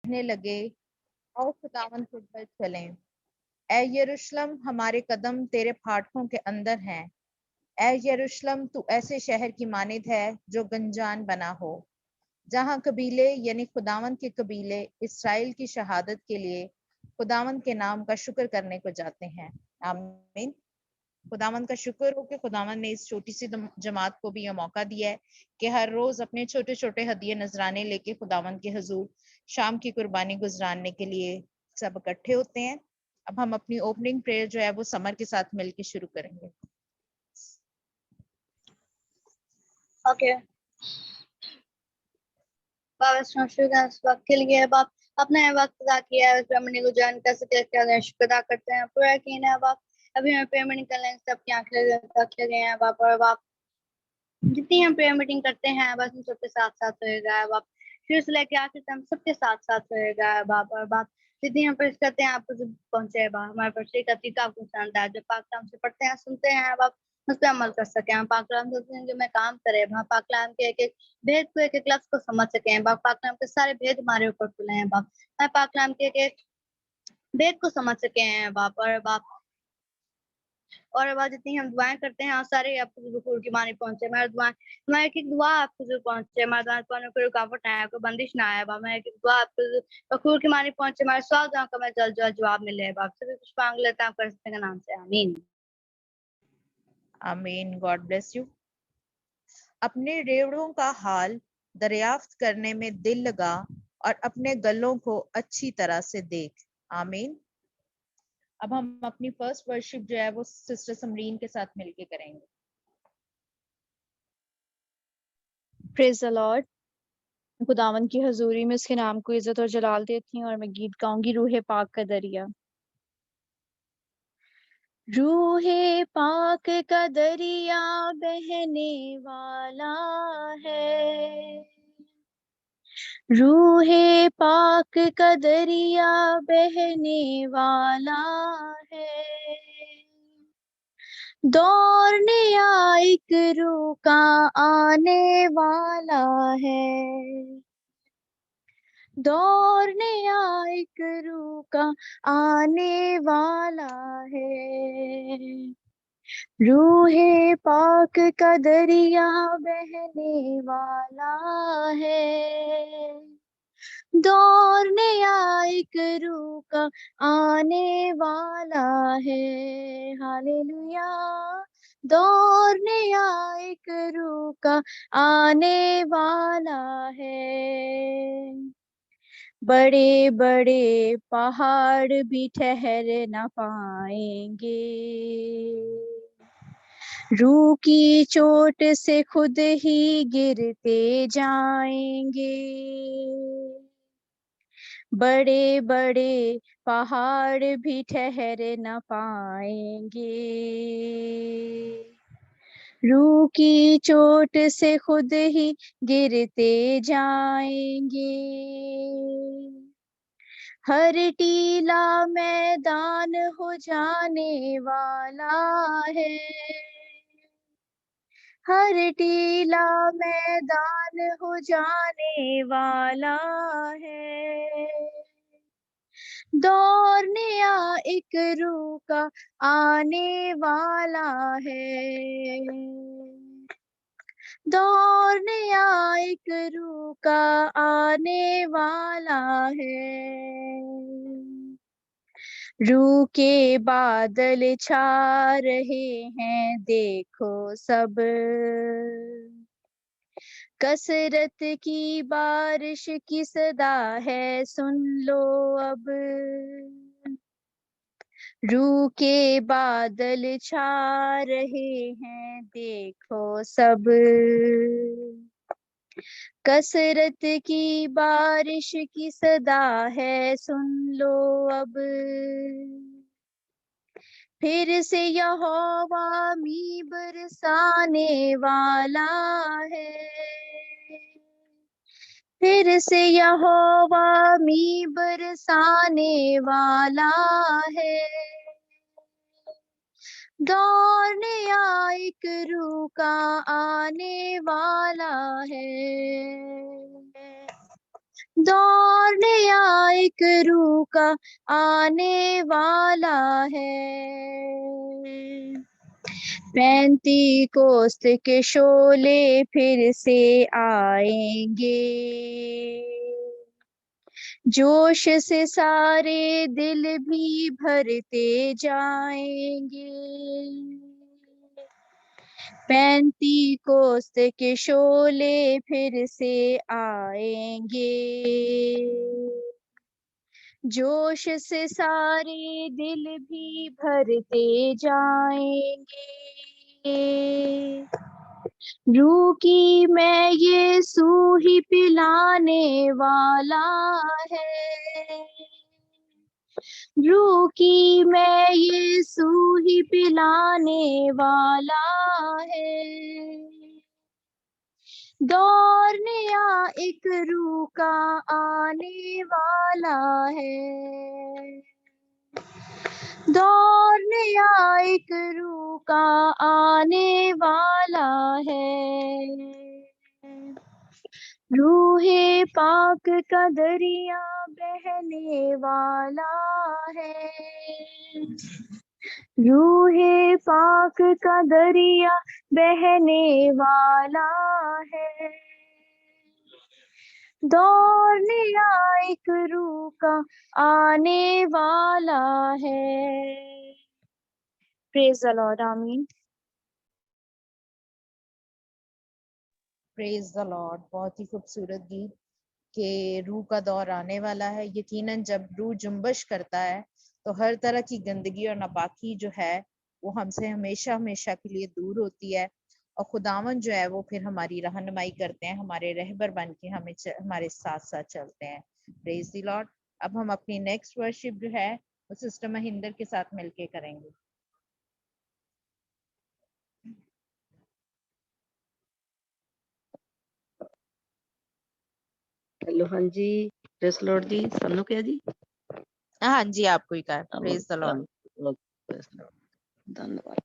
कहने लगे, आओ खुदावंद के घर चलें। ए यरूशलेम, हमारे कदम तेरे फाटकों के अंदर हैं। ए यरूशलेम, तू ऐसे शहर की मानिद है जो गंजान बना हो, जहां कबीले यानी खुदावंद के कबीले इस्राएल की शहादत के लिए खुदावंद के नाम का शुक्र करने को जाते हैं। आमीन। खुदावंद का शुक्र हो कि खुदावंद ने इस छोटी सी जमात को भी यह मौका दिया है कि हर रोज अपने छोटे छोटे हदिये नजराने लेके खुदावंद के हुजूर शाम की कुर्बानी गुजराने के लिए सब इकट्ठे होते हैं। अब हम अपनी ओपनिंग प्रेयर जो है वो समर के साथ मिलकर शुरू करेंगे। ओके बाबा, शुक्र इस वक्त के लिए। बाप अपने वक्त अदा किया है, उस पर को ज्वाइन कर सके, क्या शुक्र अदा करते हैं। पूरा यकीन है बाप, अभी हम प्रेयर मीटिंग कर लेंगे, सबकी आंखें लगे हैं बाप। और बाप जितनी हम प्रेयर मीटिंग करते हैं बस हम सबके साथ साथ रहेगा बाप। शुरू से लेके आखिर तक हम सबके साथ साथ रहेगा बाप। और बाप जितनी हम प्रेयर करते हैं आपको जब पहुंचे बाप, हमारे पर का तरीका आपको पसंद है। जब पाक कलाम से पढ़ते हैं सुनते हैं बाप, उस पर अमल कर सके। हम पाक कलाम जो मैं काम करे वहाँ पाक कलाम के एक एक भेद को, एक एक लफ्ज को समझ सके बाप। पाक कलाम के सारे भेद हमारे ऊपर खुले हैं बाप, मैं पाक कलाम के एक एक भेद को समझ सके हैं बाप। और बाप और बात जितनी हम दुआएं करते हैं सारे आपको ज़ुकूर की मानी पहुंचे। हमारी दुआएं, हमारी एक एक दुआ आपको ज़रूर पहुंचे। हमारे दुआ पर कोई रुकावट ना आए, कोई बंदिश ना आए बाप। मैं एक एक दुआ आपको ज़ुकूर की मानी पहुंचे। हमारे सवाल दुआ का मैं जल्द जल्द जवाब मिले बाप। सभी कुछ मांग लेते हैं आपके रिश्ते के नाम से, आमीन। आमीन। God bless you. अपने रेवड़ों का हाल दरियाफ्त करने में दिल लगा और अपने गलों को अच्छी तरह से देख। आमीन। अब हम अपनी फर्स्ट वर्शिप जो है वो सिस्टर समरीन के साथ मिलके करेंगे। Praise the Lord. खुदावन की हजूरी में उसके नाम को इज्जत और जलाल देती हूँ और मैं गीत गाऊंगी रूहे पाक का दरिया। रूहे पाक का दरिया बहने वाला है, रूहे पाक का दरिया बहने वाला है। दौड़ने एक रूह का आने वाला है, दौड़ने एक रूह का आने वाला है। रूहे पाक का दरिया बहने वाला है, दौड़ने एक रूह का आने वाला है। हालेलुया। दौड़ने एक रूह का आने वाला है। बड़े बड़े पहाड़ भी ठहर न पाएंगे, रूह की चोट से खुद ही गिरते जाएंगे। बड़े बड़े पहाड़ भी ठहर न पाएंगे, रूह की चोट से खुद ही गिरते जाएंगे। हर टीला मैदान हो जाने वाला है, हर टीला मैदान हो जाने वाला है। दौड़ने एक रूह का आने वाला है, दौड़ने एक रूह का आने वाला है। रूह के बादल छा रहे हैं देखो सब, कसरत की बारिश की सदा है सुन लो अब। रूह के बादल छा रहे हैं देखो सब, कसरत की बारिश की सदा है सुन लो अब। फिर से यहोवा मी बरसाने वाला है, फिर से यहोवा मी बरसाने वाला है। दौड़ने एक रूह का आने वाला है, दौर नया एक रूह का आने वाला है। पेंतीकोस्त के शोले फिर से आएंगे, जोश से सारे दिल भी भरते जाएंगे। पेंतीकोस्त के शोले फिर से आएंगे, जोश से सारे दिल भी भरते जाएंगे। रूह की मैं ये सूही पिलाने वाला है, रूह की मैं ये सूही पिलाने वाला है। दौर नया एक रूह का आने वाला है, दौर नया एक रूह का आने वाला है। रूहे पाक का दरिया बहने वाला है, रूहे पाक का दरिया बहने वाला है। दौर नया एक रूह का आने वाला है। प्रेज द लॉर्ड, आमीन। Praise the Lord. बहुत ही खूबसूरत गीत के रूह का दौर आने वाला है। यकीनन जब रूह जुम्बश करता है तो हर तरह की गंदगी और नापाकी जो है वो हमसे हमेशा हमेशा के लिए दूर होती है, और खुदावन जो है वो फिर हमारी रहनुमाई करते हैं, हमारे रहबर बन के हमारे साथ साथ चलते हैं। Praise the Lord. अब हम अपनी नेक्स्ट वर्शिप जो है वो सिस्टर महिंदर के साथ मिलके करेंगे। हेलो, हाँ जी, प्रेस लॉर्ड जी, सानू क्या जी? हाँ जी, आपको ही कहा। Praise the Lord. धन्यवाद।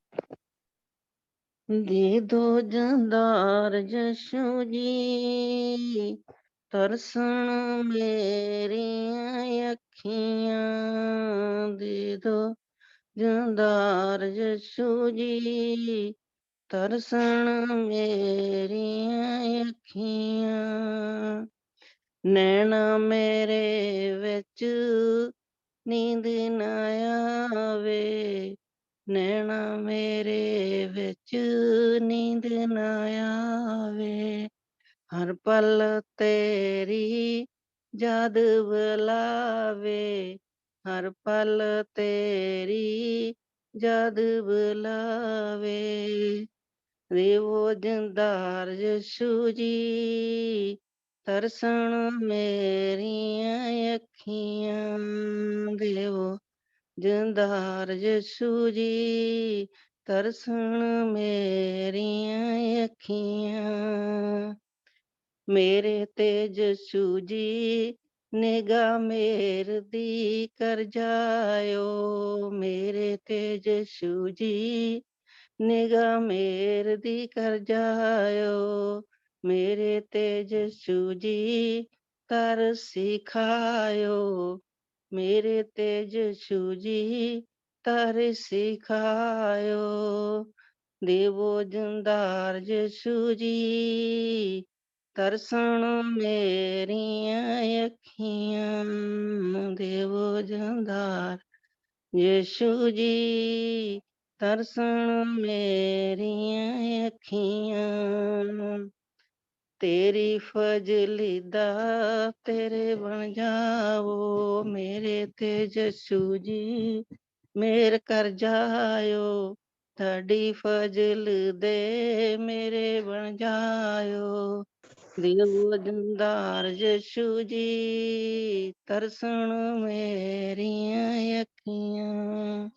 दे दो जंदार जशु जी, तरसन मेरी अखियां, दे दो जंदार जशु जी, तरसन मेरी अखियां, नैना मेरे विच नींद ना आवे, नैना मेरे विच नींद ना आवे, हर पल तेरी याद बुलावे, हर पल तेरी याद बुलावे, देवो जंदार यीशु जी, तरसन मेरियां अखियां, देवो जंदार यीशु जी, तरसन मेरियां अखियां, मेरे ते यीशु जी निगाह मेर दी कर जायो, मेरे ते यीशु जी निगाह मेर दी कर जायो, मेरे ते यीशु जी कर सिखायो, मेरे ते यीशु जी तर सिखायो, देवो जंदार यीशु जी, तरसन मेरियां अखियां, देवो जंदार यीशु जी, तरसन मेरियां अखियां, तेरी फजली दा तेरे बन जाओ, मेरे ते यीशु जी मेर कर जायो, ताड़ी फजल दे मेरे बन जायो, देवो जंदार यीशु जी, तरसन मेरियां अखियां,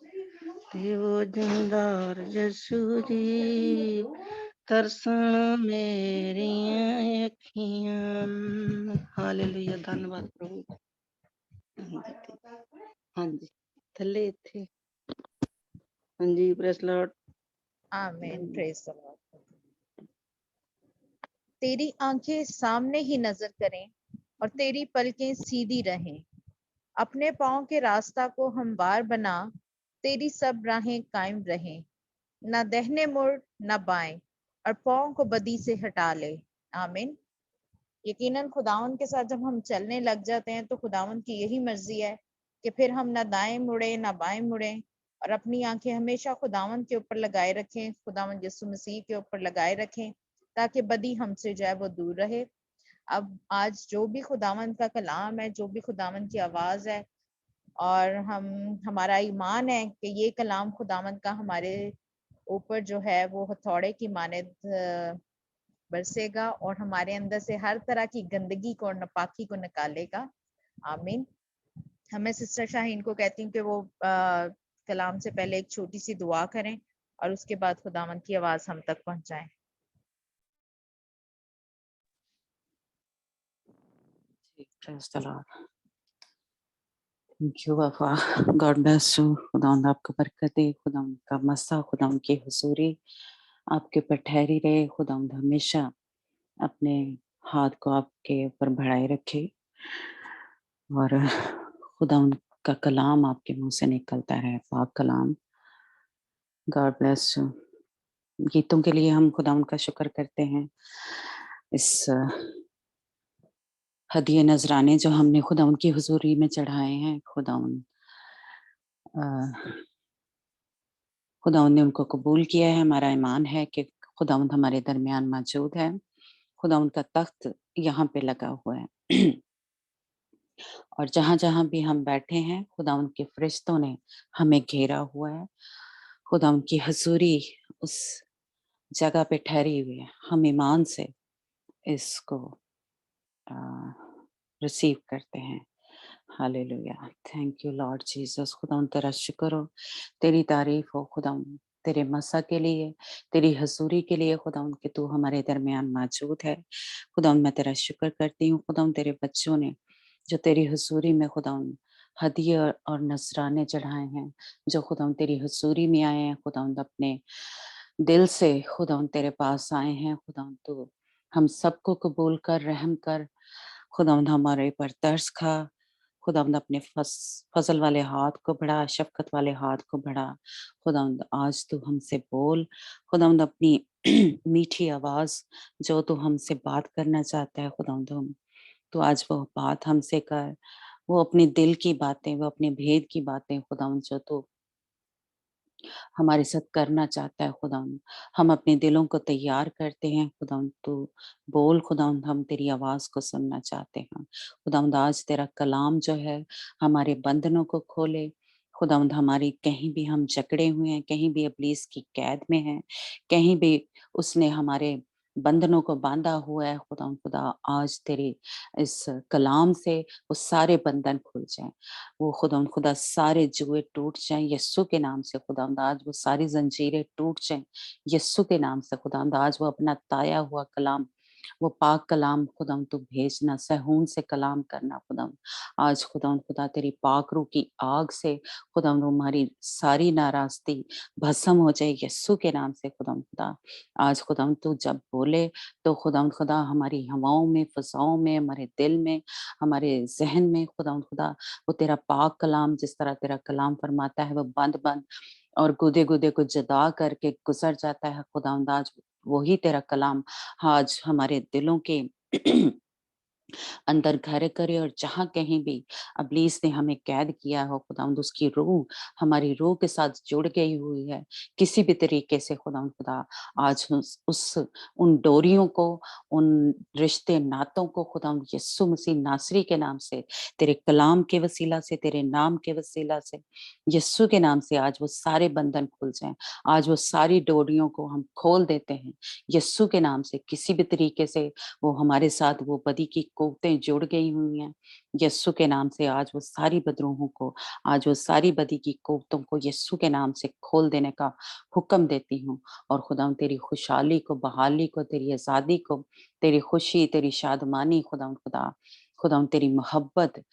देवो जंदार यीशु जी, तरसन मेरियां अखियां। हालेलुया, धन्यवाद प्रभु। हाँ जी, थल्ले इत्थे। हाँ जी, प्रेस लॉर्ड। आमीन। Praise the Lord. तेरी आंखें सामने ही नजर करें और तेरी पलकें सीधी रहें। अपने पाँव के रास्ता को हमवार बना, तेरी सब राहें कायम रहें। ना दाहिने मुड़ ना बाएं, और पाँव को बदी से हटा ले। आमीन। यकीनन खुदावन के साथ जब हम चलने लग जाते हैं तो खुदावन की यही मर्जी है कि फिर हम ना दाएं मुड़े ना बाएं मुड़े, और अपनी आंखें हमेशा खुदावन के ऊपर लगाए रखें, खुदावन यीशु मसीह के ऊपर लगाए रखें, ताकि बदी हमसे जो है वो दूर रहे। अब आज जो भी खुदावन का कलाम है, जो भी खुदावन की आवाज है, और हमारा ईमान है कि ये कलाम खुदावन का हमारे ऊपर जो है वो हथौड़े की मानद बरसेगा और हमारे अंदर से हर तरह की गंदगी को और नापाकी को निकालेगा। आमीन। हमें सिस्टर शाहीन को कहती हूँ कि वो कलाम से पहले एक छोटी सी दुआ करें और उसके बाद खुदावन की आवाज हम तक पहुंचाएं। Praise the Lord. Thank you, Baba. God bless you. खुदावंद आपको बरकत दे, खुदावंद का मसा, खुदावंद की हुजूरी आपके ऊपर ठहरी रहे। खुदावंद हमेशा अपने हाथ को आपके ऊपर बढ़ाए रखे और खुदावंद का कलाम आपके मुंह से निकलता रहे, पाक कलाम। God bless you. गीतों के लिए हम खुदावंद का शुक्र करते हैं। इस हदिये नजराने जो हमने खुदावंद की हुजूरी में चढ़ाए हैं, खुदावंद खुदावंद ने उनको कबूल किया है। हमारा ईमान है कि खुदावंद हमारे दरमियान मौजूद है। खुदावंद का तख्त यहाँ पे लगा हुआ है और जहाँ जहाँ भी हम बैठे हैं, खुदावंद के फरिश्तों ने हमें घेरा हुआ है। खुदावंद की हुजूरी उस जगह पे ठहरी हुई है। हम ईमान से इसको रिसीव करते हैं। Hallelujah. Thank you Lord Jesus. खुदावंद तेरा शुक्र हो, तेरी तारीफ हो खुदावंद, तेरे मसा के लिए, तेरी हजूरी के लिए खुदावंद कि तू हमारे दरमियान मौजूद है। खुदावंद मैं तेरा शुक्र करती हूँ खुदावंद, तेरे बच्चों ने जो तेरी हजूरी में खुदावंद हदिये और नजराने चढ़ाए हैं, जो खुदावंद तेरी हजूरी में आए हैं, खुदावंद अपने दिल से खुदावंद तेरे पास आए हैं। खुदावंद तू हम सबको कबूल कर, रहम कर। खुदावंद हमारे पर तरस खा। खुदावंद अपने फजल वाले हाथ को बढ़ा, शफकत वाले हाथ को बढ़ा। खुदावंद आज तू हमसे बोल। खुदावंद अपनी मीठी आवाज जो तू हमसे बात करना चाहता है, खुदावंद हम तो आज वो बात हमसे कर। वो अपने दिल की बातें, वो अपने भेद की बातें खुदावंद जो तू हमारे साथ करना चाहता है खुदावंद, हम अपने दिलों को तैयार करते हैं। खुदावंद तू बोल। खुदावंद हम तेरी आवाज को सुनना चाहते हैं। खुदावंद आज तेरा कलाम जो है हमारे बंधनों को खोले। खुदावंद हमारी कहीं भी हम जकड़े हुए हैं, कहीं भी इब्लीस की कैद में हैं, कहीं भी उसने हमारे बंधनों को बांधा हुआ है, खुदावंद खुदा आज तेरे इस कलाम से वो सारे बंधन खुल जाएं। वो खुदावंद खुदा सारे जुए टूट जाएं यस्सु के नाम से। खुदावंद आज वो सारी जंजीरें टूट जाएं यस्सु के नाम से। खुदावंद आज वो अपना ताया हुआ कलाम, वो पाक कलाम खुदावंद तू भेजना, सहून से कलाम करना। खुदावंद आज खुदावंद खुदा तेरी पाक रूह की आग से खुदावंद हमारी सारी नाराजगी भस्म हो जाए यस्सु के नाम से। खुदावंद खुदा आज खुदावंद तू जब बोले तो खुदावंद खुदा हमारी हवाओं में, फजाओं में, हमारे दिल में, हमारे जहन में खुदावंद खुदा वो तेरा पाक कलाम, जिस तरह तेरा कलाम फरमाता है, वो बंद बंद और गुदे गुदे को जुदा करके गुजर जाता है। खुदावंद आज वही तेरा कलाम आज हमारे दिलों के अंदर घर करे, और जहाँ कहीं भी इब्लीस ने हमें कैद किया हो खुदावंद उसकी रूह हमारी रूह के साथ जुड़ गई हुई है किसी भी तरीके से। खुदावंद खुदा आज उस उन डोरियों को, उन रिश्ते नातों को खुदावंद यीशु मसीह नासरी के नाम से, तेरे कलाम के वसीला से, तेरे नाम के वसीला से, यीशु के नाम से आज वो सारे बंधन खुल जाएं। आज वो सारी डोरियों को हम खोल देते हैं यीशु के नाम से। किसी भी तरीके से वो हमारे साथ वो बदी की कुव्वतें जुड़ गई हुई हैं यस्सु के नाम से। आज वो सारी बदरूहों को, आज वो सारी बदी की कुव्वतों को यस्सु के नाम से खोल देने का हुक्म देती हूँ। और खुदावंद तेरी खुशहाली को, बहाली को, तेरी आज़ादी को, तेरी खुशी, तेरी शादमानी खुदावंद खुदा, खुदावंद तेरी मोहब्बत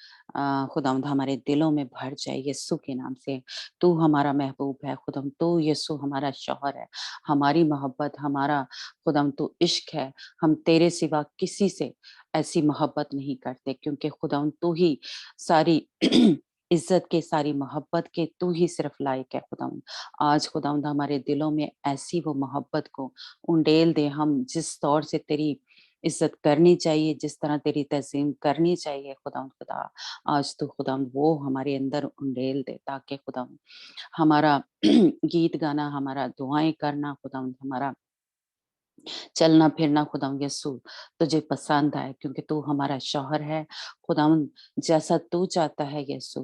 खुदावंद हमारे दिलों में भर जाए यीशु के नाम से। तू हमारा महबूब है खुदावंद, तू यीशु हमारा शौहर है, हमारी मोहब्बत, हमारा खुदावंद तू इश्क है। हम तेरे सिवा किसी से ऐसी मोहब्बत नहीं करते, क्योंकि खुदावंद तू ही सारी इज्जत के, सारी मोहब्बत के तू ही सिर्फ लायक है खुदावंद। आज खुदावंद हमारे दिलों में ऐसी वो मोहब्बत को उंडेल दे, हम जिस तौर से तेरी इज्जत करनी चाहिए, जिस तरह तेरी तज़ीम करनी चाहिए खुदावंद खुदा, आज तो खुदावंद वो हमारे अंदर उंडेल दे, ताकि खुदावंद हमारा गीत गाना, हमारा दुआएं करना खुदावंद, हमारा चलना फिरना खुदावंद यीशु तुझे पसंद आए, क्योंकि तू हमारा शौहर है खुदावंद। जैसा तू चाहता है यीशु,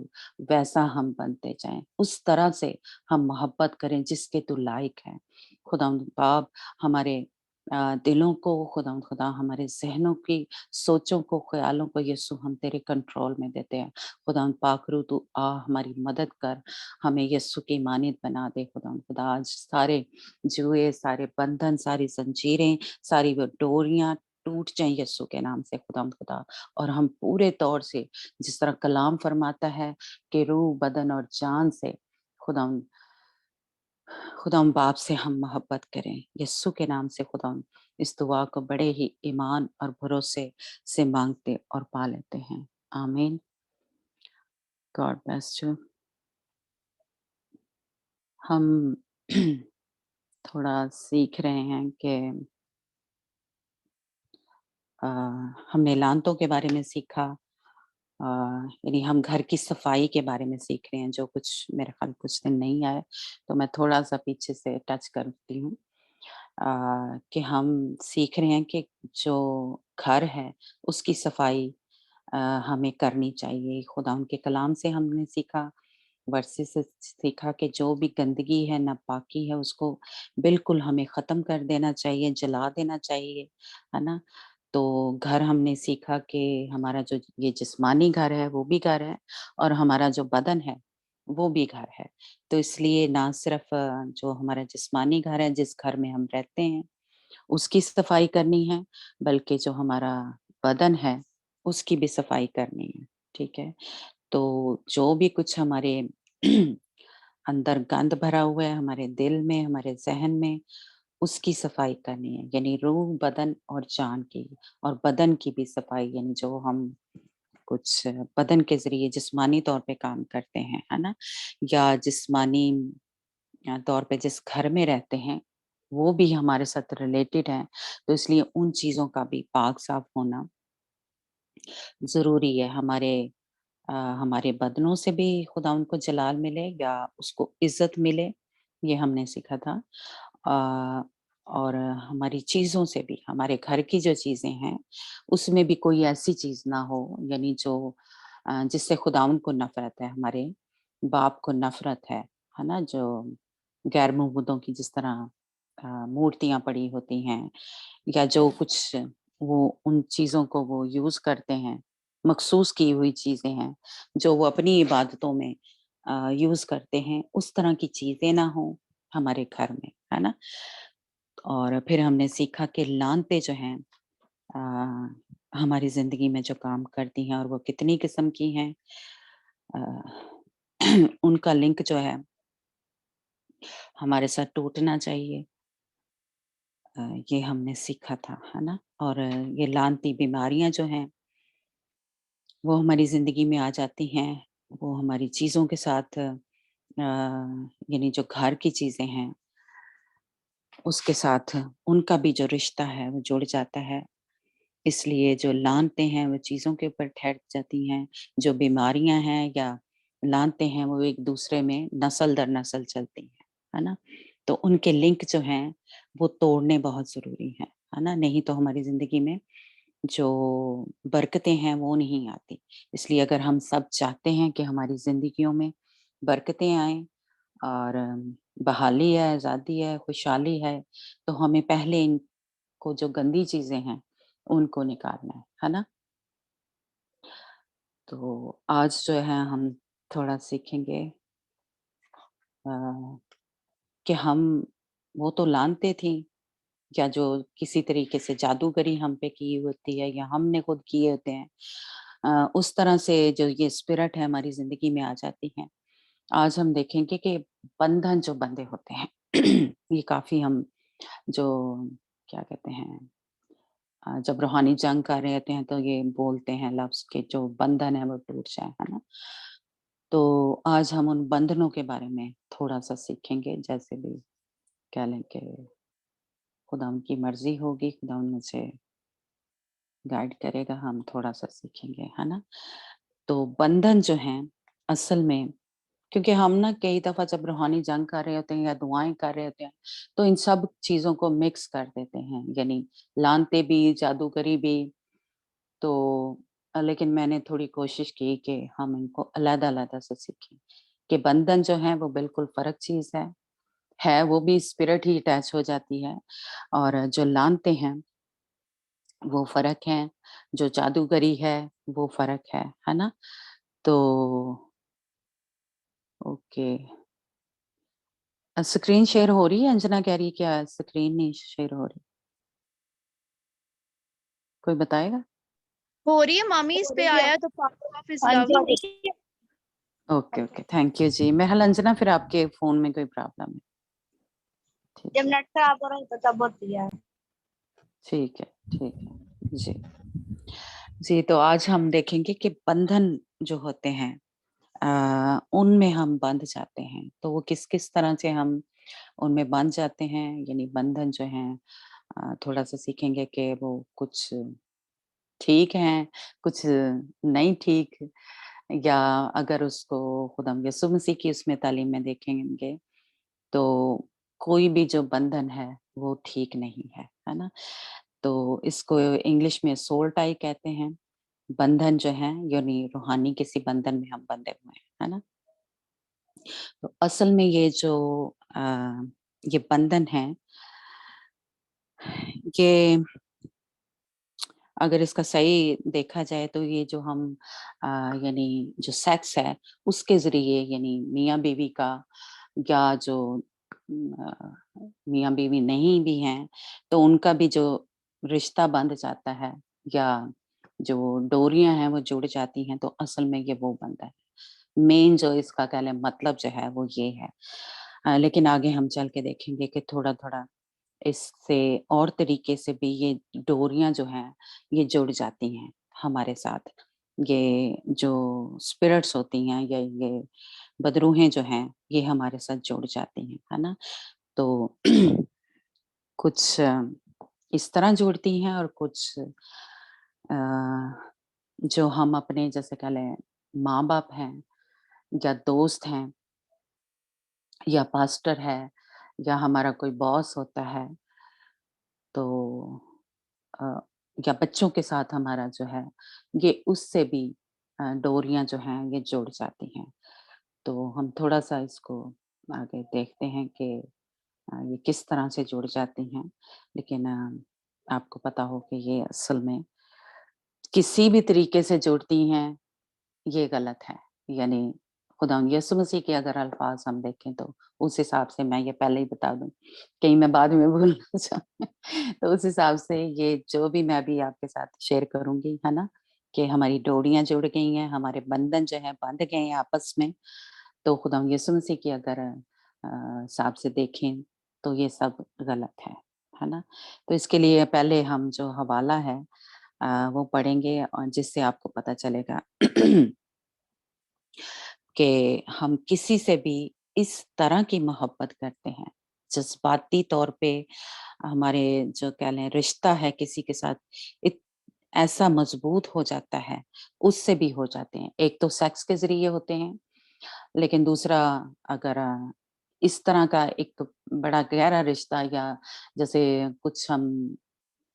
वैसा हम बनते जाएं, उस तरह से हम मोहब्बत करें जिसके तू लायक है खुदावंद। बाप हमारे दिलों को खुदावंद खुदा, हमारे ज़हनों की सोचों को, ख्यालों को यीशु हम तेरे कंट्रोल में देते हैं खुदावंद। पाक रूह तू आ हमारी मदद कर, हमें यीशु की मानित बना दे खुदावंद खुदा। आज सारे जुए, सारे बंधन, सारी जंजीरें, सारी वो डोरियां टूट जाएं यीशु के नाम से खुदावंद खुदा। और हम पूरे तौर से, जिस तरह कलाम फरमाता है कि रूह, बदन और जान से खुदावंद खुदावंद बाप से हम मोहब्बत करें यीशु के नाम से खुदावंद। इस दुआ को बड़े ही ईमान और भरोसे से मांगते और पा लेते हैं, आमीन। God bless you. हम थोड़ा सीख रहे हैं कि हमने लानतों के बारे में सीखा, यानी हम घर की सफाई के बारे में सीख रहे हैं, जो कुछ मेरे ख्याल कुछ दिन नहीं आए, तो मैं थोड़ा सा पीछे से टच करती हूँ। कि हम सीख रहे हैं कि जो घर है उसकी सफाई हमें करनी चाहिए। खुदा उनके कलाम से हमने सीखा, वर्षे से सीखा कि जो भी गंदगी है, नापाकी है, उसको बिल्कुल हमें ख़त्म कर देना चाहिए, जला देना चाहिए, है ना? तो घर हमने सीखा कि हमारा जो ये जिस्मानी घर है, वो भी घर है, और हमारा जो बदन है, वो भी घर है। तो इसलिए ना सिर्फ़ जो हमारा जिस्मानी घर है, जिस घर में हम रहते हैं, उसकी सफाई करनी है, बल्कि जो हमारा बदन है, उसकी भी सफाई करनी है, ठीक है? तो जो भी कुछ हमारे अंदर गंद भरा हुआ है, हमारे दिल में, हमारे ज़हन में, उसकी सफाई करनी है, यानी रूह, बदन और जान की, और बदन की भी सफाई, यानी जो हम कुछ बदन के ज़रिए जिस्मानी तौर पे काम करते हैं, है ना? या जिस्मानी तौर पे जिस घर में रहते हैं, वो भी हमारे साथ रिलेटेड है, तो इसलिए उन चीज़ों का भी पाक-साफ होना ज़रूरी है। हमारे बदनों से भी खुदावंद को जलाल मिले या उसको इज़्ज़त मिले, ये हमने सीखा था। अ, और हमारी चीज़ों से भी, हमारे घर की जो चीज़ें हैं, उसमें भी कोई ऐसी चीज़ ना हो, यानी जो जिससे खुदावंद को नफ़रत है, हमारे बाप को नफ़रत है ना? जो गैर मऊबूदों की जिस तरह मूर्तियाँ पड़ी होती हैं, या जो कुछ वो उन चीज़ों को वो यूज़ करते हैं, मखसूस की हुई चीज़ें हैं, जो वो अपनी इबादतों में यूज़ करते हैं, उस तरह की चीज़ें ना हों हमारे घर में, है ना? और फिर हमने सीखा कि लानतें जो हैं हमारी ज़िंदगी में जो काम करती हैं, और वो कितनी किस्म की हैं, अ, उनका लिंक जो है हमारे साथ टूटना चाहिए। ये हमने सीखा था, है ना? और ये लानती बीमारियाँ जो हैं, वो हमारी ज़िंदगी में आ जाती हैं, वो हमारी चीज़ों के साथ यानी जो घर की चीज़ें हैं, उसके साथ उनका भी जो रिश्ता है, वो जुड़ जाता है। इसलिए जो लानतें हैं, वो चीज़ों के ऊपर ठहर जाती हैं, जो बीमारियाँ हैं या लानतें हैं, वो एक-दूसरे में नस्ल दर नस्ल चलती हैं, है ना? तो उनके लिंक जो हैं, वो तोड़ने बहुत ज़रूरी हैं, है ना? नहीं तो हमारी ज़िंदगी में जो बरकतें हैं वो नहीं आती। इसलिए अगर हम सब चाहते हैं कि हमारी ज़िंदगियों में बरकतें आएँ और बहाली है, आज़ादी है, खुशहाली है, तो हमें पहले इनको जो गंदी चीज़ें हैं, उनको निकालना है ना? तो आज जो है हम थोड़ा सीखेंगे अ, कि हम वो तो लानते थी, या जो किसी तरीके से जादूगरी हम पे की होती है या हमने खुद किए होते हैं, उस तरह से जो ये स्पिरिट है हमारी जिंदगी में आ जाती है। आज हम देखेंगे कि बंधन जो बंधे होते हैं ये काफी हम जो क्या कहते हैं जब रूहानी जंग कर रहे होते हैं तो ये बोलते हैं लफ्ज के जो बंधन है वो टूट जाए, है ना। तो आज हम उन बंधनों के बारे में थोड़ा सा सीखेंगे, जैसे भी कह लें कि खुदा उनकी मर्जी होगी, खुदा मुझे गाइड करेगा, हम थोड़ा सा सीखेंगे, है ना। तो बंधन जो हैं असल में, क्योंकि हम ना कई दफा जब रूहानी जंग कर रहे होते हैं या दुआएं कर रहे होते हैं तो इन सब चीजों को मिक्स कर देते हैं, यानी लानते भी, जादूगरी भी। तो लेकिन मैंने थोड़ी कोशिश की कि हम इनको अलग-अलग से सीखें कि बंधन जो है वो बिल्कुल फ़र्क चीज़ है वो भी स्पिरिट ही अटैच हो जाती है, और जो लानते हैं वो फ़र्क है, जो जादूगरी है वो फ़र्क है ना? तो ओके। स्क्रीन शेयर हो रही है? अंजना कह रही है क्या स्क्रीन नहीं शेयर हो रही? कोई बताएगा? हो रही है मामी, इस पे आया तो पावर ऑफ इज हाँ लव। जी ओके, ओके, थैंक यू जी। मैं अंजना फिर आपके फ़ोन में कोई प्रॉब्लम है? ठीक जब है, नेट खराब हो रहा है तो तब होती है। ठीक है, ठीक है। जी। जी, तो आज हम देखेंगे कि बंधन जो होते हैं उनमें हम बंध जाते हैं। तो वो किस-किस तरह से हम उनमें बंध जाते हैं, यानी बंधन जो हैं थोड़ा-सा सीखेंगे कि वो कुछ ठीक हैं, कुछ नहीं ठीक, या अगर उसको खुदाम यीशु मसीह की उसमें तालीम में देखेंगे, तो कोई भी जो बंधन है, वो ठीक नहीं है ना? तो इसको इंग्लिश में सोल टाई कहते हैं। बंधन जो है यानी रूहानी किसी बंधन में हम बंधे हुए हैं, है ना? तो असल में ये जो ये बंधन है, ये अगर इसका सही देखा जाए तो ये जो हम यानी जो सेक्स है उसके ज़रिए, यानी मियाँ-बीवी का, या जो मियाँ-बीवी नहीं भी हैं, तो उनका भी जो रिश्ता बंध जाता है, या जो डोरियाँ हैं वो जुड़ जाती हैं, तो असल में ये वो बंधन है। मेन जो इसका कह लें मतलब जो है वो ये है। लेकिन आगे हम चल के देखेंगे कि थोड़ा-थोड़ा इससे और तरीके से भी ये डोरियाँ जो हैं, ये जुड़ जाती हैं हमारे साथ। ये जो स्पिरिट्स होती हैं या ये बदरूहें जो हैं, ये हमारे साथ जुड़ जाती हैं, है ना? तो कुछ इस तरह जुड़ती हैं और कुछ अ, जो हम अपने जैसे कह लें माँ-बाप हैं या दोस्त हैं या पास्टर है या हमारा कोई बॉस होता है, तो अ, या बच्चों के साथ हमारा जो है ये उससे भी डोरियां जो हैं ये जुड़ जाती हैं। तो हम थोड़ा-सा इसको आगे देखते हैं कि ये किस तरह से जुड़ जाती हैं। लेकिन आपको पता हो कि ये असल में किसी भी तरीके से जुड़ती हैं, ये गलत है। यानी खुदावंद यीशु मसीह के अगर अल्फाज़ हम देखें तो उस हिसाब से, मैं ये पहले ही बता दूँ, कहीं मैं बाद में भूल ना जाऊँ। तो उस हिसाब से ये जो भी मैं अभी आपके साथ शेयर करूँगी, है ना? कि हमारी डोरियाँ जुड़ गई हैं, हमारे बंधन जो हैं बंध गए हैं आपस में, तो खुदावंद यीशु मसीह की अगर हिसाब से देखें तो ये सब गलत है ना? तो इसके लिए पहले हम जो हवाला है वो पढ़ेंगे, और जिससे आपको पता चलेगा कि हम किसी से भी इस तरह की मोहब्बत करते हैं, जज़्बाती तौर पे हमारे जो कह लें रिश्ता है किसी के साथ इत ऐसा मज़बूत हो जाता है, उससे भी हो जाते हैं। एक तो सेक्स के ज़रिए होते हैं, लेकिन दूसरा अगर इस तरह का एक बड़ा गहरा रिश्ता, या जैसे कुछ हम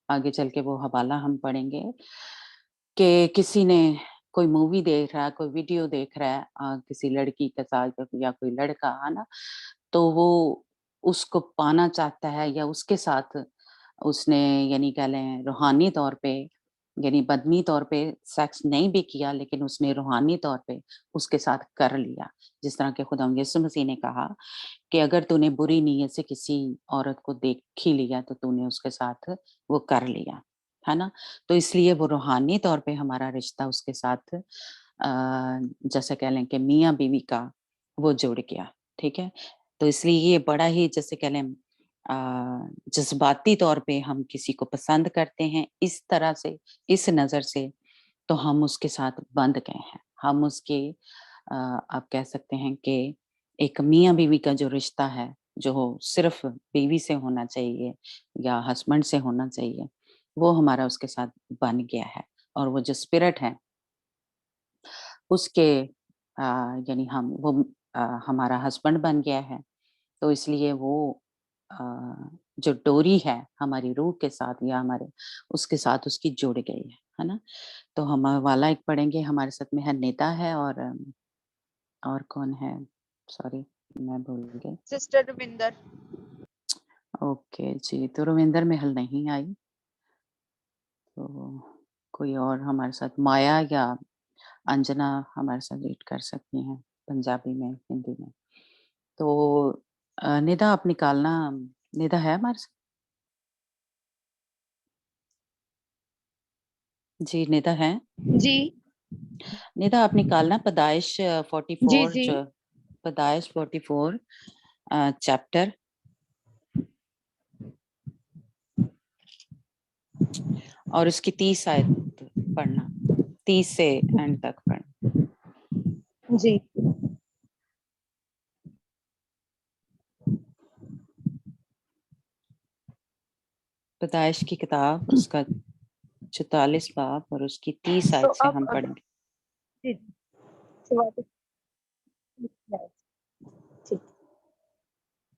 आगे चल के वो हवाला हम पढ़ेंगे कि किसी ने कोई मूवी देख रहा है, कोई वीडियो देख रहा है किसी लड़की के साथ या कोई लड़का, है ना? तो वो उसको पाना चाहता है, या उसके साथ उसने यानी कह लें रूहानी तौर पे, यानी बदनी तौर पे सेक्स नहीं भी किया, लेकिन उसने रूहानी तौर पे उसके साथ कर लिया। जिस तरह के खुदावंद यीशु मसीह ने कहा कि अगर तूने बुरी नीयत से किसी औरत को देख ही लिया तो तूने उसके साथ वो कर लिया, है ना। तो इसलिए वो रूहानी तौर पे हमारा रिश्ता उसके साथ जैसे कह लें कि मियाँ बीवी का वो जुड़ गया, ठीक है। तो इसलिए ये बड़ा ही जैसे कह लें जज्बाती तौर पे हम किसी को पसंद करते हैं इस तरह से, इस नज़र से, तो हम उसके साथ बंध गए हैं। हम उसके आप कह सकते हैं कि एक मियाँ बीवी का जो रिश्ता है, जो सिर्फ बीवी से होना चाहिए या हस्बैंड से होना चाहिए, वो हमारा उसके साथ बन गया है। और वो जो स्पिरिट है उसके यानी हमारा हस्बैंड बन गया है। तो इसलिए वो अ, जो डोरी है हमारी रूह के साथ या हमारे उसके साथ उसकी जुड़ गई है ना? तो हम वाला एक पढ़ेंगे, हमारे साथ में है नेता है और कौन है? सॉरी मैं भूल गई। सिस्टर रविंदर। ओके जी, तो रविंदर महल नहीं आई, तो कोई और हमारे साथ माया या अंजना हमारे साथ रीड कर सकती हैं पंजाबी में, हिंदी में। तो निदा आप निकालना, निदा है हमारे साथ? जी, निदा है? जी निदा आप निकालना पैदाइश जी 44 जी जो पैदाइश 44 चैप्टर और उसकी 30 आयत पढ़ना, 30 से एंड तक पढ़ना। जी। पैदाइश की किताब उसका 44 बाब और उसकी 30 सो आयत से अब हम अगर पढ़ेंगे। जी जी, शुरुआती ठीक।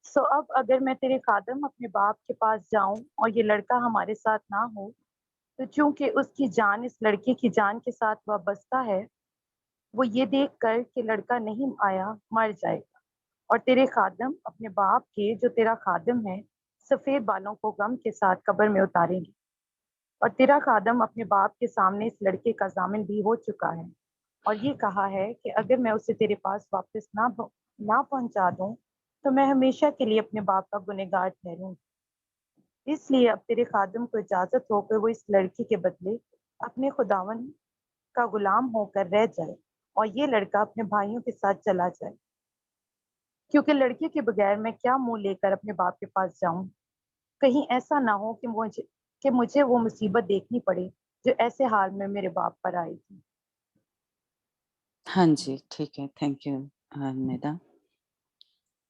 सो अब अगर मैं तेरे खादम अपने बाप के पास जाऊं और ये लड़का हमारे साथ ना हो, तो चूंकि उसकी जान इस लड़के की जान के साथ वाबस्ता है, वो ये देख कर कि लड़का नहीं आया मर जाएगा। और तेरे खादम अपने बाप के जो तेरा खादम है सफेद बालों को गम के साथ कब्र में उतारेंगे। और तेरा खादम अपने बाप के सामने इस लड़के का जामिन भी हो चुका है और ये कहा है कि अगर मैं उसे तेरे पास वापस ना पहुंचा दूं, तो मैं हमेशा के लिए अपने बाप का गुनहगार ठहरूंगी। इसलिए अब तेरे खादम को इजाजत हो कि वो इस लड़की के बदले अपने खुदावन का गुलाम होकर रह जाए और ये लड़का अपने भाइयों के साथ चला जाए, क्योंकि लड़के के बगैर मैं क्या मुंह लेकर अपने बाप के पास जाऊं। कहीं ऐसा ना हो कि मुझे वो मुसीबत देखनी पड़े जो ऐसे हाल में मेरे बाप पर आई थी। हाँ जी, ठीक है, थैंक यू निदा।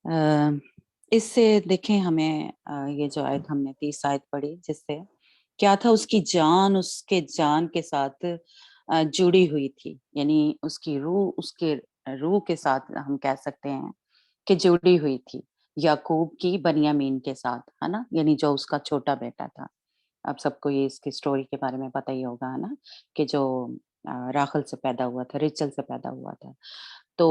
अ, इससे देखें हमें ये जो आयत हमने 30 आयत पढ़ी, जिससे क्या था, उसकी जान उसके जान के साथ जुड़ी हुई थी, यानी उसकी रूह उसके रूह के साथ हम कह सकते हैं कि जुड़ी हुई थी याकूब की बनियामीन के साथ, है ना, यानी जो उसका छोटा बेटा था। आप सबको ये इसकी स्टोरी के बारे में पता ही होगा, है ना, कि जो राखल से पैदा हुआ था, रेचल से पैदा हुआ था। तो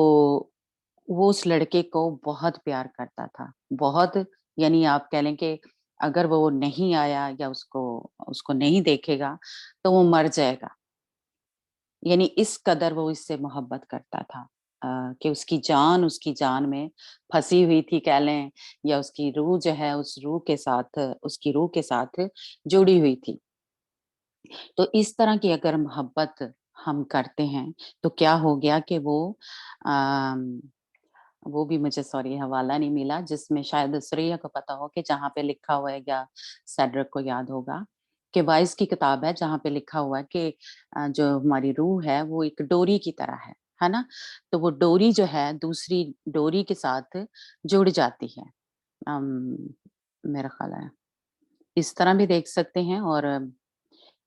वो उस लड़के को बहुत प्यार करता था, बहुत, यानी आप कह लें कि अगर वो नहीं आया या उसको उसको नहीं देखेगा, तो वो मर जाएगा। यानी इस कदर वो इससे मोहब्बत करता था कि उसकी जान में फँसी हुई थी कह लें, या उसकी रूह जो है उस रूह के साथ उसकी रूह के साथ जुड़ी हुई थी। तो इस तरह की अगर मोहब्बत हम करते हैं, तो क्या हो गया कि अम, वो भी मुझे सॉरी हवाला नहीं मिला, जिसमें शायद सुरैया को पता हो कि जहाँ पे लिखा हुआ है, या सैड्रक को याद होगा कि वाइस की किताब है जहाँ पे लिखा हुआ है कि जो हमारी रूह है वो एक डोरी की तरह है ना? तो वो डोरी जो है दूसरी डोरी के साथ जुड़ जाती है। अम, मेरा ख्याल है इस तरह भी देख सकते हैं, और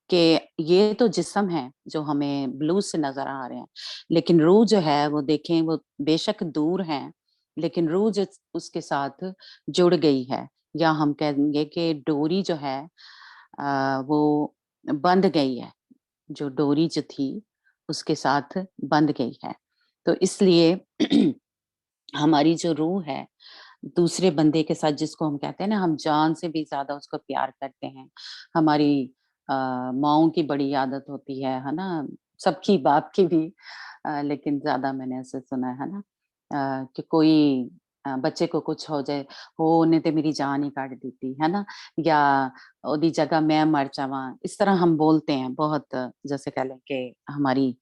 कि ये तो जिस्म है जो हमें ब्लू से नज़र आ रहे हैं, लेकिन रूह जो है वो देखें, वो बेशक दूर हैं, लेकिन रूह जो उसके साथ जुड़ गई है, या हम कहेंगे कि डोरी जो है वो बंध गई है, जो डोरी जो थी उसके साथ बंध गई है। तो इसलिए हमारी जो रूह है दूसरे बंदे के साथ, जिसको हम कहते हैं ना, हम जान से भी ज़्यादा उसको प्यार करते हैं। हमारी माँओं की बड़ी आदत होती है ना? सबकी, बाप की भी, लेकिन ज़्यादा मैंने ऐसे सुना है ना? कि कोई बच्चे को कुछ हो जाए, हो उन्हें तो मेरी जान ही काट देती है ना, या ओदी जगह मैं मर जावा, इस तरह हम बोलते हैं बहुत, जैसे कह लें कि हमारी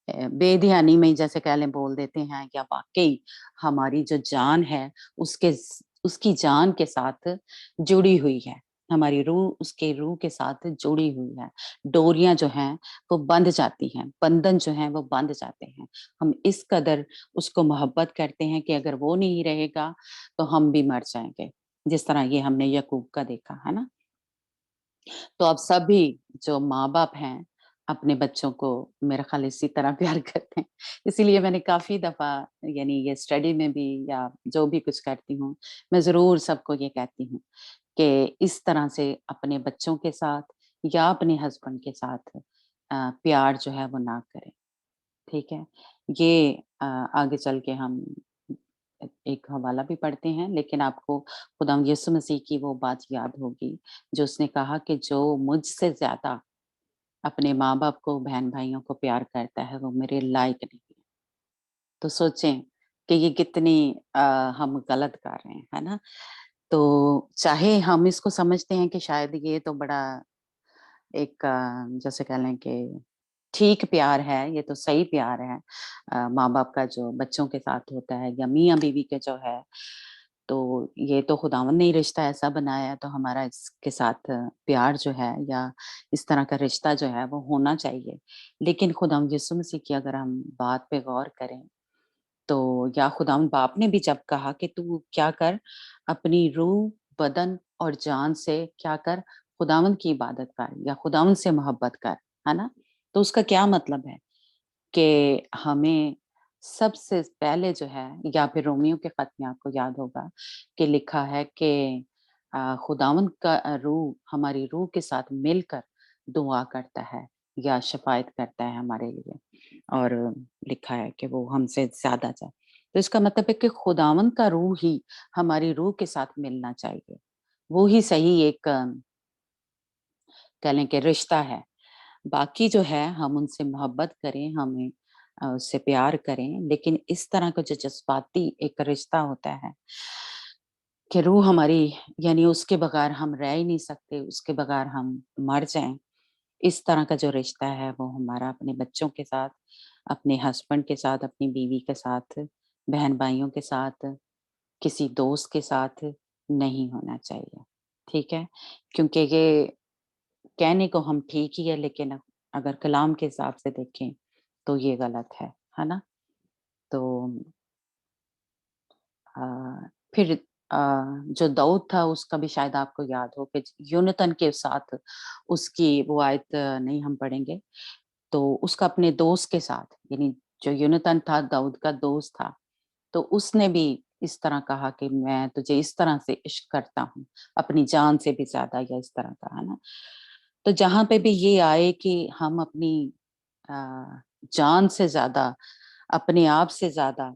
बेध्यानी में जैसे कह लें बोल देते हैं, या वाकई हमारी जो जान है उसकी जान के साथ जुड़ी हुई है, हमारी रूह उसके रूह के साथ जुड़ी हुई है, डोरियां जो हैं वो बंध जाती हैं, बंधन जो हैं वो बंध जाते हैं। हम इस कदर उसको मोहब्बत करते हैं कि अगर वो नहीं रहेगा तो हम भी मर जाएंगे, जिस तरह ये हमने यकूब का देखा है ना। तो अब सभी जो माँ-बाप हैं, अपने बच्चों को मेरा ख़्याल इसी तरह प्यार करते हैं। इसीलिए मैंने काफ़ी दफ़ा यानी ये स्टडी में भी या जो भी कुछ करती हूँ, मैं ज़रूर सबको ये कहती हूँ कि इस तरह से अपने बच्चों के साथ या अपने हस्बैंड के साथ प्यार जो है वो ना करें, ठीक है? ये आगे चल के हम एक हवाला भी पढ़ते हैं, लेकिन आपको खुदावंद यीशु मसीह की वो बात याद होगी, जो उसने कहा कि जो मुझसे ज़्यादा अपने माँ-बाप को, बहन-भाइयों को प्यार करता है, वो मेरे लायक नहीं है। तो सोचें कि ये कितनी हम गलत कर रहे हैं, है ना? तो चाहे हम इसको समझते हैं कि शायद ये तो बड़ा एक जैसे कह लें कि ठीक प्यार है, ये तो सही प्यार है माँ-बाप का जो बच्चों के साथ होता है या मियाँ-बीवी के जो है, तो ये तो खुदावंद ने ही रिश्ता ऐसा बनाया है, तो हमारा इसके साथ प्यार जो है या इस तरह का रिश्ता जो है वो होना चाहिए। लेकिन खुदावंद यीशु मसीह की अगर हम बात पे गौर करें, तो या खुदावंद बाप ने भी जब कहा कि तू क्या कर, अपनी रूह, बदन और जान से क्या कर, खुदावंद की इबादत कर या खुदावंद से मोहब्बत कर, है ना? तो उसका क्या मतलब है? कि हमें सबसे पहले जो है या फिर रोमियो के खत में आपको याद होगा कि लिखा है कि खुदावंद का रूह हमारी रूह के साथ मिलकर दुआ करता है या शफायत करता है हमारे लिए, और लिखा है कि वो हमसे ज़्यादा चाहे। तो इसका मतलब है कि खुदावंद का रूह ही हमारी रूह के साथ मिलना चाहिए। वो ही सही एक कह लें कि रिश्ता है। बाकी जो है हम उनसे मोहब्बत करें, हमें उससे प्यार करें, लेकिन इस तरह का जो जज़्बाती एक रिश्ता होता है कि रूह हमारी यानी उसके बगैर हम रह ही नहीं सकते, उसके बगैर हम मर जाएँ। इस तरह का जो रिश्ता है वो हमारा अपने बच्चों के साथ, अपने हस्बैंड के साथ, अपनी बीवी के साथ, बहन-भाइयों के साथ, किसी दोस्त के साथ नहीं होना चाहिए। ठीक है? क्योंकि ये कहने को हम ठीक ही है, लेकिन अगर कलाम के हिसाब से देखें तो ये गलत है ना? तो अ, फिर जो दाऊद था उसका भी शायद आपको याद हो कि यूनतन के साथ उसकी वो आयत नहीं हम पढ़ेंगे, तो उसका अपने दोस्त के साथ यानी जो यूनतन था दाऊद का दोस्त था, तो उसने भी इस तरह कहा कि मैं तुझे इस तरह से इश्क करता हूँ, अपनी जान से भी ज़्यादा या इस तरह का, है ना? तो जहाँ पे भी ये आए कि हम अपनी अ, जान से ज़्यादा, अपने आप से ज़्यादा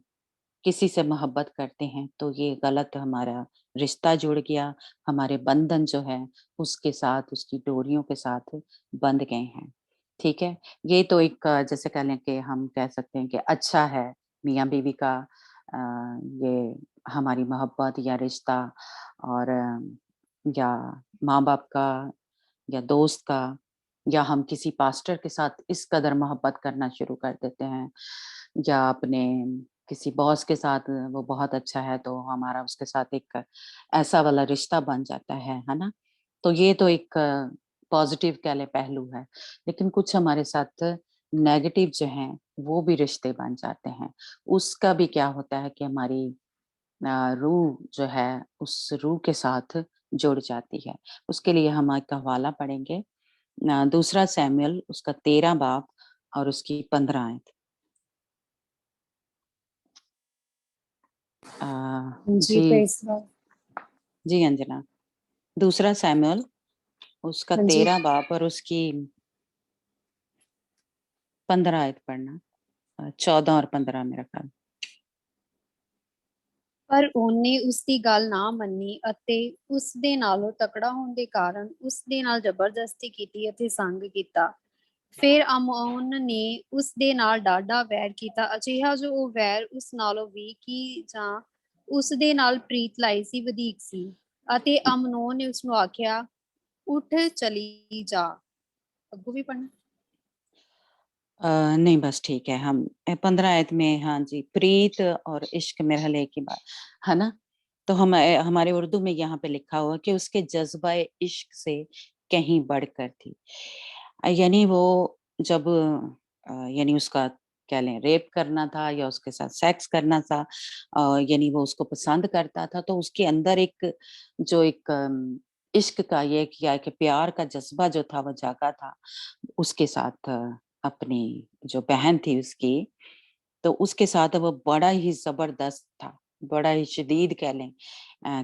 किसी से मोहब्बत करते हैं, तो ये गलत हमारा रिश्ता जुड़ गया, हमारे बंधन जो है उसके साथ, उसकी डोरियों के साथ बंध गए हैं, ठीक है? ये तो एक जैसे कह लें कि हम कह सकते हैं कि अच्छा है मियाँ-बीवी का अ, ये हमारी मोहब्बत या रिश्ता, और या माँ-बाप का या दोस्त का, या हम किसी पास्टर के साथ इस कदर मोहब्बत करना शुरू कर देते हैं, या अपने किसी बॉस के साथ वो बहुत अच्छा है तो हमारा उसके साथ एक ऐसा वाला रिश्ता बन जाता है ना? तो ये तो एक पॉजिटिव कह लें पहलू है, लेकिन कुछ हमारे साथ नेगेटिव जो हैं वो भी रिश्ते बन जाते हैं। उसका भी क्या होता है कि हमारी रूह जो है उस रूह के साथ जुड़ जाती है। उसके लिए हम एक हवाला पढ़ेंगे, दूसरा सैमुअल उसका 13 बाब और उसकी 15 आयत। जी जी, प्रेज लॉर्ड। जी अंजना। दूसरा सैमुअल उसका हाँ जी। 13 बाब और उसकी 15 आयत पढ़ना। 14 और 15 मेरा ख्याल। ਪਰ ਉਹਨੇ ਉਸ ਦੀ ਗੱਲ ਨਾ ਮੰਨੀ ਅਤੇ ਉਸ ਦੇ ਨਾਲੋਂ ਤਕੜਾ ਹੋਣ ਦੇ ਕਾਰਨ ਉਸ ਦੇ ਨਾਲ ਜ਼ਬਰਦਸਤੀ ਕੀਤੀ ਅਤੇ ਸੰਗ ਕੀਤਾ। ਫਿਰ ਅਮੋਨ ਨੇ ਉਸ ਦੇ ਨਾਲ ਡਾਢਾ ਵੈਰ ਕੀਤਾ, ਅਜਿਹਾ ਜੋ ਉਹ ਵੈਰ ਉਸ ਨਾਲੋਂ ਵੀ ਕੀ ਜਾਂ ਉਸ ਦੇ ਨਾਲ ਪ੍ਰੀਤ ਲਾਈ ਸੀ ਵਧੀਕ ਸੀ ਅਤੇ ਅਮਨੋਨ ਨੇ ਉਸ ਨੂੰ ਆਖਿਆ ਉੱਠ ਚਲੀ ਜਾ। ਅੱਗੋਂ ਵੀ ਪੜ੍ਹਨਾ? नहीं बस ठीक है। हम 15 आयत में, हाँ जी, प्रीत और इश्क मेरे हले एक ही बात है ना। तो हम हमारे उर्दू में यहाँ पे लिखा हुआ कि उसके जज्बा इश्क से कहीं बढ़कर थी। यानी वो जब यानी उसका क्या लें, रेप करना था या उसके साथ सेक्स करना था, यानी वो उसको पसंद करता था, तो उसके अंदर एक जो एक इश्क का ये किया कि प्यार का जज्बा जो था वो जागा था उसके साथ, अपनी जो बहन थी उसकी, तो उसके साथ वो बड़ा ही ज़बरदस्त था, बड़ा ही शदीद कह लें,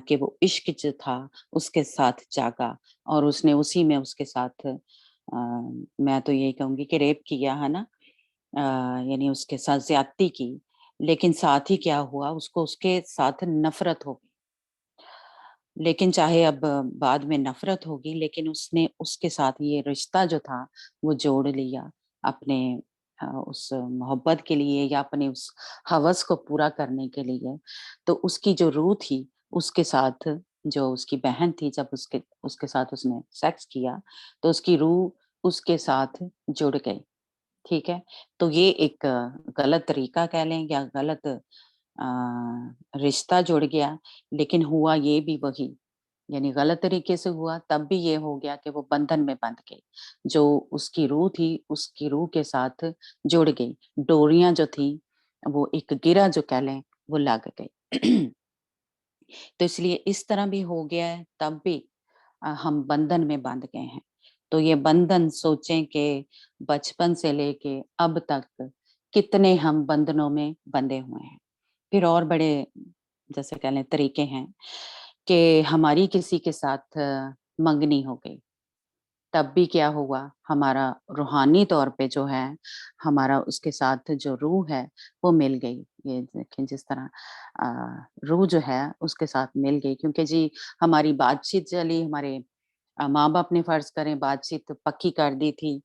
कि वो इश्क जो था उसके साथ जागा और उसने उसी में उसके साथ मैं तो यही कहूँगी कि रेप किया, है ना? यानी उसके साथ ज़्यादती की, लेकिन साथ ही क्या हुआ, उसको उसके साथ नफ़रत हो गई। लेकिन चाहे अब बाद में नफ़रत होगी, लेकिन उसने उसके साथ ये रिश्ता जो था वो जोड़ लिया अपने उस मोहब्बत के लिए या अपने उस हवस को पूरा करने के लिए। तो उसकी जो रूह थी उसके साथ, जो उसकी बहन थी, जब उसके उसके साथ उसने सेक्स किया तो उसकी रूह उसके साथ जुड़ गई, ठीक है? तो ये एक गलत तरीका कह लें या गलत रिश्ता जुड़ गया, लेकिन हुआ ये भी वही, यानी गलत तरीके से हुआ तब भी ये हो गया कि वो बंधन में बंध गई। जो उसकी रूह थी, उसकी रूह के साथ जुड़ गई। डोरियाँ जो थी, वो एक गिरा जो कह लें, वो लग गई। तो इसलिए इस तरह भी हो गया है, तब भी हम बंधन में बंध गए हैं। तो ये बंधन सोचें कि बचपन से लेके अब तक कितने हम बंधनों में बंधे हुए हैं। फिर और बड़े जैसे कह लें तरीके हैं कि हमारी किसी के साथ मंगनी हो गई, तब भी क्या हुआ, हमारा रूहानी तौर पे जो है, हमारा उसके साथ जो रूह है, वो मिल गई। ये देखें जिस तरह रूह जो है उसके साथ मिल गई, क्योंकि जी हमारी बातचीत चली, हमारे माँ-बाप ने फ़र्ज़ करें बातचीत पक्की कर दी थी।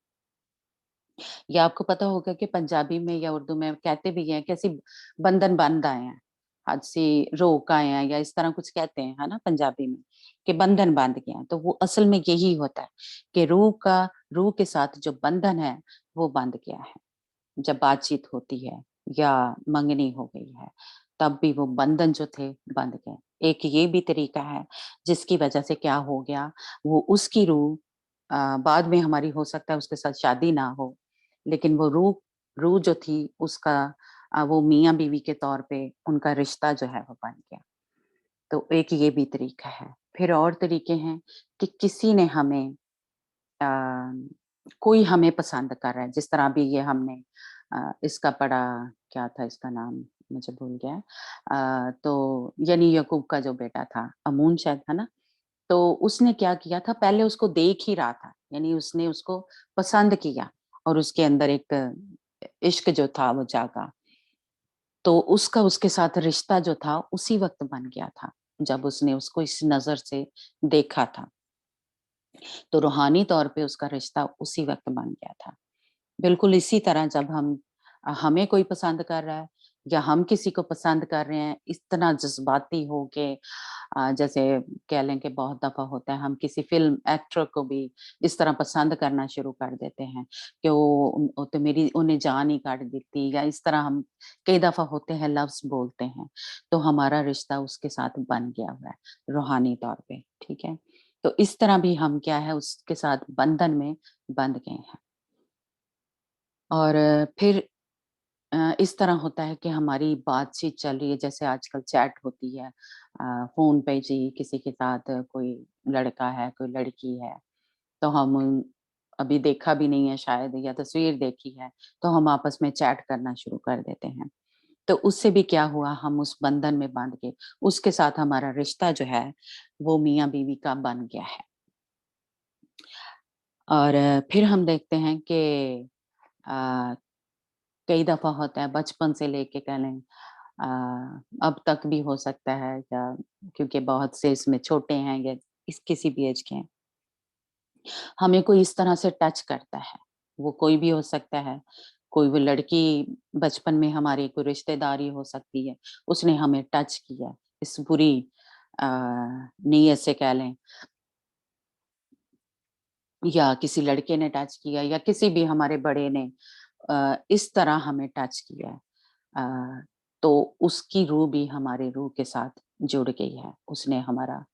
या आपको पता होगा कि पंजाबी में या उर्दू में कहते भी हैं कि ਅਸੀਂ बंधन बंध आए हैं, ਅਸੀਂ रोक आए हैं या इस तरह कुछ कहते हैं, है ना पंजाबी में, कि बंधन बांध गया। तो वो असल में यही होता है कि रूह के साथ जो बंधन है, वो बंध गया है। जब बातचीत होती है या मंगनी हो गई है, तब भी वो बंधन जो थे बंध गए। एक ये भी तरीका है जिसकी वजह से क्या हो गया, वो उसकी रूह बाद में हमारी हो सकता है उसके साथ शादी ना हो, लेकिन वो रूह रूह जो थी उसका वो मियाँ-बीवी के तौर पे उनका रिश्ता जो है वो बन गया। तो एक ये भी तरीका है। फिर और तरीके हैं कि किसी ने हमें अ, कोई हमें पसंद कर रहा है, जिस तरह अभी ये हमने इसका पढ़ा, क्या था इसका नाम मुझे भूल गया। तो यानी याकूब का जो बेटा था, अमून शायद, है ना? तो उसने क्या किया था, पहले उसको देख ही रहा था, यानी उसने उसको पसंद किया और उसके अंदर एक इश्क जो था वो जागा। तो उसका उसके साथ रिश्ता जो था उसी वक़्त बन गया था, जब उसने उसको इस नज़र से देखा था। तो रूहानी तौर पे उसका रिश्ता उसी वक़्त बन गया था। बिल्कुल इसी तरह जब हमें कोई पसंद कर रहा है या हम किसी को पसंद कर रहे हैं, इतना जज़्बाती हो के जैसे कह लें कि बहुत दफ़ा होता है हम किसी फ़िल्म एक्टर को भी इस तरह पसंद करना शुरू कर देते हैं कि वो तो मेरी उन्हें जान ही काट देती, या इस तरह हम कई दफ़ा होते हैं लफ्ज़ बोलते हैं, तो हमारा रिश्ता उसके साथ बन गया हुआ है रूहानी तौर पे, ठीक है? तो इस तरह भी हम क्या है उसके साथ बंधन में बंध गए हैं। और फिर इस तरह होता है कि हमारी बातचीत चल रही है, जैसे आजकल चैट होती है फ़ोन पे जी, किसी के साथ कोई लड़का है, कोई लड़की है, तो हम अभी देखा भी नहीं है शायद या तस्वीर देखी है, तो हम आपस में चैट करना शुरू कर देते हैं। तो उससे भी क्या हुआ, हम उस बंधन में बाँध के उसके साथ हमारा रिश्ता जो है, वो मियाँ-बीवी का बन गया है। और फिर हम देखते हैं कि अ, कई दफ़ा होता है बचपन से लेके कह लें अब तक भी हो सकता है, या क्योंकि बहुत से इसमें छोटे हैं या इस किसी भी एज के हैं, हमें कोई इस तरह से टच करता है, वो कोई भी हो सकता है, कोई वो लड़की बचपन में हमारी कोई रिश्तेदारी हो सकती है, उसने हमें टच किया, इस बुरी नीयत से कह लें, या किसी लड़के ने टच किया या किसी भी हमारे बड़े ने इस तरह हमें टच किया है, तो उसकी रूह भी हमारे रूह के साथ जुड़ गई है। उसने हमारा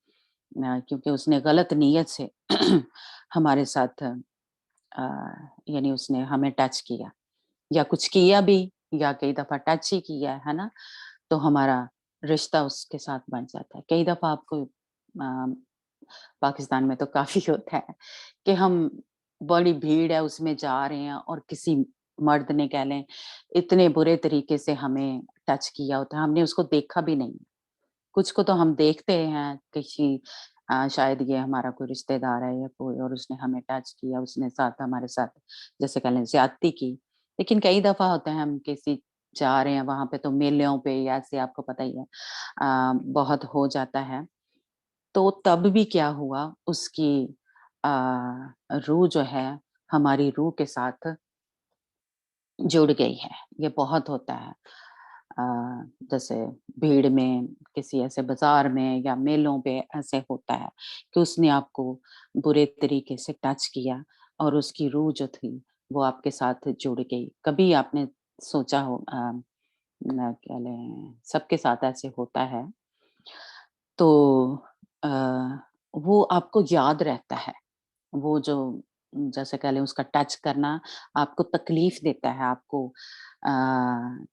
क्योंकि उसने गलत नीयत से हमारे साथ यानी उसने हमें टच किया या कुछ किया भी, या कई दफा टच ही किया है ना, तो हमारा रिश्ता उसके साथ बन जाता है। कई दफा आपको पाकिस्तान में तो काफी होता है कि हम बड़ी भीड़ है उसमें जा रहे हैं और किसी मर्द ने कह लें इतने बुरे तरीके से हमें टच किया होता है, हमने उसको देखा भी नहीं। कुछ को तो हम देखते हैं किसी शायद ये हमारा कोई रिश्तेदार है या कोई, और उसने हमें टच किया, उसने साथ हमारे साथ जैसे कह लें ज्यादती की। लेकिन कई दफा होता है हम किसी जा रहे हैं वहां पे, तो मेलों पे या ऐसे आपको पता ही है बहुत हो जाता है। तो तब भी क्या हुआ, उसकी रूह जो है हमारी रूह के साथ जुड़ गई है। ये बहुत होता है अ, जैसे भीड़ में, किसी ऐसे बाजार में या मेलों पे ऐसे होता है कि उसने आपको बुरे तरीके से टच किया और उसकी रूह जो थी वो आपके साथ जुड़ गई। कभी आपने सोचा हो न क्या लें, सबके साथ ऐसे होता है, तो अ, वो आपको याद रहता है। वो जो जैसे कह लें उसका टच करना आपको तकलीफ देता है आपको,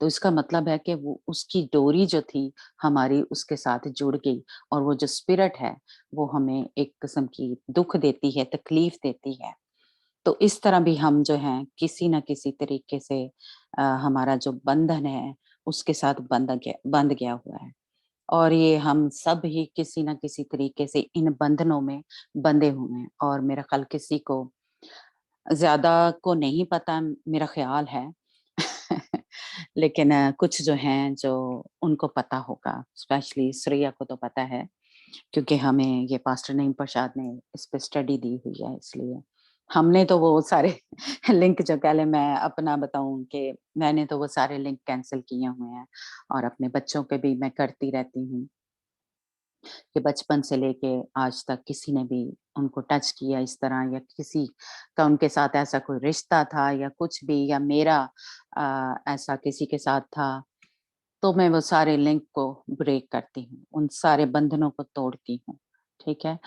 तो इसका मतलब है कि वो उसकी डोरी जो थी हमारी उसके साथ जुड़ गई, और वो जो स्पिरिट है वो हमें एक किस्म की दुख देती है, तकलीफ देती है। तो इस तरह भी हम जो हैं किसी न किसी तरीके से हमारा जो बंधन है उसके साथ बंध गया हुआ है, और ये हम सब ही किसी न किसी तरीके से इन बंधनों में बंधे हुए हैं। और मेरा ख्याल किसी को ज़्यादा को नहीं पता, मेरा ख़्याल है। लेकिन कुछ जो हैं जो उनको पता होगा, स्पेशली श्रेया को तो पता है, क्योंकि हमें ये पास्टर नईम प्रसाद ने इस पे स्टडी दी हुई है, इसलिए हमने तो वो सारे लिंक जो कह लें, मैं अपना बताऊँ कि मैंने तो वो सारे लिंक कैंसल किए हुए हैं, और अपने बच्चों पे भी मैं करती रहती हूँ कि बचपन से लेके आज तक किसी ने भी उनको टच किया इस तरह, या किसी का उनके साथ ऐसा कोई रिश्ता था या कुछ भी, या मेरा ऐसा किसी के साथ था, तो मैं वो सारे लिंक को ब्रेक करती हूँ, उन सारे बंधनों को तोड़ती हूँ। ठीक है?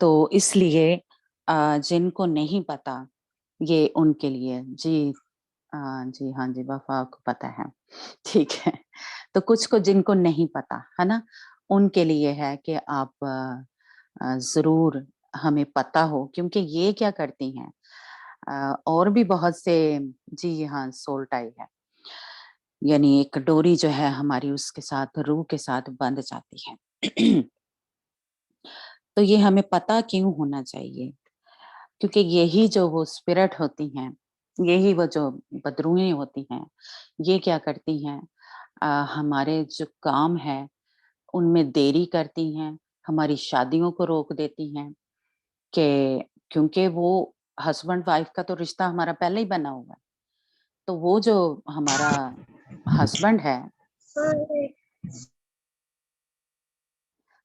तो इसलिए जिनको नहीं पता ये उनके लिए जी, जी हाँ जी, वफ़ा को पता है। ठीक है। तो कुछ को जिनको नहीं पता, है ना? उनके लिए है कि आप ज़रूर हमें पता हो, क्योंकि ये क्या करती हैं और भी बहुत से जी हाँ, सोल टाई है। यानी एक डोरी जो है हमारी उसके साथ, रूह के साथ बंध जाती है। तो ये हमें पता क्यों होना चाहिए? क्योंकि यही जो वो स्पिरिट होती हैं, यही वो जो बदरूहें होती हैं, ये क्या करती हैं हमारे जो काम है उनमें देरी करती हैं, हमारी शादियों को रोक देती हैं, कि क्योंकि वो हस्बैंड वाइफ का तो रिश्ता हमारा पहले ही बना हुआ है। तो वो जो हमारा हस्बैंड है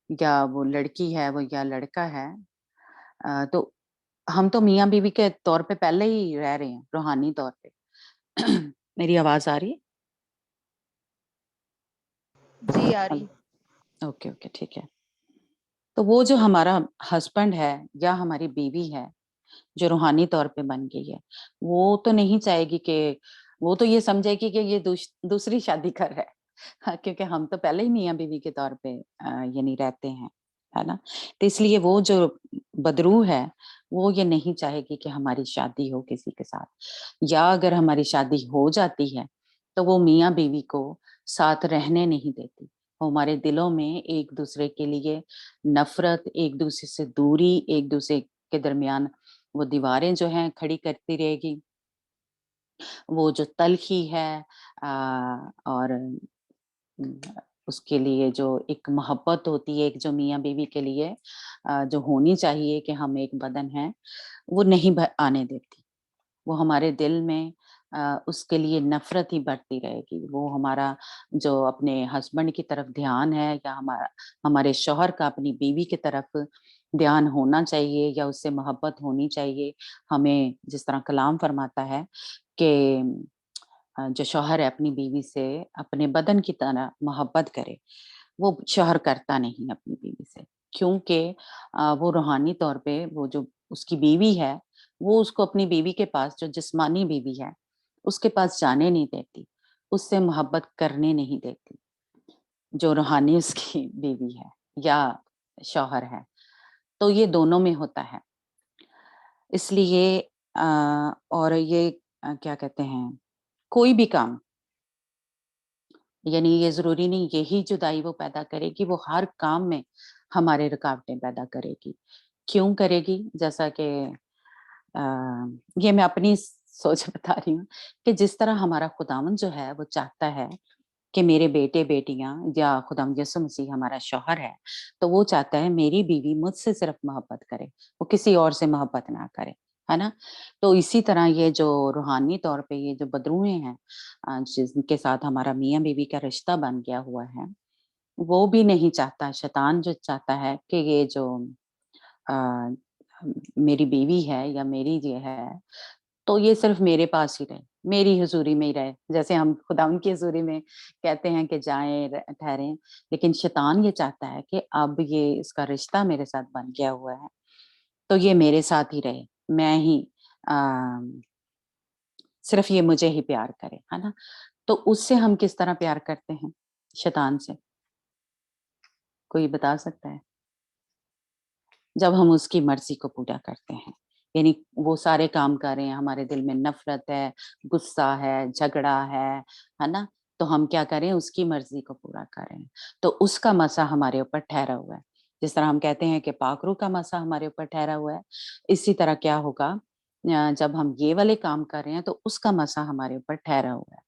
या वो लड़की है वो या लड़का है, तो हम तो मियाँ-बीवी के तौर पे पहले ही रह रहे हैं, रूहानी तौर पे। मेरी आवाज़ आ रही है? जी आ रही। हेलो, ओके, ओके, ठीक है। तो वो जो हमारा हस्बैंड है या हमारी बीवी है, जो रूहानी तौर पे बन गई है, वो तो नहीं चाहेगी कि, वो तो ये समझेगी कि ये दूसरी शादी कर रहा है। हाँ, क्योंकि हम तो पहले ही मियाँ-बीवी के तौर पे यानी रहते हैं, है ना? तो इसलिए वो जो बदरूह है, वो ये नहीं चाहेगी कि हमारी शादी हो किसी के साथ, या अगर हमारी शादी हो जाती है, तो वो मियाँ-बीवी को साथ रहने नहीं देती। वो हमारे दिलों में एक-दूसरे के लिए नफ़रत, एक-दूसरे से दूरी, एक-दूसरे के दरमियान वो दीवारें जो हैं खड़ी करती रहेगी। वो जो तल्ख़ी है और उम, उसके लिए जो एक मोहब्बत होती है, एक जो मियाँ-बीवी के लिए जो होनी चाहिए कि हम एक बदन हैं, वो नहीं आने देती। वो हमारे दिल में उसके लिए नफरत ही बढ़ती रहेगी। वो हमारा जो अपने हस्बैंड की तरफ ध्यान है या हमारे शौहर का अपनी बीवी की तरफ ध्यान होना चाहिए या उससे मोहब्बत होनी चाहिए। हमें जिस तरह कलाम फरमाता है कि जो शौहर है अपनी बीवी से अपने बदन की तरह मोहब्बत करे, वो शौहर करता नहीं अपनी बीवी से। क्योंकि वो रूहानी तौर पे वो जो उसकी बीवी है, वो उसको अपनी बीवी के पास जो जिस्मानी बीवी है, उसके पास जाने नहीं देती, उससे मोहब्बत करने नहीं देती, जो रूहानी उसकी बीवी है या शौहर है। तो ये दोनों में होता है। इसलिए और ये क्या कहते हैं, कोई भी काम यानी ये ज़रूरी नहीं यही जुदाई वो पैदा करेगी, वो हर काम में हमारे रुकावटें पैदा करेगी। क्यों करेगी? जैसा कि अ, ये मैं अपनी सोच बता रही हूँ कि जिस तरह हमारा खुदावंद जो है वो चाहता है कि मेरे बेटे-बेटियाँ या खुदावंद यीशु मसीह हमारा शौहर है, तो वो चाहता है मेरी बीवी मुझसे सिर्फ़ मोहब्बत करे, वो किसी और से मोहब्बत ना करे, है ना? तो इसी तरह ये जो रूहानी तौर पे ये जो बदरूएँ हैं जिनके साथ हमारा मियाँ-बीवी का रिश्ता बन गया हुआ है, वो भी नहीं चाहता, शैतान जो चाहता है कि ये जो अ, मेरी बीवी है या मेरी ये है, तो ये सिर्फ़ मेरे पास ही रहे, मेरी हुज़ूरी में ही रहे। जैसे हम खुदावंद की हुज़ूरी में कहते हैं कि जाएँ र ठहरें, लेकिन शैतान ये चाहता है कि अब ये इसका रिश्ता मेरे साथ बन गया हुआ है, तो ये मेरे साथ ही रहे। मैं ही अ, सिर्फ़ ये मुझे ही प्यार करे, है ना? तो उससे हम किस तरह प्यार करते हैं? शैतान से, कोई बता सकता है? जब हम उसकी मर्ज़ी को पूरा करते हैं। यानी वो सारे काम कर रहे हैं, हमारे दिल में नफ़रत है, गुस्सा है, झगड़ा है ना? तो हम क्या करें उसकी मर्ज़ी को पूरा करें। तो उसका मसा हमारे ऊपर ठहरा हुआ है। जिस तरह हम कहते हैं कि पाकरू का मसा हमारे ऊपर ठहरा हुआ है, इसी तरह क्या होगा जब हम ये वाले काम कर रहे हैं तो उसका मसा हमारे ऊपर ठहरा हुआ है।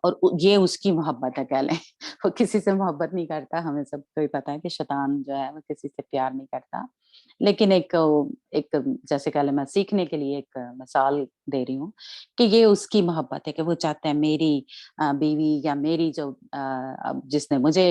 और ये उसकी मोहब्बत है कह लें। वो किसी से मोहब्बत नहीं करता, हमें सबको ही पता है कि शैतान जो है वो किसी से प्यार नहीं करता। लेकिन एक जैसे कह लें मैं सीखने के लिए एक मिसाल दे रही हूँ कि ये उसकी मोहब्बत है कि वो चाहता है मेरी बीवी या मेरी जो अब जिसने मुझे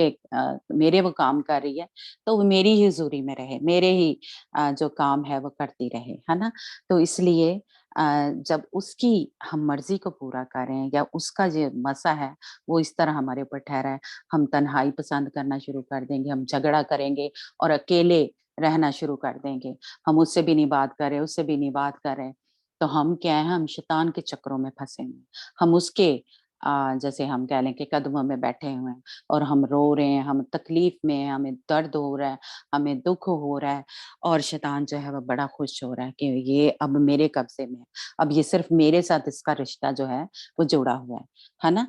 मेरे वो काम कर रही है, तो वो मेरी ही हुज़ूरी में रहे, मेरे ही जो काम है वो करती रहे, है ना? तो इसलिए जब उसकी हम मर्ज़ी को पूरा करें या उसका जो मसा है, वो इस तरह हमारे ऊपर ठहरा है, हम तन्हाई पसंद करना शुरू कर देंगे, हम झगड़ा करेंगे और अकेले रहना शुरू कर देंगे। हम उससे भी नहीं बात कर रहे, उससे भी नहीं बात कर रहे, तो हम क्या है, हम शैतान के चक्करों में फँसे हुए हैं। हम उसके जैसे हम कह लें कि कदमों में बैठे हुए हैं और हम रो रहे हैं, हम तकलीफ़ में हैं, हमें दर्द हो रहा है, हमें दुःख हो रहा है और शैतान जो है वो बड़ा खुश हो रहा है कि ये अब मेरे कब्ज़े में है। अब ये सिर्फ़ मेरे साथ इसका रिश्ता जो है वो जुड़ा हुआ है ना?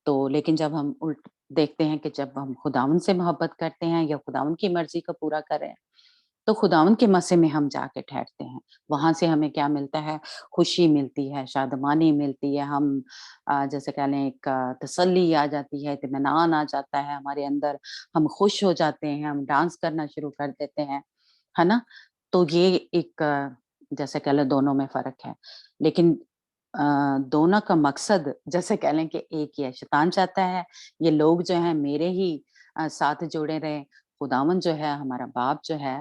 तो लेकिन जब हम उल्ट देखते हैं कि जब हम खुदावंद से मोहब्बत करते हैं या खुदावंद की मर्ज़ी को पूरा कर रहे हैं, तो खुदावंद के मस्से में हम जाके ठहरते हैं। वहाँ से हमें क्या मिलता है? खुशी मिलती है, शादमानी मिलती है, हम जैसे कह लें एक तसल्ली आ जाती है, इत्मीनान आ जाता है हमारे अंदर, हम खुश हो जाते हैं, हम डांस करना शुरू कर देते हैं, है ना? तो ये एक जैसे कह लें दोनों में फ़र्क है। लेकिन दोनों का मकसद जैसे कह लें कि एक ही है। शैतान चाहता है ये लोग जो हैं मेरे ही साथ जुड़े रहें। खुदावंद जो है हमारा बाप जो है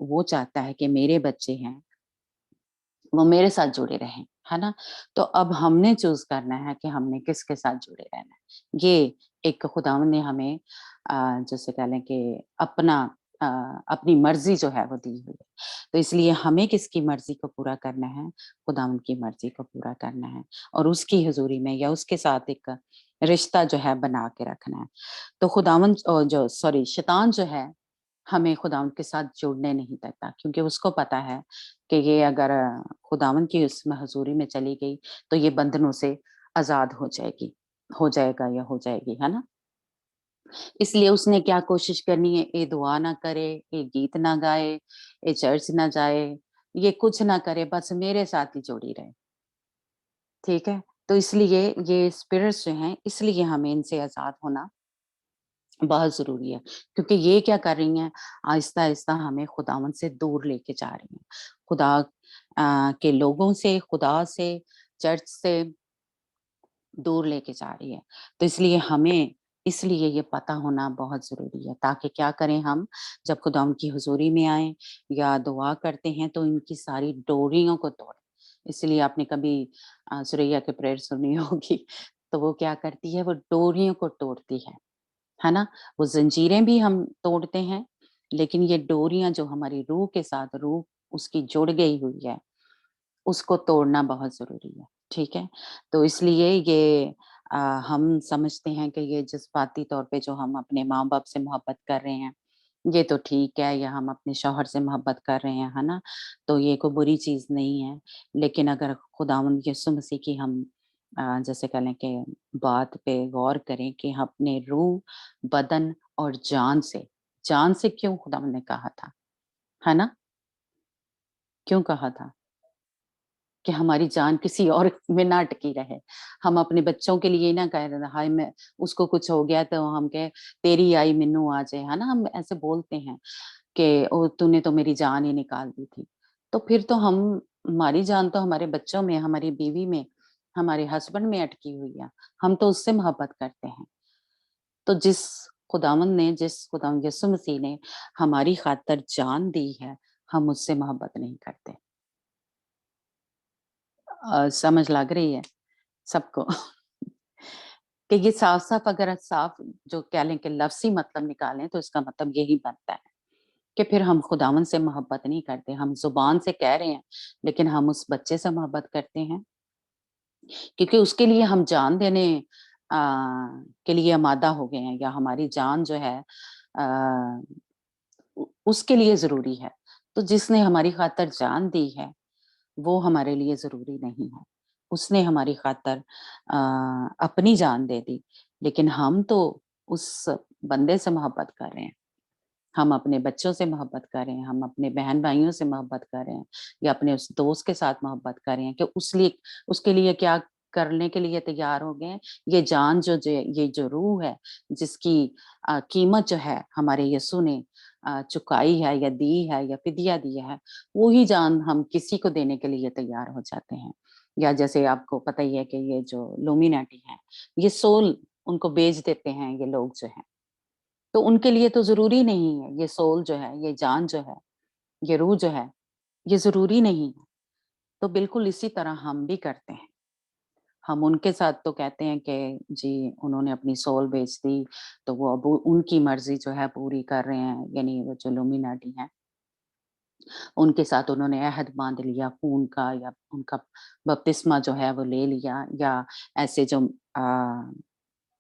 वो चाहता है कि मेरे बच्चे हैं वो मेरे साथ जुड़े रहें, है ना? तो अब हमने चूज़ करना है कि हमने किसके साथ जुड़े रहना है। ये एक खुदावंद ने हमें जैसे कह लें कि अपना अ, अपनी मर्ज़ी जो है वो दी हुई है। तो इसलिए हमें किसकी मर्ज़ी को पूरा करना है? खुदावंद की मर्ज़ी को पूरा करना है और उसकी हुज़ूरी में या उसके साथ एक रिश्ता जो है बना के रखना है। तो खुदावंद जो सॉरी शैतान जो है हमें खुदावंद के साथ जुड़ने नहीं देता क्योंकि उसको पता है कि ये अगर खुदावंद की उसमें हुज़ूरी में चली गई तो ये बंधनों से आज़ाद हो जाएगी, हो जाएगा या हो जाएगी, है ना? इसलिए उसने क्या कोशिश करनी है, ये दुआ ना करे, ये गीत ना गाए, ये चर्च ना जाए, ये कुछ ना करे, बस मेरे साथ ही जुड़ी रहे, ठीक है? तो इसलिए ये स्पिरिट्स जो हैं, इसलिए हमें इनसे आज़ाद होना बहुत ज़रूरी है, क्योंकि ये क्या कर रही हैं, आहिस्ता-आहिस्ता हमें खुदावंद से दूर लेके जा रही हैं। खुदा के लोगों से, खुदा से, चर्च से दूर लेके जा रही है। तो इसलिए ये पता होना बहुत ज़रूरी है, ताकि क्या करें हम, जब खुदावंद की हुज़ूरी में आएँ या दुआ करते हैं तो इनकी सारी डोरियों को तोड़ें। इसलिए आपने कभी सुरैया की प्रेयर सुनी होगी, तो वो क्या करती है, वो डोरियों को तोड़ती है ना? वो ज़ंजीरें भी हम तोड़ते हैं, लेकिन ये डोरियाँ जो हमारी रूह के साथ रूह उसकी जुड़ गई हुई है, उसको तोड़ना बहुत ज़रूरी है, ठीक है? तो इसलिए ये हम समझते हैं कि ये जज़्बाती तौर पे जो हम अपने माँ-बाप से मोहब्बत कर रहे हैं, ये तो ठीक है, या हम अपने शौहर से मोहब्बत कर रहे हैं, है ना? तो ये कोई बुरी चीज़ नहीं है। लेकिन अगर खुदावंद यीशु मसीह की हम जैसे कह लें कि बात पे गौर करें कि हम अपने रूह, बदन और जान से क्यों खुदावंद ने कहा था, है ना? क्यों कहा था? कि हमारी जान किसी और में ना अटकी रहे। हम अपने बच्चों के लिए ना कह रहे हाय मैं उसको कुछ हो गया तो हम कहें तेरी आई मैनू आ जाए, है ना? हम ऐसे बोलते हैं कि ओ तूने तो मेरी जान ही निकाल दी थी। तो फिर तो हमारी जान तो हमारे बच्चों में, हमारी बीवी में, हमारे हस्बैंड में अटकी हुई है। हम तो उससे मोहब्बत करते हैं। तो जिस खुदावंद यीशु मसीह ने हमारी खातिर जान दी है, हम उससे मोहब्बत नहीं करते। समझ लग रही है सबको? कि ये साफ-साफ अगर साफ जो कह लें कि लफ्ज़ी मतलब निकालें तो इसका मतलब यही बनता है कि फिर हम खुदावंद से मोहब्बत नहीं करते। हम ज़ुबान से कह रहे हैं, लेकिन हम उस बच्चे से मोहब्बत करते हैं क्योंकि उसके लिए हम जान देने अ, के लिए आमादा हो गए हैं, या हमारी जान जो है अ, उसके लिए ज़रूरी है। तो जिसने हमारी खातिर जान दी है, वो हमारे लिए ज़रूरी नहीं है। उसने हमारी खातिर अपनी जान दे दी, लेकिन हम तो उस बंदे से मोहब्बत कर रहे हैं। हम अपने बच्चों से मोहब्बत कर रहे हैं, हम अपने बहन-भाइयों से मोहब्बत कर रहे हैं, या अपने उस दोस्त के साथ मोहब्बत कर रहे हैं कि उसके लिए क्या करने के लिए तैयार हो गए हैं। ये जान ये जो रूह है, जिसकी कीमत जो है हमारे यीशु ने चुकाई है या दी है या फ़िदया दिया है, वो ही जान हम किसी को देने के लिए तैयार हो जाते हैं। या जैसे आपको पता ही है कि ये जो इल्यूमिनाटी हैं, ये सोल उनको बेच देते हैं ये लोग जो हैं। तो उनके लिए तो ज़रूरी नहीं है, ये सोल जो है, ये जान जो है, ये रूह जो है, ये ज़रूरी नहीं है। तो बिल्कुल इसी तरह हम भी करते हैं। हम उनके साथ तो कहते हैं कि जी उन्होंने अपनी सोल बेच दी, तो वो अब उनकी मर्ज़ी जो है पूरी कर रहे हैं, यानी वो जो इल्यूमिनाटी हैं, उनके साथ उन्होंने अहद बाँध लिया खून का, या उनका बपतिस्मा जो है वो ले लिया, या ऐसे जो अ,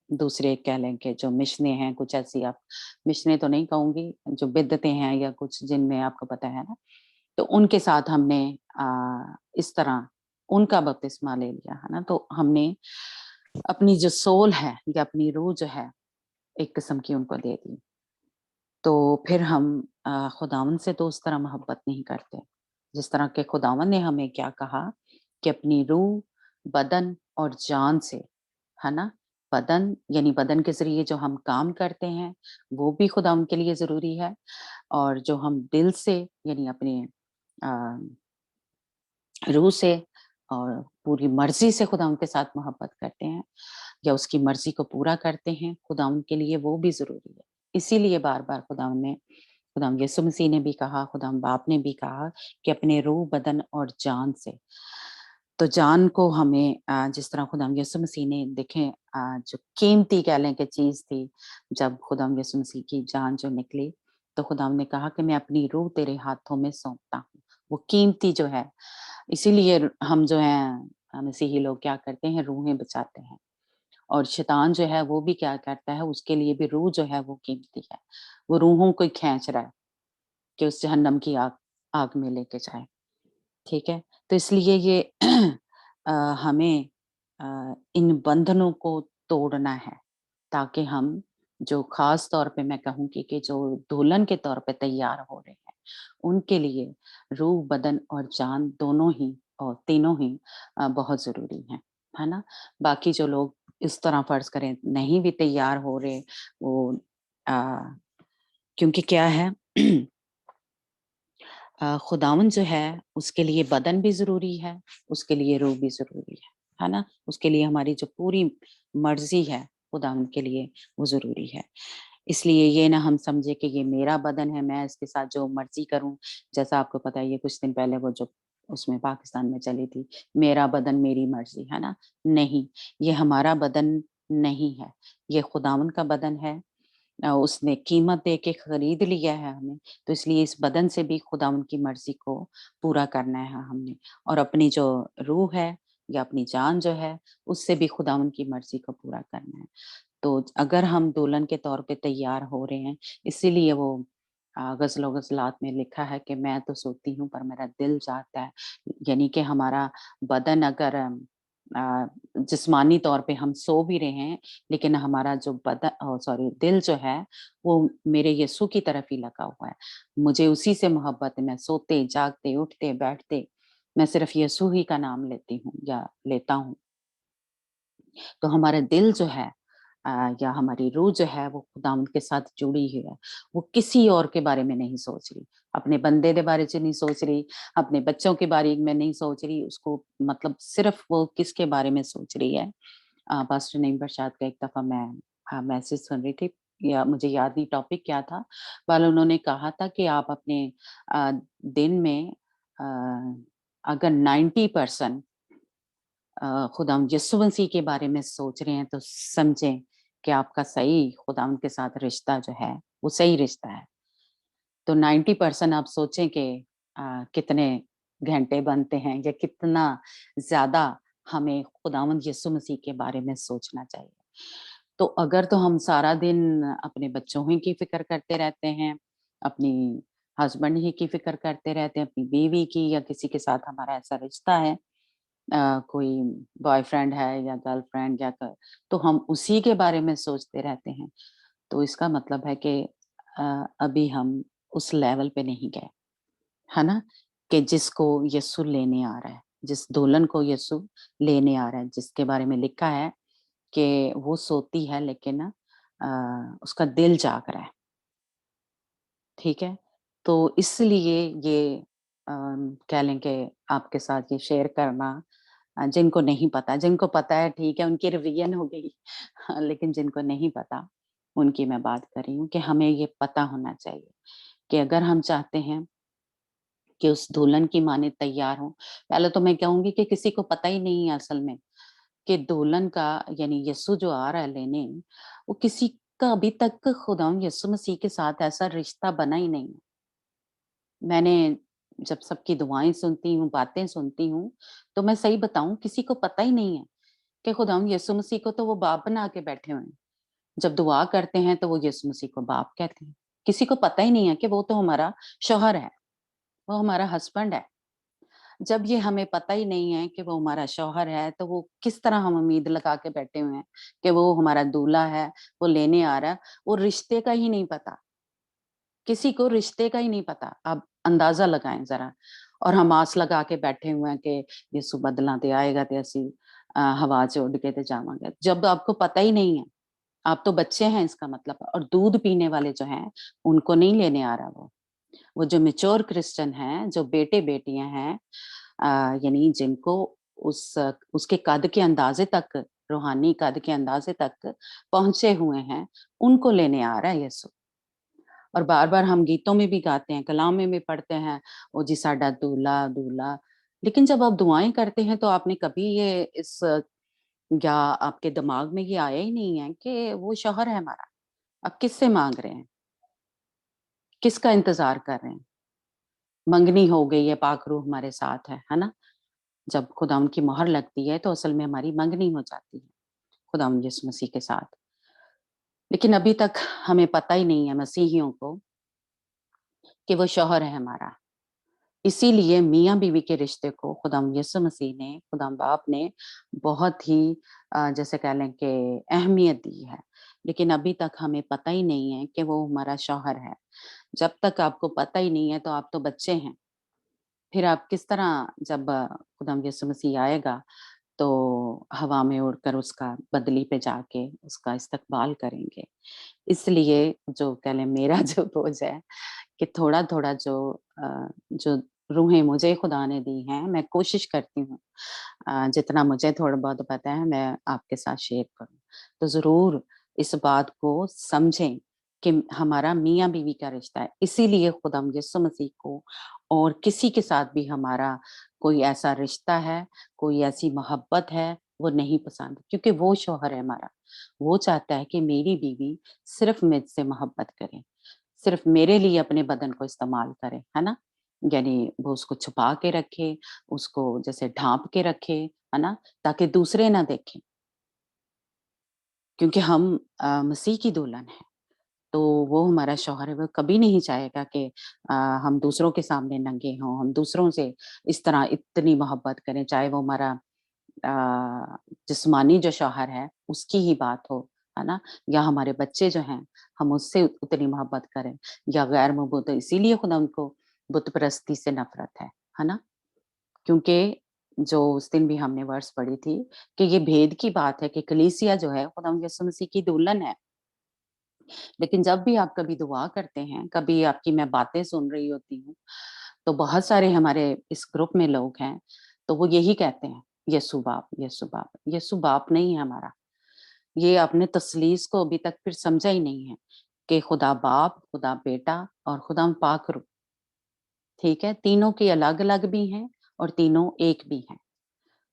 दूसरे कह लें कि जो मिशनें हैं, कुछ ऐसी आप मिशनें तो नहीं कहूँगी, जो बिदअतें हैं या कुछ जिनमें आपको पता है ना, तो उनके साथ हमने इस तरह उनका बपतिस्मा ले लिया, है ना? तो हमने अपनी जो सोल है या अपनी रूह जो है, एक किस्म की उनको दे दी। तो फिर हम खुदावंद से तो उस तरह मोहब्बत नहीं करते। जिस तरह के खुदावंद ने हमें क्या कहा कि अपनी रूह, बदन और जान से, है ना? बदन यानी बदन के ज़रिए जो हम काम करते हैं, वो भी खुदावंद के लिए ज़रूरी है, और जो हम दिल से यानी अपने अ, रूह से और पूरी मर्ज़ी से खुदावंद के साथ मोहब्बत करते हैं या उसकी मर्ज़ी को पूरा करते हैं, खुदावंद के लिए वो भी ज़रूरी है। इसीलिए बार-बार खुदावंद यीशु मसीह ने भी कहा, खुदावंद बाप ने भी कहा कि अपने रूह, बदन और जान से। तो जान को हमें जिस तरह खुदावंद यीशु मसीह ने देखें जो कीमती कह लें कि चीज़ थी, जब खुदावंद यीशु मसीह की जान जो निकली, तो खुदावंद ने कहा कि मैं अपनी रूह तेरे हाथों में सौंपता हूँ। वो कीमती जो है, इसीलिए हम जो हैं मसीही लोग क्या करते हैं, रूहें बचाते हैं। और शैतान जो है वो भी क्या करता है, उसके लिए भी रूह जो है वो कीमती है। वो रूहों को ही खींच रहा है कि उस जहन्नम की आग आग में लेके जाए, ठीक है? तो इसलिए ये हमें इन बंधनों को तोड़ना है, ताकि हम जो ख़ास तौर पे मैं कहूँगी कि जो दुल्हन के तौर पे तैयार हो रहे हैं, उनके लिए रूह, बदन और जान दोनों ही और तीनों ही बहुत ज़रूरी हैं, है ना? बाकी जो लोग इस तरह फ़र्ज़ करें नहीं भी तैयार हो रहे, वो क्योंकि क्या है खुदावन जो है उसके लिए बदन भी जरूरी है, उसके लिए रूह भी जरूरी है ना। उसके लिए हमारी जो पूरी मर्जी है खुदावन के लिए वो जरूरी है। इसलिए ये ना हम समझे कि ये मेरा बदन है, मैं इसके साथ जो मर्जी करूं। जैसा आपको पता है ये कुछ दिन पहले वो जो उसमें पाकिस्तान में चली थी, मेरा बदन मेरी मर्जी, है ना। नहीं, ये हमारा बदन नहीं है, ये खुदावन का बदन है। उसने कीमत दे के खरीद लिया है हमें, तो इसलिए इस बदन से भी खुदावन की मर्जी को पूरा करना है हमने। और अपनी जो रूह है या अपनी जान जो है उससे भी खुदावन की मर्जी को पूरा करना है। तो अगर हम दुल्हन के तौर पे तैयार हो रहे हैं, इसीलिए वो गज़ल गज़लात में लिखा है कि मैं तो सोती हूँ पर मेरा दिल जागता है। यानी कि हमारा बदन अगर जिस्मानी तौर पे हम सो भी रहे हैं, लेकिन हमारा जो सॉरी दिल जो है वो मेरे यीशु की तरफ ही लगा हुआ है। मुझे उसी से मोहब्बत है, मैं सोते, जागते, उठते, बैठते मैं सिर्फ यीशु ही का नाम लेती हूँ या लेता हूँ। तो हमारा दिल जो है या हमारी रूह जो है वो खुदावंद के साथ जुड़ी हुई है। वो किसी और के बारे में नहीं सोच रही, अपने बंदे के बारे में नहीं सोच रही, अपने बच्चों के बारे में नहीं सोच रही। उसको मतलब सिर्फ वो किसके बारे में सोच रही है। पास्टर नईम प्रसाद का एक दफा मैं मैसेज सुन रही थी, या मुझे याद नहीं टॉपिक क्या था, पर उन्होंने कहा था कि आप अपने दिन में अगर 90% खुदावंद यीशु मसीह के बारे में सोच रहे हैं तो समझें कि आपका सही खुदावंद के साथ रिश्ता जो है वो सही रिश्ता है। तो 90% आप सोचें कि कितने घंटे बनते हैं या कितना ज्यादा हमें खुदावंद यीशु मसीह के बारे में सोचना चाहिए। तो अगर तो हम सारा दिन अपने बच्चों ही की फिक्र करते रहते हैं, अपनी हस्बैंड ही की फिक्र करते रहते हैं, अपनी बीवी की, या किसी के साथ हमारा ऐसा रिश्ता है, कोई बॉयफ्रेंड है या गर्लफ्रेंड तो हम उसी के बारे में सोचते रहते हैं। तो इसका मतलब है कि अभी हम उस लेवल पे नहीं गए, है ना, कि जिसको यीशु लेने आ रहा है, जिस दुल्हन को यीशु लेने आ रहा है, जिसके बारे में लिखा है कि वो सोती है लेकिन उसका दिल जाग रहा है। ठीक है, तो इसलिए ये कह लें कि आपके साथ ये शेयर करना, जिनको नहीं पता, जिनको पता है ठीक है उनकी रिवीजन हो गई लेकिन जिनको नहीं पता उनकी मैं बात कर रही हूँ कि हमें ये पता होना चाहिए कि अगर हम चाहते हैं कि उस दुल्हन की माने तैयार हो। पहले तो मैं कहूंगी कि किसी को पता ही नहीं है असल में कि दुल्हन का यानी यीशु जो आ रहा है लेने, वो किसी का अभी तक खुदा यीशु मसीह के साथ ऐसा रिश्ता बना ही नहीं है। मैंने जब सबकी दुआएं सुनती हूँ, बातें सुनती हूँ, तो मैं सही बताऊं किसी को पता ही नहीं है कि खुदावंद यीशु मसीह को तो वो बाप बना के बैठे हुए हैं। जब दुआ करते हैं तो वो यीशु मसीह को बाप कहते हैं। किसी को पता ही नहीं है कि वो तो हमारा शौहर है, वो हमारा हस्बैंड है। जब ये हमें पता ही नहीं है कि वो हमारा शौहर है, तो वो किस तरह हम उम्मीद लगा के बैठे हुए हैं कि वो हमारा दूल्हा है, वो लेने आ रहा है। वो रिश्ते का ही नहीं पता, किसी को रिश्ते का ही नहीं पता। आप अंदाजा लगाएं जरा। और हम आस लगा के बैठे हुए हैं कि यीशु बदलां ते आएगा ते असी हवा च उड़ के ते जावांगे, जब आपको पता ही नहीं है। आप तो बच्चे हैं इसका मतलब। और दूध पीने वाले जो हैं उनको नहीं लेने आ रहा वो जो मेच्योर क्रिश्चियन हैं, जो बेटे बेटियां हैं, यानी जिनको उस उसके कद के अंदाजे तक, रूहानी कद के अंदाजे तक पहुंचे हुए हैं, उनको लेने आ रहा है यीशु। और बार-बार हम गीतों में भी गाते हैं, कलाम में भी पढ़ते हैं, ओ जी साडा दूल्हा, दूल्हा। लेकिन जब आप दुआएँ करते हैं तो आपने कभी ये इस या आपके दिमाग में ये आया ही नहीं है कि वो शौहर है हमारा। आप किससे माँग रहे हैं? किसका इंतज़ार कर रहे हैं? मंगनी हो गई है, पाक रूह हमारे साथ है ना? जब खुदावंद की मोहर लगती है तो असल में हमारी मंगनी हो जाती है, खुदावंद यीशु मसीह के साथ। लेकिन अभी तक हमें पता ही नहीं है मसीहियों को कि वो शौहर है हमारा। इसीलिए मियाँ-बीवी के रिश्ते को खुदावंद यीशु मसीह ने, खुदावंद बाप ने बहुत ही जैसे कह लें कि अहमियत दी है। लेकिन अभी तक हमें पता ही नहीं है कि वो हमारा शौहर है। जब तक आपको पता ही नहीं है तो आप तो बच्चे हैं। फिर आप किस तरह जब खुदावंद यीशु मसीह आएगा तो हवा में उड़कर उसका बदली पे जाके उसका इस्तकबाल करेंगे। इसलिए जो कह लें मेरा जो बोझ है कि थोड़ा-थोड़ा जो रूहें मुझे खुदा ने दी हैं, मैं कोशिश करती हूँ जितना मुझे थोड़ा बहुत पता है मैं आपके साथ शेयर करूँ। तो ज़रूर इस बात को समझें कि हमारा मियाँ-बीवी का रिश्ता है। इसीलिए खुदावंद यीशु मसीह को और किसी के साथ भी हमारा कोई ऐसा रिश्ता है, कोई ऐसी मोहब्बत है, वो नहीं पसंद क्योंकि वो शौहर है हमारा। वो चाहता है कि मेरी बीवी सिर्फ़ मुझसे मोहब्बत करे, सिर्फ़ मेरे लिए अपने बदन को इस्तेमाल करे, है ना? यानी वो उसको छुपा के रखे, उसको जैसे ढाँप के रखे, है ना? ताकि दूसरे ना देखें, क्योंकि हम मसीह की दुल्हन हैं, तो वो हमारा शौहर है, वो कभी नहीं चाहेगा कि हम दूसरों के सामने नंगे हों, हम दूसरों से इस तरह इतनी मोहब्बत करें, चाहे वो हमारा जिस्मानी जो शौहर है, उसकी ही बात हो, है ना? या हमारे बच्चे जो हैं, हम उससे उतनी मोहब्बत करें या गैर मबूद तो इसीलिए खुदा उनको बुत परस्ती से नफ़रत है ना? क्योंकि जो उस दिन भी हमने वर्स पढ़ी थी कि ये भेद की बात है कि कलीसिया जो है खुदा यीशु मसीह की दुल्हन है। लेकिन जब भी आप कभी दुआ करते हैं, कभी आपकी मैं बातें सुन रही होती हूँ, तो बहुत सारे हमारे इस ग्रुप में लोग हैं, तो वो यही कहते हैं, यीशु बाप, यीशु बाप। यीशु बाप नहीं है हमारा। ये आपने तस्लीस को अभी तक फिर समझा ही नहीं है कि खुदा बाप, खुदा बेटा और खुदा पाक रूह, ठीक है? तीनों के अलग-अलग भी हैं और तीनों एक भी हैं।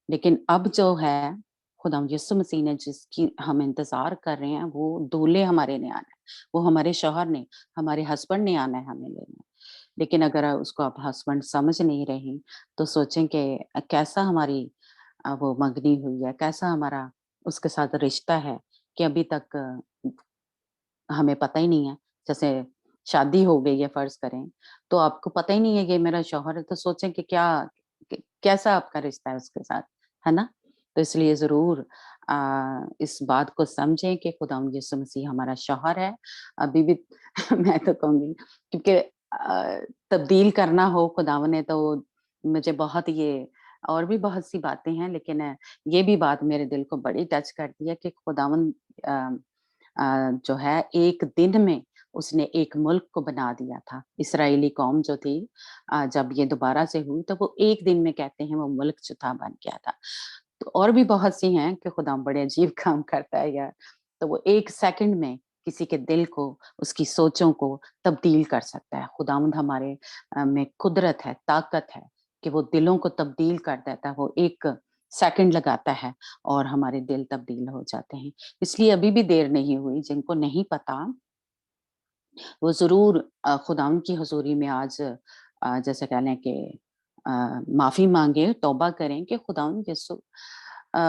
लेकिन अब जो है खुदावंद यीशु मसीह ने जिसकी हम इंतज़ार कर रहे हैं, वो दूल्हे हमारे ने आना है। वो हमारे शौहर ने, हमारे हस्बैंड ने आना है हमें लेने। लेकिन अगर उसको आप हस्बैंड समझ नहीं रही, तो सोचें कि कैसा हमारी वो मंगनी हुई है, कैसा हमारा उसके साथ रिश्ता है कि अभी तक हमें पता ही नहीं है। जैसे शादी हो गई है फ़र्ज़ करें, तो आपको पता ही नहीं है ये मेरा शौहर है, तो सोचें कि कैसा आपका रिश्ता है उसके साथ, है ना? तो इसलिए ज़रूर इस बात को समझें कि खुदावंद यीशु मसीह हमारा शौहर है। अभी भी मैं तो कहूँगी क्योंकि तब्दील करना हो खुदावन ने तो मुझे बहुत ये और भी बहुत सी बातें हैं लेकिन ये भी बात मेरे दिल को बड़ी टच करती है कि खुदावन अ जो है एक दिन में उसने एक मुल्क को बना दिया था। इस्राएली कौम जो थी जब ये दोबारा से हुई तो वो एक दिन में कहते हैं वो मुल्क जो था बन गया था। तो और भी बहुत सी हैं कि खुदा बड़े अजीब काम करता है यार। तो वो 1 सेकंड में किसी के दिल को, उसकी सोचों को तब्दील कर सकता है। खुदावंद हमारे में कुदरत है, ताकत है कि वो दिलों को तब्दील कर देता है। वो 1 सेकंड लगाता है और हमारे दिल तब्दील हो जाते हैं। इसलिए अभी भी देर नहीं हुई, जिनको नहीं पता, वो ज़रूर खुदावंद की हज़ूरी में आज जैसे कह लें कि माफ़ी माँगे, तौबा करें कि खुदावंद यीशु अ,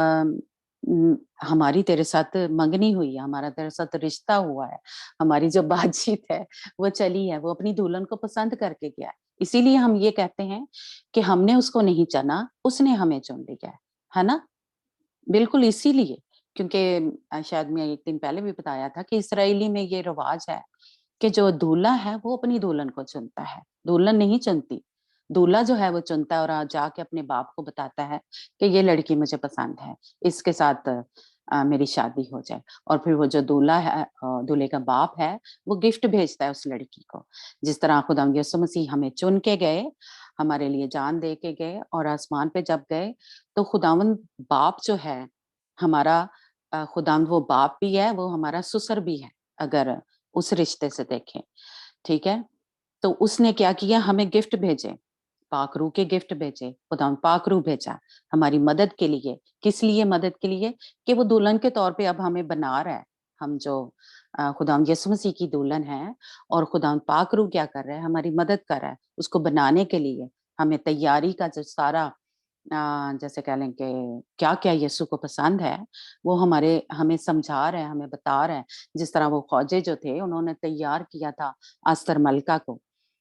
हमारी तेरे साथ मंगनी हुई है, हमारा तेरे साथ रिश्ता हुआ है, हमारी जो बातचीत है, वो चली है, वो अपनी दुल्हन को पसंद करके गया है। इसीलिए हम ये कहते हैं कि हमने उसको नहीं चुना, उसने हमें चुन लिया है ना? बिल्कुल इसीलिए, क्योंकि शायद मैं 1 दिन पहले भी बताया था कि इसराइली में ये रिवाज है कि जो दूल्हा है वो अपनी दुल्हन को चुनता है, दुल्हन नहीं चुनती। दूल्हा जो है वो चुनता है और जाके अपने बाप को बताता है कि ये लड़की मुझे पसंद है, इसके साथ मेरी शादी हो जाए। और फिर वो जो दूल्हा है दूल्हे का बाप है, वो गिफ्ट भेजता है उस लड़की को। जिस तरह खुदावंद यीशु मसीह हमें चुन के गए, हमारे लिए जान दे के गए और आसमान पे जब गए, तो खुदावंद बाप जो है हमारा खुदावंद वो बाप भी है, वो हमारा ससुर भी है, अगर उस रिश्ते से देखें, ठीक है? तो उसने क्या किया हमें गिफ्ट भेजे, पाक रूह के गिफ्ट भेजे, खुदावंद पाक रूह भेजा हमारी मदद के लिए। किस लिए मदद के लिए? कि वो दुल्हन के तौर पे अब हमें बना रहा है। हम जो खुदावंद यीशु मसीह की दुल्हन है और खुदावंद पाक रूह क्या कर रहा है? हमारी मदद कर रहा है, उसको बनाने के लिए। हमें तैयारी का जो सारा जैसे कह लें कि क्या-क्या यीशु को पसंद है, वो हमें समझा रहा है, हमें बता रहा है। जिस तरह वो ख़ौजे जो थे, उन्होंने तैयार किया था अस्तर मलका को,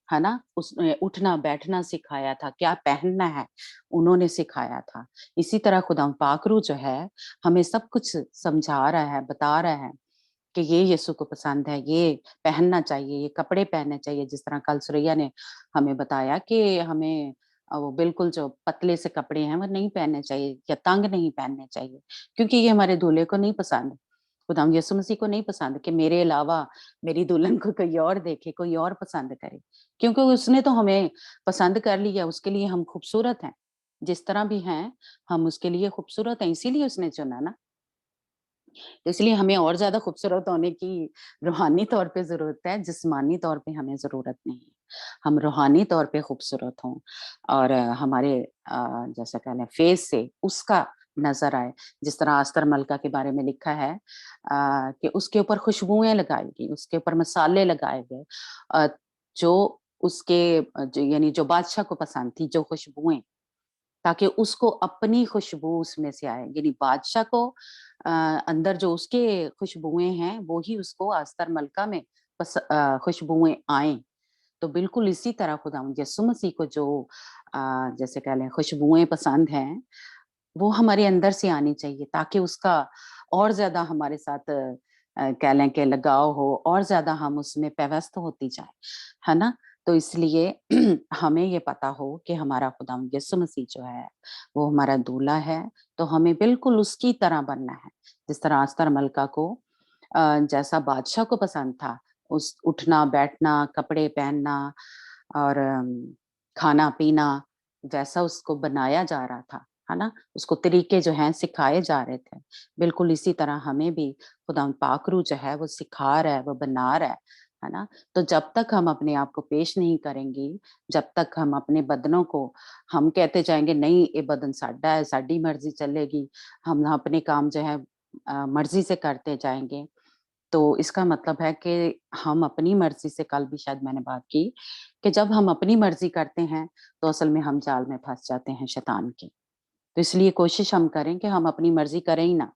है ना? उसने उठना-बैठना सिखाया था, क्या पहनना है, उन्होंने सिखाया था। इसी तरह खुदा पाक रूह जो है, हमें सब कुछ समझा रहा है, बता रहा है कि ये यीशु को पसंद है, ये पहनना चाहिए, ये कपड़े पहनने चाहिए। जिस तरह कल सुरैया ने हमें बताया कि हमें वो बिल्कुल जो पतले से कपड़े हैं वो नहीं पहनने चाहिए या तंग नहीं पहनने चाहिए, क्योंकि ये हमारे दूल्हे को नहीं पसंद। खुदावंद यीशु मसीह को नहीं पसंद कि मेरे अलावा मेरी दुल्हन को कोई और देखे, कोई और पसंद करे, क्योंकि उसने तो हमें पसंद कर लिया, उसके लिए हम खूबसूरत हैं। जिस तरह भी हैं, हम उसके लिए खूबसूरत हैं, इसीलिए उसने चुना ना। तो इसलिए हमें और ज़्यादा खूबसूरत होने की रूहानी तौर पे ज़रूरत है, जिस्मानी तौर पे हमें ज़रूरत नहीं है। हम रूहानी तौर पे खूबसूरत हों और हमारे जैसा कह लें फेस से उसका नज़र आए। जिस तरह अस्तर मलका के बारे में लिखा है कि उसके ऊपर खुशबुएँ लगाई गई, उसके ऊपर मसाले लगाए गए जो उसके जो यानी जो बादशाह को पसंद थी, जो खुशबुएँ ताकि उसको अपनी खुशबू उसमें से आए, यानी बादशाह को अ, अंदर जो उसके खुशबुएँ हैं, वो ही उसको अस्तर मलका में खुशबुएँ आएँ। तो बिल्कुल इसी तरह खुदावंद यीशु मसीह को जो जैसे कह लें खुशबुएँ पसंद हैं, वो हमारे अंदर से आनी चाहिए ताकि उसका और ज़्यादा हमारे साथ कह लें कि लगाव हो और ज़्यादा हम उसमें पेवस्त होती जाएँ, है ना? तो इसलिए हमें ये पता हो कि हमारा खुदावंद यीशु मसीह जो है, वो हमारा दूल्हा है, तो हमें बिल्कुल उसकी तरह बनना है। जिस तरह अस्तर मलका को जैसा बादशाह को पसंद था, उस उठना-बैठना, कपड़े पहनना और खाना-पीना वैसा उसको बनाया जा रहा था, है ना? उसको तरीके जो हैं सिखाए जा रहे थे। बिल्कुल इसी तरह हमें भी खुदावंद पाक रूह जो है वो सिखा रहा है, वो बना रहा है ना? तो जब तक हम अपने आप को पेश नहीं करेंगे, जब तक हम अपने बदनों को हम कहते जाएँगे नहीं ये बदन साडा है, साडी मर्ज़ी चलेगी, हम अपने काम जो है मर्ज़ी से करते जाएँगे। तो इसका मतलब है कि हम अपनी मर्ज़ी से कल भी शायद मैंने बात की, कि जब हम अपनी मर्ज़ी करते हैं, तो असल में हम जाल में फँस जाते हैं शैतान के। तो इसलिए कोशिश हम करें कि हम अपनी मर्ज़ी करें ही ना।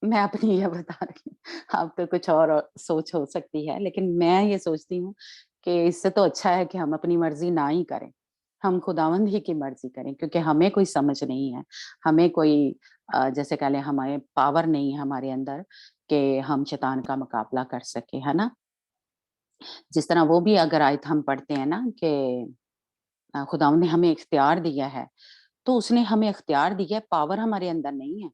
मैं अपनी ये बता रही हूँ, अब तो कुछ और सोच हो सकती है, लेकिन मैं ये सोचती हूँ कि इससे तो अच्छा है कि हम अपनी मर्ज़ी ना ही करें। हम खुदावंद ही की मर्ज़ी करें क्योंकि हमें कोई समझ नहीं है। हमें कोई जैसे कह लें हमारे पावर नहीं है हमारे अंदर कि हम शैतान का मुकाबला कर सकें, है ना? जिस तरह वो भी अगर आयत हम पढ़ते हैं ना कि खुदावंद ने हमें इख्तियार दिया है, तो उसने हमें इख्तियार दिया है, पावर हमारे अंदर नहीं है।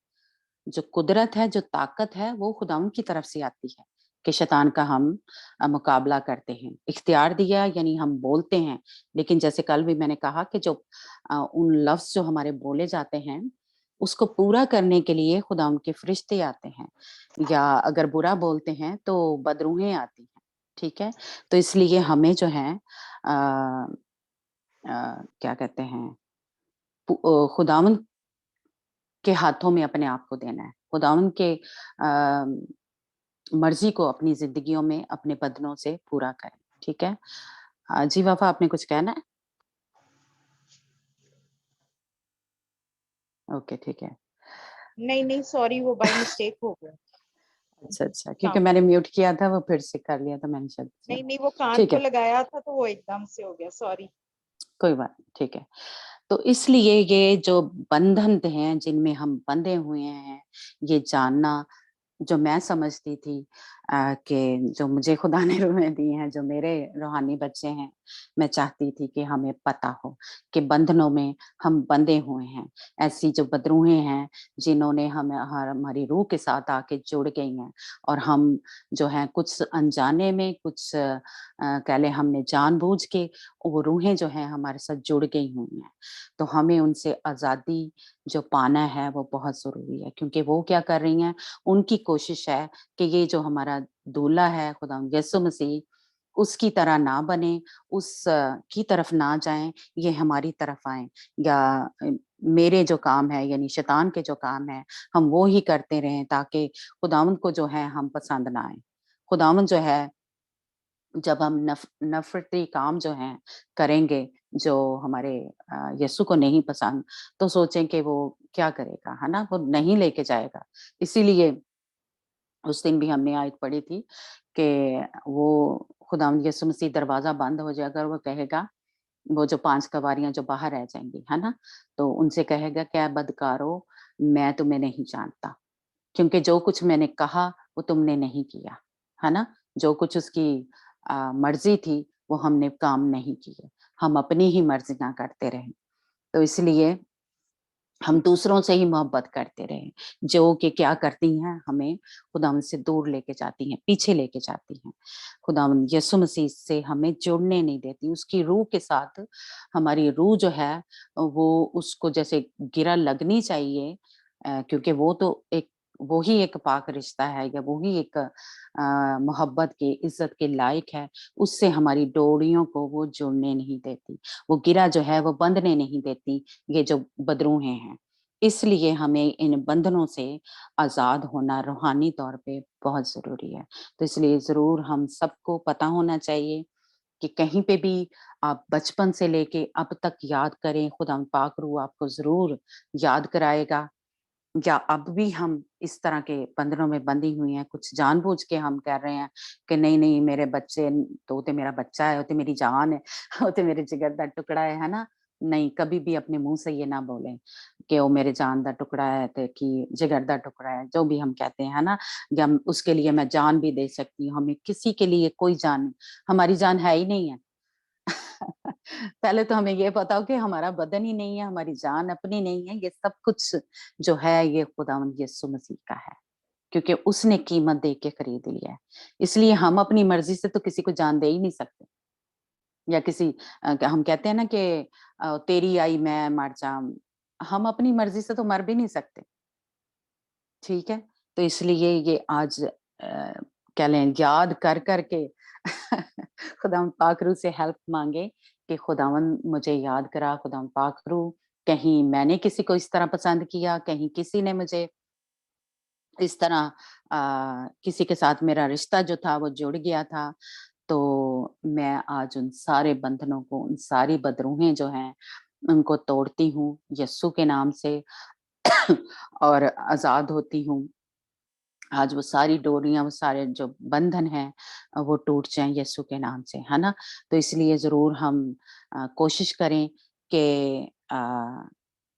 जो कुदरत है, जो ताकत है, वो खुदावंद की तरफ से आती है कि शैतान का हम मुकाबला करते हैं। इख्तियार दिया यानी हम बोलते हैं, लेकिन जैसे कल भी मैंने कहा कि जो उन लफ्ज़ जो हमारे बोले जाते हैं, उसको पूरा करने के लिए खुदावंद के फरिश्ते आते हैं या अगर बुरा बोलते हैं तो बदरूहें आती हैं, ठीक है? तो इसलिए हमें जो है क्या कहते हैं खुदावंद के हाथों में अपने आप को देना है। खुदावंद के मर्ज़ी को अपनी ज़िंदगियों में अपने बदनों से पूरा करें, ठीक है? जी वफ़ा आपने कुछ कहना है? ओके, ठीक है। नहीं, नहीं सॉरी वो बाय मिस्टेक हो गया। अच्छा, अच्छा, क्योंकि काम मैंने म्यूट किया था वो फिर से कर लिया तो मैंने शायद नहीं, नहीं वो कान ठीक को है, लगाया था तो वो एकदम से हो गया, सॉरी। कोई बात नहीं, ठीक है। तो इसलिए ये जो बंधन हैं जिनमें हम बंधे हुए हैं, ये जानना जो मैं समझती थी कि जो मुझे खुदा ने रूहें दी हैं, जो मेरे रूहानी बच्चे हैं, मैं चाहती थी कि हमें पता हो कि बंधनों में हम बंधे हुए हैं। ऐसी जो बदरूहें हैं, जिन्होंने हमारी रूह के साथ आके जुड़ गई हैं और हम जो हैं कुछ अनजाने में, कुछ कह लें हमने जानबूझ के वो रूहें जो हैं हमारे साथ जुड़ गई हुई हैं। तो हमें उनसे आज़ादी जो पाना है, वो बहुत ज़रूरी है क्योंकि वो क्या कर रही हैं, उनकी कोशिश है कि ये जो हमारा दूल्हा है खुदावंद यीशु मसीह उसकी तरह ना बने, उस की तरफ ना जाएँ, ये हमारी तरफ आएँ या मेरे जो काम है यानी शैतान के जो काम है, हम वो ही करते रहें ताकि खुदावंद को जो है हम पसंद ना आएँ। खुदावंद जो है जब हम नफ़रती काम जो हैं करेंगे, जो हमारे यीशु को नहीं पसंद, तो सोचें कि वो क्या करेगा, है ना? वो नहीं लेके जाएगा। इसीलिए उस दिन भी हमने आयत पढ़ी थी कि वो खुदावंद यीशु मसीह दरवाज़ा बंद हो जाएगा और वो कहेगा, वो जो 5 कवारियाँ जो बाहर रह जाएँगी, है ना? तो उनसे कहेगा, "क्या बदकारों, मैं तुम्हें नहीं जानता।" क्योंकि जो कुछ मैंने कहा वो तुमने नहीं किया, है ना? जो कुछ उसकी मर्ज़ी थी वो हमने काम नहीं किए। हम अपनी ही मर्ज़ियाँ करते रहे। तो इसलिए हम दूसरों से ही मोहब्बत करते रहे, जो कि क्या करती हैं, हमें खुदावंद से दूर लेके जाती हैं, पीछे लेके जाती हैं। खुदावंद यीशु मसीह से हमें जुड़ने नहीं देती, उसकी रूह के साथ हमारी रूह जो है वो उसको जैसे गिरा लगनी चाहिए, क्योंकि वो तो एक वो ही एक पाक रिश्ता है, या वो ही एक मोहब्बत की इज्जत के लायक है। उससे हमारी डोरियों को वो जुड़ने नहीं देती, वो गिरा जो है वो बंधने नहीं देती, ये जो बदरूहें हैं। इसलिए हमें इन बंधनों से आजाद होना रूहानी तौर पे बहुत जरूरी है। तो इसलिए जरूर हम सबको पता होना चाहिए कि कहीं पे भी आप बचपन से लेके अब तक याद करें, खुदा पाक रूह आपको जरूर याद कराएगा। या अब भी हम इस तरह के बंधनों में बंधी हुई हैं, कुछ जानबूझ के हम कह रहे हैं कि नहीं नहीं मेरे बच्चे तो वो तो मेरा बच्चा है, वो तो मेरी जान है, वो तो मेरे जिगर का टुकड़ा है ना। नहीं, कभी भी अपने मुंह से ये ना बोलें कि वो मेरे जान का टुकड़ा है, तो कि जिगर का टुकड़ा है, जो भी हम कहते हैं ना, या उसके लिए मैं जान भी दे सकती हूँ। हमें किसी के लिए कोई जान, हमारी जान है ही नहीं है। पहले तो हमें ये बताओ कि हमारा बदन ही नहीं है, हमारी जान अपनी नहीं है, ये सब कुछ जो है ये खुदावंद यीशु मसीह का है, क्योंकि उसने कीमत दे के खरीद लिया है। इसलिए हम अपनी मर्जी से तो किसी को जान दे ही नहीं सकते, या किसी हम कहते हैं ना कि तेरी आई मैं मर जाऊं, हम अपनी मर्जी से तो मर भी नहीं सकते। ठीक है, तो इसलिए ये आज क्या लें याद कर करके खुदावंद पाक रूह से हेल्प मांगे कि खुदावंद मुझे याद करा। खुदावंद पाक रूह, कहीं मैंने किसी को इस तरह पसंद किया, कहीं किसी ने मुझे इस तरह किसी के साथ मेरा रिश्ता जो था वो जुड़ गया था, तो मैं आज उन सारे बंधनों को, उन सारी बदरूहें जो हैं उनको तोड़ती हूँ यस्सु के नाम से और आजाद होती हूँ। आज वो सारी डोरियाँ, वो सारे जो बंधन हैं वो टूट जाएँ यीशु के नाम से, है ना? तो इसलिए ज़रूर हम कोशिश करें कि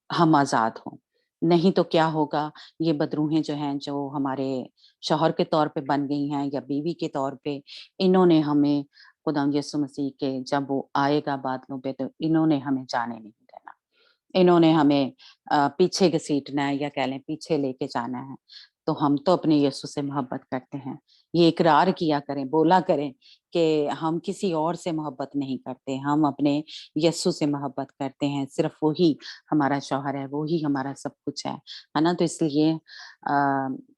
हम आज़ाद हों। नहीं तो क्या होगा, ये बदरूहें जो हैं, जो हमारे शौहर के तौर पे बन गई हैं या बीवी के तौर पे, इन्होंने हमें खुदावंद यीशु मसीह के जब वो आएगा बादलों पे, तो इन्होंने हमें जाने नहीं देना। इन्होंने हमें पीछे घसीटना है, या कह लें पीछे लेके जाना है। तो हम तो अपने यीशु से मोहब्बत करते हैं। ये इकरार किया करें, बोला करें कि हम किसी और से मोहब्बत नहीं करते, हम अपने यीशु से मोहब्बत करते हैं। सिर्फ़ वही हमारा शौहर है, वो ही हमारा सब कुछ है ना? तो इसलिए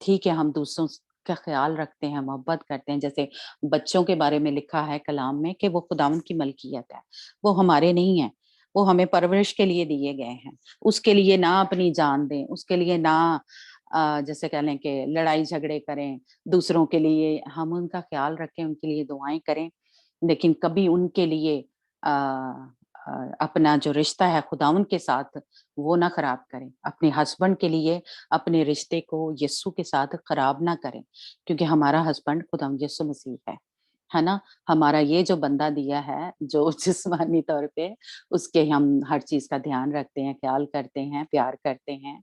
ठीक है, हम दूसरों का ख़्याल रखते हैं, मोहब्बत करते हैं। जैसे बच्चों के बारे में लिखा है कलाम में कि वो खुदावंद की मलकियत है, वो हमारे नहीं हैं। वो हमें परवरिश के लिए दिए गए हैं। उसके लिए ना अपनी जान दें, उसके लिए ना जैसे कह लें कि लड़ाई झगड़े करें, दूसरों के लिए हम उनका ख़्याल रखें, उनके लिए दुआएँ करें, लेकिन कभी उनके लिए अ अपना जो रिश्ता है खुदावंद के साथ, वो ना ख़राब करें। अपने हस्बैंड के लिए अपने रिश्ते को यीशु के साथ ख़राब ना करें, क्योंकि हमारा हस्बैंड खुदावंद यीशु मसीह है ना? हमारा ये जो बंदा दिया है, जो जिस्मानी तौर पे, उसके हम हर चीज़ का ध्यान रखते हैं, ख़्याल करते हैं, प्यार करते हैं,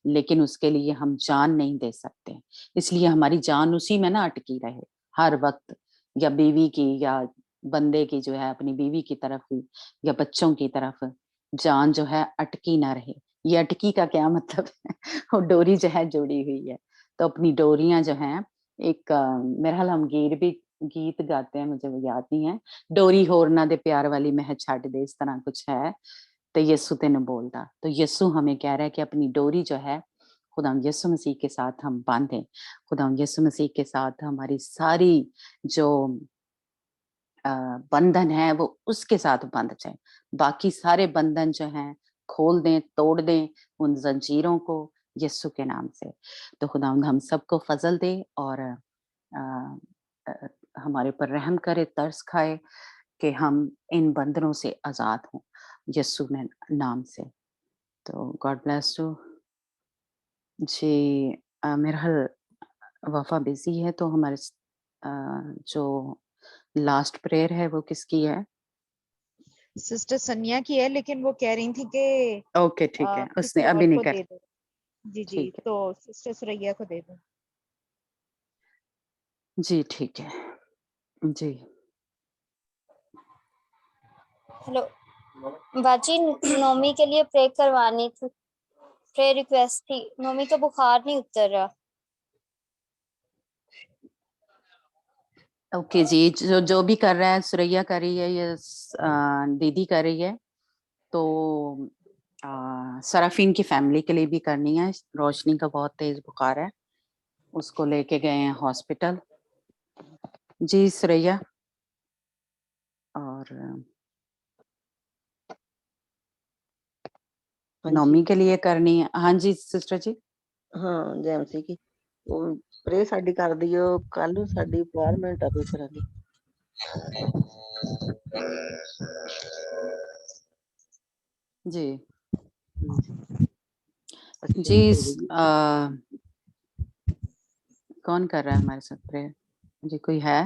लेकिन उसके लिए हम जान नहीं दे सकते। इसलिए हमारी जान उसी में ना अटकी रहे, हर वक़्त, या बीवी की, या बंदे की जो है अपनी बीवी की तरफ ही, या बच्चों की तरफ जान जो है अटकी ना रहे। ये अटकी का क्या मतलब है? वो डोरी जो है जुड़ी हुई है। तो अपनी डोरियाँ जो हैं, एक मेरा ख़्याल हम गीत गाते हैं, मुझे वो याद नहीं है। डोरी होर ना दे प्यार वाली मैं छड्ड दे, इस तरह कुछ है। तो यीशु तेन बोलदा। तो यीशु हमें कह रहा है कि अपनी डोरी जो है खुदावंद यीशु मसीह के साथ हम बाँधें। खुदावंद यीशु मसीह के साथ हमारी सारी जो अ, बंधन है वो उसके साथ बंध जाए। बाकी सारे बंधन जो हैं खोल दें, तोड़ दें उन ज़ंजीरों को यीशु के नाम से। तो खुदावंद हम सबको फ़ज़ल दे और अ अ, हमारे ऊपर रहम करे, तरस खाए कि हम इन बंधनों से आज़ाद हों यीशु में नाम से। तो गॉड ब्लेस यू। जी मेरा ख़्याल वफ़ा बिज़ी है, तो हमारे अ, जो लास्ट प्रेयर है वो किसकी है? सिस्टर सनिया की है, लेकिन वो कह रही थी कि ओके, ठीक है, उसने किसी और अभी नहीं को कर, दे दो। जी जी, ठीक है। तो सिस्टर सुरैया को दे दो। जी, ठीक है। जी। हेलो बाजी नोमी के लिए प्रे करवानी थी, प्रे रिक्वेस्ट थी। नोमी का बुखार नहीं उतर रहा। ओके जी, जो भी कर रहा है, सुरैया कर रही है, ये दीदी कर रही है, तो सराफीन की फैमिली के लिए भी करनी है। रोशनी का बहुत तेज बुखार है, उसको लेके गए हैं हॉस्पिटल। जी सुरैया, और हाँ जी, नौमी के लिए करनी है। हाँ जी सिस्टर जी। हाँ जैमसी की ਉਹ ਪ੍ਰੇ ਸਾਡੀ ਕਰ ਦਿਓ, ਕੱਲ ਨੂੰ ਸਾਡੀ ਰਿਕੁਆਇਰਮੈਂਟ ਆ ਪੇਪਰਾਂ ਦੀ। जी ਅਸੀਂ जी, ਕਰ ਦੇਗੀ। कौन कर रहा है हमारे साथ प्रेयर? जी कोई है?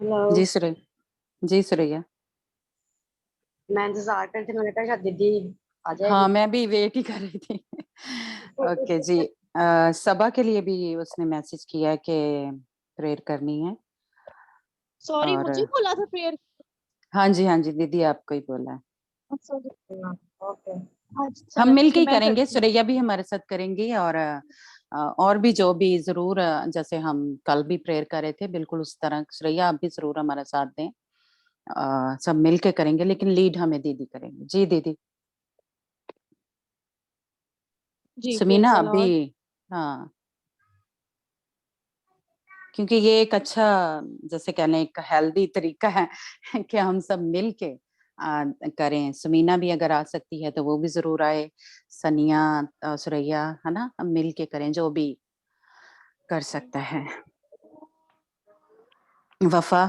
हेलो, जी सुरैया, जी सुरैया। मैं इंतजार करती, मैंने कहा शायद दीदी आ जाएगी। हाँ मैं भी वेट ही कर रही थी। ओके जी, सबा के लिए भी उसने मैसेज किया कि प्रेयर करनी है। सॉरी, और मुझे बोला था प्रेयर। हाँ जी दीदी आपको ही बोला है। ओके, हम चलो ठीक मिलके है, ही मैं करेंगे, करती हूँ। सुरैया भी हमारे साथ करेंगी, और भी जो भी जरूर, जैसे हम कल भी प्रेयर कर रहे थे, बिल्कुल उस तरह सुरैया आप भी जरूर हमारा साथ दें। सब मिलके करेंगे, लेकिन लीड हमें दीदी करेंगे। जी दीदी। जी, समीना प्रेज द आप भी, लॉर्ड। हाँ, क्योंकि ये एक अच्छा, जैसे कहने एक हेल्दी तरीका है कि हम सब मिल के करें। समीना भी अगर आ सकती है तो वो भी जरूर आए, सनिया, सुरैया, है ना, हम मिल के करें जो भी कर सकता है। वफा।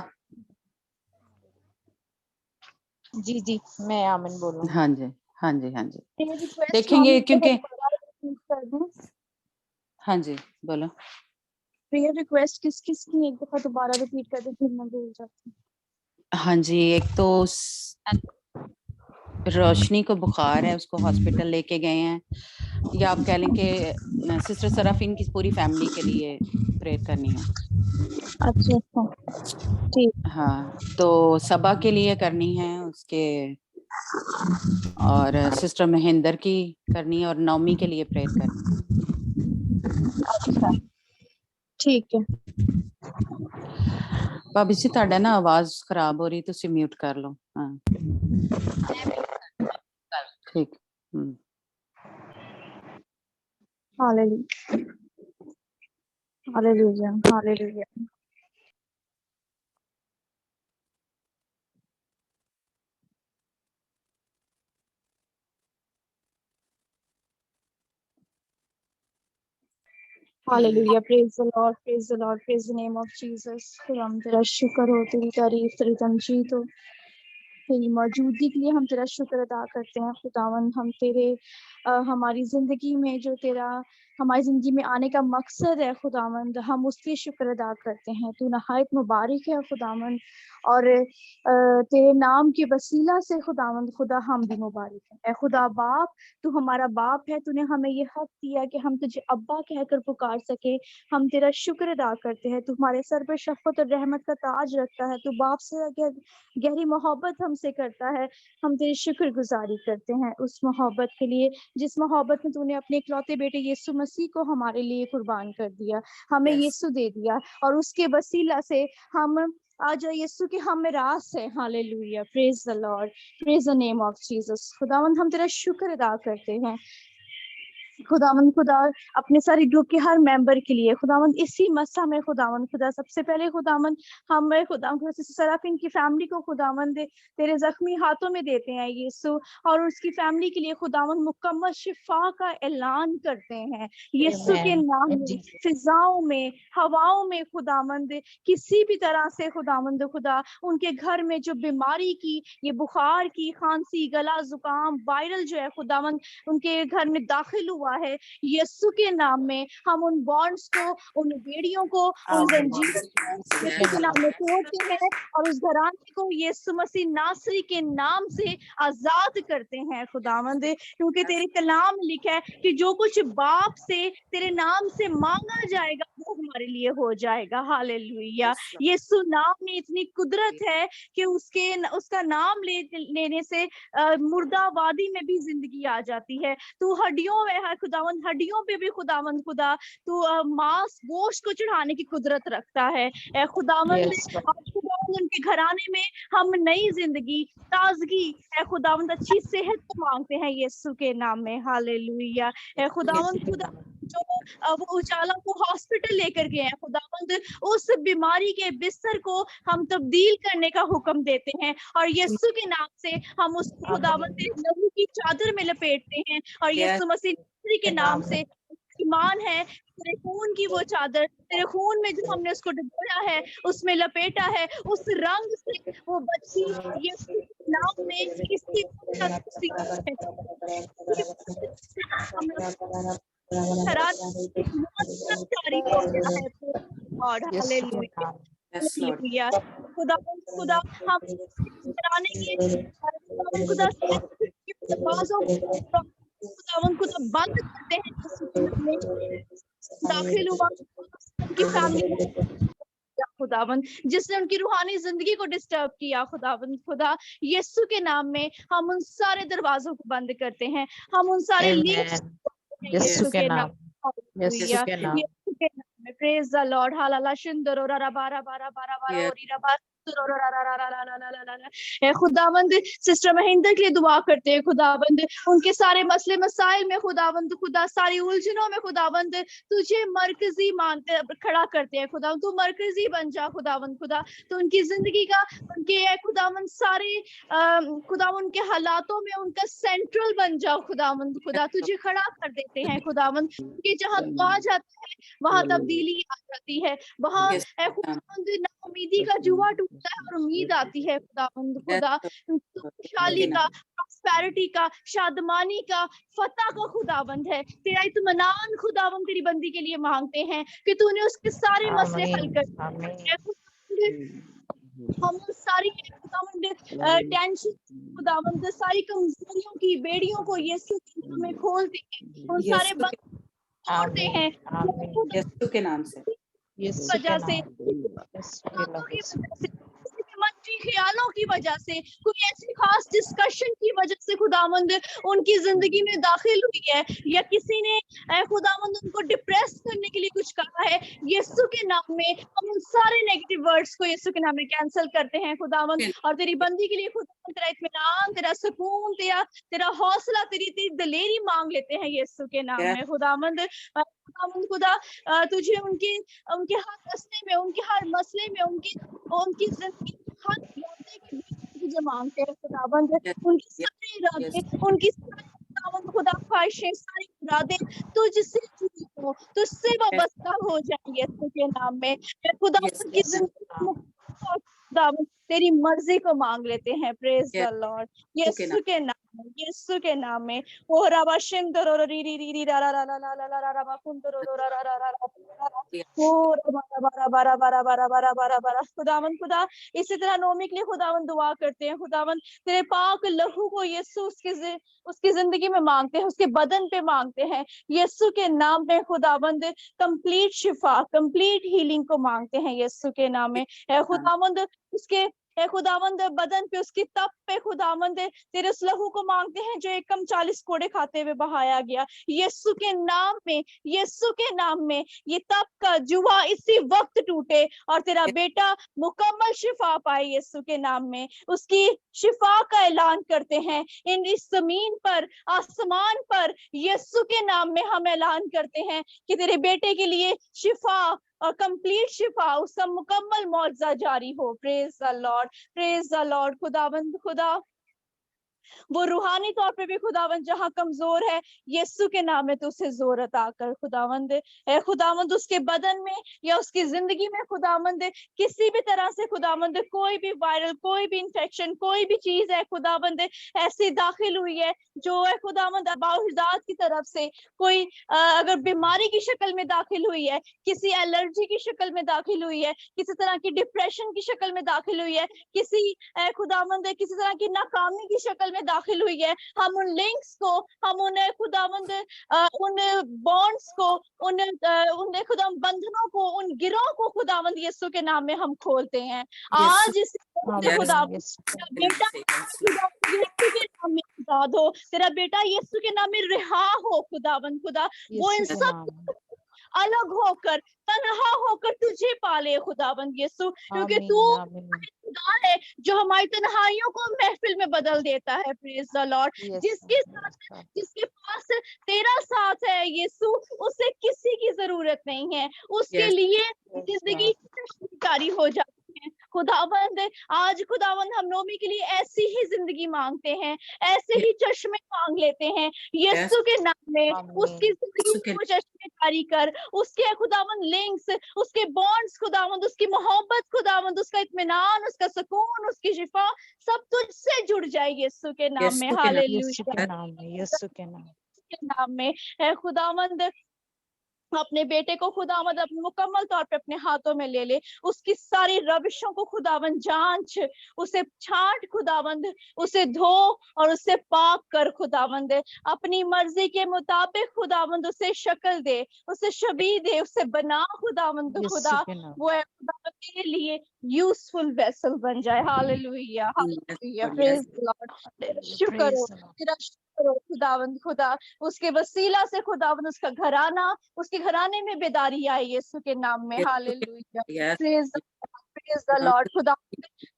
जी जी, मैं आमिन बोलूंगी। हाँ जी हाँ जी हाँ जी, प्रेयर रिक्वेस्ट देखेंगे मॉमी को क्योंकि, दोबारा रिपीट कर दूं। हाँ जी बोलो। प्रेयर रिक्वेस्ट किस किस की एक दफा दोबारा रिपीट कर दे, फिर मैं भूल जाती हूँ। हाँ जी, एक तो रोशनी को बुखार है, उसको हॉस्पिटल लेके गए हैं, या आप कह लें कि सिस्टर सराफीन की पूरी फैमिली के लिए प्रेयर करनी है। अच्छा अच्छा, ठीक। हाँ, तो सबा के लिए करनी है उसके, और सिस्टर महेंद्र की करनी है, और नौमी के लिए प्रेयर करनी अच्छा, ठीक है। है। भाभी जी ਤੁਹਾਡਾ ना आवाज खराब हो रही, तुसी म्यूट कर लो। हाँ ठीक। Hallelujah, hallelujah, hallelujah. Hallelujah, praise the Lord, praise the Lord, praise the name of Jesus. खुदा हम तेरा शुक्र हो, तेरी तारीफ, तेरी तमजीद हो, तेरी मौजूदगी के लिए हम तेरा शुक्र अदा करते हैं खुदावन। हम तेरे हमारी ज़िंदगी में जो तेरा हमारी ज़िंदगी में आने का मकसद है खुदावंद, हम उसके शुक्र अदा करते हैं। तू नहायत मुबारक है खुदावंद, और तेरे नाम के वसीला से खुदावंद खुदा हम भी मुबारक हैं। ए खुदा बाप, तू हमारा बाप है, तूने हमें ये हक दिया कि हम तुझे अब्बा कहकर पुकार सके। हम तेरा शुक्र अदा करते हैं। तू हमारे सर पर शफ़क़त और रहमत का ताज रखता है। तू बाप से गहरी मोहब्बत हमसे करता है। हम तेरी शुक्रगुजारी करते हैं उस मोहब्बत के लिए जिस मोहब्बत में तूने अपने इकलौते बेटे यीशु मसीह को हमारे लिए कुर्बान कर दिया, हमें यीशु दे दिया, और उसके वसीला से हम आज यीशु के हम में रास है। Hallelujah, praise the Lord, praise the name of Jesus. खुदावंद हम तेरा शुक्र अदा करते हैं खुदावंद खुदा, अपने सारी ग्रुप के हर मेंबर के लिए खुदावंद, इसी मसा में खुदावंद खुदा, सबसे पहले खुदावंद हम खुदावंद सराफिन की फैमिली को खुदावंद तेरे जख्मी हाथों में देते हैं यीशु, और उसकी फैमिली के लिए खुदावंद मुकम्मल शिफा का ऐलान करते हैं यीशु के नाम में। फिजाओं में, हवाओं में खुदावंद किसी भी तरह से खुदावंद खुदा उनके घर में जो बीमारी की, ये बुखार की, खांसी, गला, जुकाम, वायरल जो है खुदावंद उनके घर में दाखिल हुआ हुआ है, यीशु के नाम में हम उन बॉन्ड्स को, उन बेड़ियों को, उन जंजीरों को यीशु के नाम में तोड़ते हैं और उस घराने को यीशु मसीह नासरी के नाम से आजाद करते हैं खुदावंद। क्योंकि तेरे कलाम में लिखा है कि जो कुछ बाप से तेरे नाम से मांगा जाएगा वो हमारे लिए हो जाएगा। हालेलुया। यीशु नाम में इतनी कुदरत है कि उसका नाम लेने से मुर्दाबादी में भी जिंदगी आ जाती है। तू हड्डियों में है खुदावंद, हड्डियों पे भी खुदावंद खुदा तू मांस गोश्त को चढ़ाने की कुदरत रखता है। खुदावंद आज खुदावंद उनके घराने में हम नई जिंदगी, ताजगी है खुदावंद, अच्छी सेहत को मांगते हैं यीशु के नाम में। हालेलुया। खुदावंद खुदा जो वो उजाला को हॉस्पिटल लेकर गए हैं खुदावंद, उस बीमारी के बिस्तर को हम तब्दील करने का हुक्म देते हैं और यीशु के नाम से हम उस खुदावंद लहू की चादर में लपेटते हैं और यीशु मसीह के नाम से ईमान है, तेरे खून की वो चादर, तेरे खून में जो हमने उसको डुबोया है, उसमें लपेटा है, उस रंग से वो बच्ची यीशु के नाम में किसी खुदा हम कराने के खुदा खुदावन खुदा बंद करते हैं, दाखिल हुआ उनकी फैमिली खुदावन, जिसने उनकी रूहानी जिंदगी को डिस्टर्ब किया खुदावन खुदा, यीशु के नाम में हम उन सारे दरवाजों को बंद करते हैं, हम उन सारे यीशु के नाम में प्रेज द लॉर्ड। हालेलुया। शिंदरो रा बारा बारा बारा बारा ओरी रा बारा खुदावंद सिस्टर महेंद्र के लिए दुआ करते हैं खुदावंद, उनके सारे मसले मसाइल में खुदावंद खुदा, सारी उलझनों में खुदावंद तुझे मरकजी मानते खड़ा करते हैं खुदावंद, तू मरकजी बन जा खुदावंद खुदा, तो उनकी जिंदगी का, उनके खुदावंद सारे खुदावंद के हालातों में उनका सेंट्रल बन जाओ खुदावंद खुदा, तुझे खड़ा कर देते हैं खुदावंद, कि जहाँ तू आ जाता है वहां तब्दीली आ जाती है, वहां खुदावंद नाउमीदी का जुआ टूटता है और उम्मीद आती है खुदावंद खुदा, खुशहाली का, प्रॉस्पेरिटी का, शादमानी का, फतह का खुदावंद है, तेरा इत्मीनान खुदावंद तेरी बंदी के लिए मांगते हैं कि तूने उसके सारे मसले हल कर, हम सारी टेंशन खुदावंद, सारी कमजोरियों की बेड़ियों को यीशु के नाम में खोलते हैं, उन सारे बंद तोड़ते हैं यीशु के नाम से, वजह से मंफी ख्यालों की वजह से, कोई ऐसी खास डिस्कशन की वजह से खुदावंद उनकी जिंदगी में दाखिल हुई है, या किसी ने खुदावंद उनको डिप्रेस करने के लिए कुछ कहा है, यीशु के नाम में हम उन सारे नेगेटिव वर्ड्स को यीशु के नाम में कैंसिल करते हैं खुदावंद, और तेरी बंदी के लिए खुदावंद तेरा इत्मीनान, तेरा सुकून, तेरा हौसला, तेरी दिलेरी मांग लेते हैं यीशु के नाम में खुदावंद खुदा, तुझे उनके हर मसले में, उनके हर मसले में, उनकी जिंदगी हर इरादे के बीच तुझे मांगते हैं खुदावंद, उनकी सारे इरादे, उनकी खुदा ख्वाहिशें, सारी इरादे तुझसे जुड़ी हो, तुझसे वाबस्ता हो जाए यीशु के नाम में खुदावंद की जिंदगी खुदावंद तेरी मर्जी को मांग लेते हैं। Praise the Lord. यीशु के नाम में, यीशु के नाम में। ओ रबा शिंदरो री री री री रा रा रा रा रा रा रा रबा कुंदरो रा रा रा रा रा, ओ रबा रबा रबा रबा रबा रबा रबा रबा रबा। खुदावंद खुदा, इसी तरह नोमी के लिए खुदावंद दुआ करते हैं खुदावंद, तेरे पाक लहू को यीशु उसकी जिंदगी में मांगते हैं, उसके बदन पे मांगते हैं यीशु के नाम में खुदावंद, कंप्लीट शिफा, कंप्लीट हीलिंग को मांगते हैं यीशु के नाम में। खुदावंद उसके खुदावंद बदन पे, उसकी तप पे खुदावंद तेरे उस लहू को मांगते हैं जो एकम 40 कोड़े खाते हुए बहाया गया यीशु के नाम में। यीशु के नाम में ये तप का जुआ इसी वक्त टूटे और तेरा बेटा मुकम्मल शिफा पाए यीशु के नाम में। उसकी शिफा का ऐलान करते हैं इस जमीन पर, आसमान पर, यीशु के नाम में हम ऐलान करते हैं कि तेरे बेटे के लिए शिफा और कंप्लीट शिफा, उसका मुकम्मल मौजज़ा जारी हो। Praise the Lord, praise the Lord. खुदावंद खुदा, वो रूहानी तौर पे भी खुदावंद जहाँ कमजोर है, यीशु के नाम में तो उसे जोर अता कर खुदावंद। ए खुदावंद उसके बदन में या उसकी जिंदगी में खुदावंद किसी भी तरह से खुदावंद कोई भी वायरल, कोई भी इंफेक्शन, कोई भी चीज है खुदावंद ऐसी दाखिल हुई है जो है खुदावंद अबाउजात की तरफ से कोई अगर बीमारी की शक्ल में दाखिल हुई है, किसी एलर्जी की शक्ल में दाखिल हुई है, किसी तरह की डिप्रेशन की शक्ल में दाखिल हुई है, किसी खुदावंद किसी तरह की नाकामी की शक्ल में दाखिल हुई है, हम उन लिंक्स को, हम उन्हें खुदावंद उन बॉन्ड्स को, उन खुदावंद बंधनों को, उन गिरोह को खुदावंद यीशु के नाम में हम खोलते हैं आज इस खुदावंद। बेटा यीशु के नाम में आजाद हो, तेरा बेटा यीशु के नाम में रिहा हो खुदावंद। खुदा वो इन सब अलग होकर, तन्हा होकर तुझे पाले खुदावंद यीशु, क्योंकि तू खुदा है जो हमारी तन्हाइयों को महफिल में बदल देता है। Praise the Lord. जिसके पास तेरा साथ है यीशु, उसे किसी की जरूरत नहीं है, उसके लिए जिंदगी जारी हो जाती है खुदावंद। आज खुदावंद हम नोमी के लिए ऐसी ही जिंदगी मांगते हैं, ऐसे ही चश्मे मांग लेते हैं यीशु के नाम में। उसकी जिंदगी को चश्मे जारी कर, उसके खुदावंद लिंक्स, उसके बॉन्ड्स खुदावंद, उसकी मोहब्बत खुदावंद, उसका इत्मीनान, उसका सुकून, उसकी शिफा सब तुझसे जुड़ जाए यीशु के नाम में। हालेलुया। यीशु के नाम में है खुदावंद। अपने बेटे को खुदावंद अपने मुकम्मल तौर पे अपने हाथों में ले ले, उसकी सारी रविशों को खुदावंद जांच, उसे छांट खुदावंद, उसे धो और उसे पाक कर खुदावंद। अपनी मर्जी के मुताबिक खुदावंद उसे शक्ल दे, उसे शबीह दे, उसे बना खुदावंद। खुदा वो है खुदावंद तेरे लिए यूजफुल वेसल बन जाए। Hallelujah, hallelujah, praise the Lord. शुक्र हो तेरा, करो खुदावंद। खुदा उसके वसीला से खुदावंद उसका घराना, उसके घराने में बेदारी आई यीशु के नाम में। Hallelujah, praise the Lord. खुदा